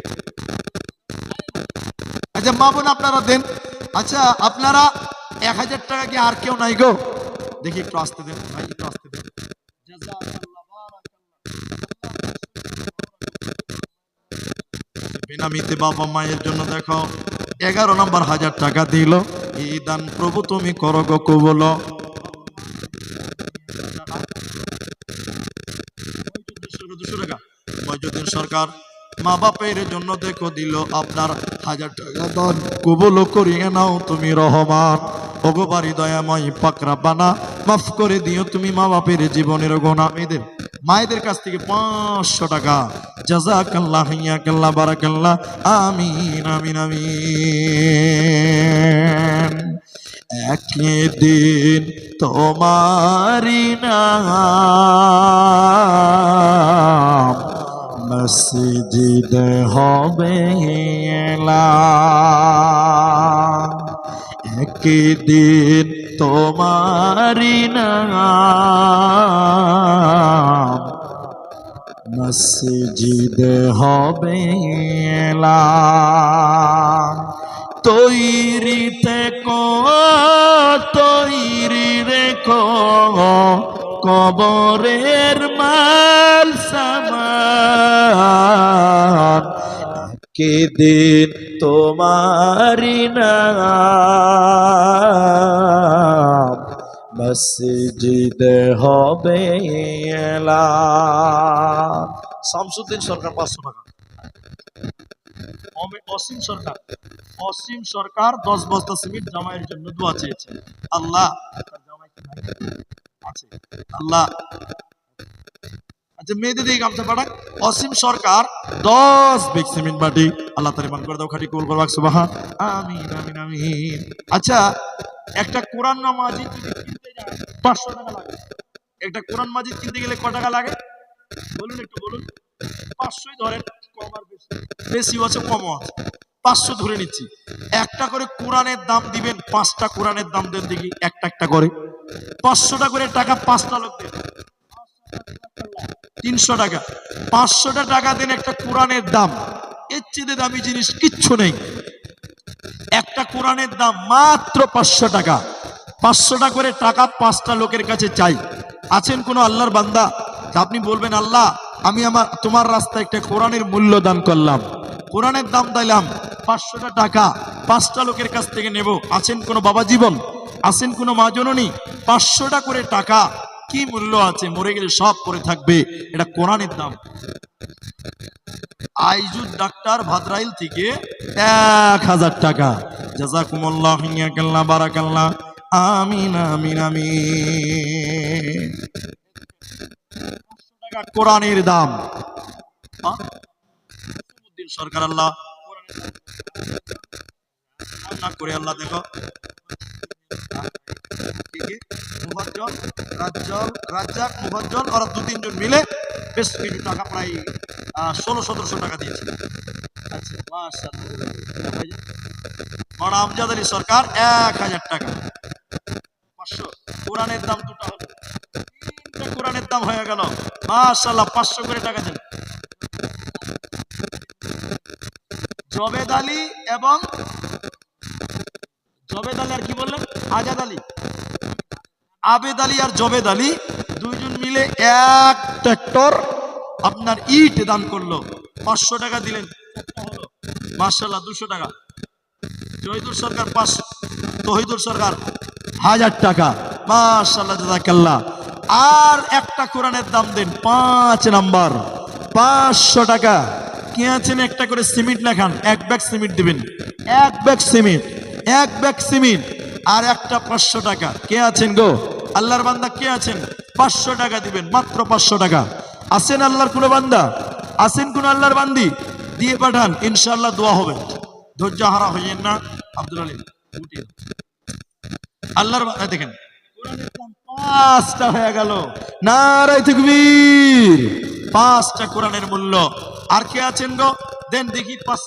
আচ্ছা মা বোন আপনারা দেন। আচ্ছা আপনারা 1000 টাকা কি আর কেউ নাই গো? দেখি একটু আসতে দেন ভাই, একটু আসতে দেন। বেনামিতে বাবা মায়ের জন্য দেখো 11 নম্বর 1000 টাকা দিল। এই দান প্রভু তুমি করো গো কবুল। মইজুদ্দিন সরকার মা বাপের জন্য দেখো দিল আপনার 1000 টাকা দান, কবুল করিয়ে নাও তুমি রহমান। ওগো বাড়ি দয়াময় পাক রব্বানা, মাফ করে দিও তুমি মা বাপের জীবনের গুনাহ। মায়েদের কাছ থেকে 500 টাকা, জাযাকাল্লাহ হিয়াকাল্লাহ বারাকাল্লাহ, আমিন আমিন আমিন। একদিন তোমারি নাম মসজিদ হবে এলান, একদিন তোমারি নাম মসজিদ হবে এলান। তৈরি থেকো তৈরি রেখো কবরের মাল সামান, কেদিন তোমারি নাম মসজিদ হবে এলান। শামসুদ্দিন সরকার 500 টাকা। অসীম সরকার, অসীম সরকার 10 বস্তা সিমেন্ট জামাইয়ের জন্য দোয়া চেয়েছে। আল্লাহ জামাই কি আছে? আল্লাহ আচ্ছা মেয়েদের দিকে গামছা পাঠাক। অসীম সরকার 10 ব্যাগ সিমেন্ট বাটি, আল্লাহ তাআলা মান করে দাও, খাঁটি কবুল করুক, সুবহান আমিন আমিন আমিন। আচ্ছা একটা কোরআন মাজিদ যদি কিনতে যায় 500 টাকা লাগে। একটা কোরআন মাজিদ কিনতে গেলে কত টাকা লাগে বলুন, একটু বলুন। 500ই ধরেন, কম আর বেশি, বেশি আছে কমও আছে, 500 ধরে নিচ্ছি। একটা করে কোরআনের দাম দিবেন, 5টা কোরআনের দাম দেন দেখি, একটা একটা করে 500টা করে টাকা, 5টা লোক দেন 300 টাকা, 500টা টাকা দেন একটা কোরআনের দাম। এর চেয়ে দামি জিনিস কিচ্ছু নেই। একটা কোরআনের দাম মাত্র 500 টাকা। 500টা করে টাকা 5টা লোকের কাছে চাই। আছেন কোন আল্লাহর বান্দা আপনি বলবেন আল্লাহ আমি আমার তোমার রাস্তায় একটা কোরআনের মূল্য দান করলাম, কোরআনের দাম দিলাম 500টা টাকা, 5টা লোকের কাছ থেকে নেব? আছেন কোন বাবা জীবন? আছেন কোন মা জননী? 500টা করে টাকা কি মূল্য আছে? মরে গেলে সব করে থাকবে, এটা কোরআনের দাম। আইজুদ ডাক্তার ভাদ্রাইল থেকে 1000 টাকা, জাযাকুমুল্লাহ হিয়াকাল্লাহ বারাকাল্লাহ, আমিন আমিন আমিন। কোরআনের দাম সরকার আল্লাহ না করে আল্লাহ দেখো রাজ্জাক মুফাজ্জল ওরা 2-3 জন মিলে বেশ কিছু টাকা, প্রায় 1600-1700 টাকা দিয়েছে। আচ্ছা মাশাআল্লাহ। আমজাদ আলী সরকার 1000 টাকা, 500। কোরআনের দাম দুটো হলো, 3টা কোরআনের দাম হয়ে গেল, মাশাআল্লাহ। 500 করে টাকা দেন। জবেদ আলী এবং জবেদ আলী আর কি বললেন, আজাদ আলী, আবেদ আলী আর জবেদ আলী 2 জন মিলে 1 ট্রাক্টর আপনার ইট দান করলো, 500 টাকা দিলেন, মাশাআল্লাহ। 200 টাকা। জহিদুল সরকার 500, তহিদুল সরকার 1000 টাকা, মাশাআল্লাহ জাযাকাল্লাহ। আর একটা কোরআনের দাম দেন 5 নাম্বার, 500 টাকা। কে আছেন একটা করে সিমেন্ট লেখান, 1 ব্যাগ সিমেন্ট দিবেন, 1 ব্যাগ সিমেন্ট, 1 ব্যাগ সিমেন্ট। আর একটা 500 টাকা। কে আছেন গো আল্লাহর বান্দা? কে আছেন? 500 টাকা দিবেন, মাত্র 500 টাকা। আছেন আল্লাহর কোন বান্দা? আছেন কোন আল্লাহর বান্দি? দিয়ে পাঠান, ইনশাআল্লাহ দোয়া হবে। ধৈর্য হারা হইয়েন না। আব্দুল আলী আল্লাহর দেখেন কোরআনের দাম 5টা হয়ে গেল, নারায়ে তাকবীর। 5টা কোরআনের মূল্য। আর কে আছেন গো? দেন দেখি 5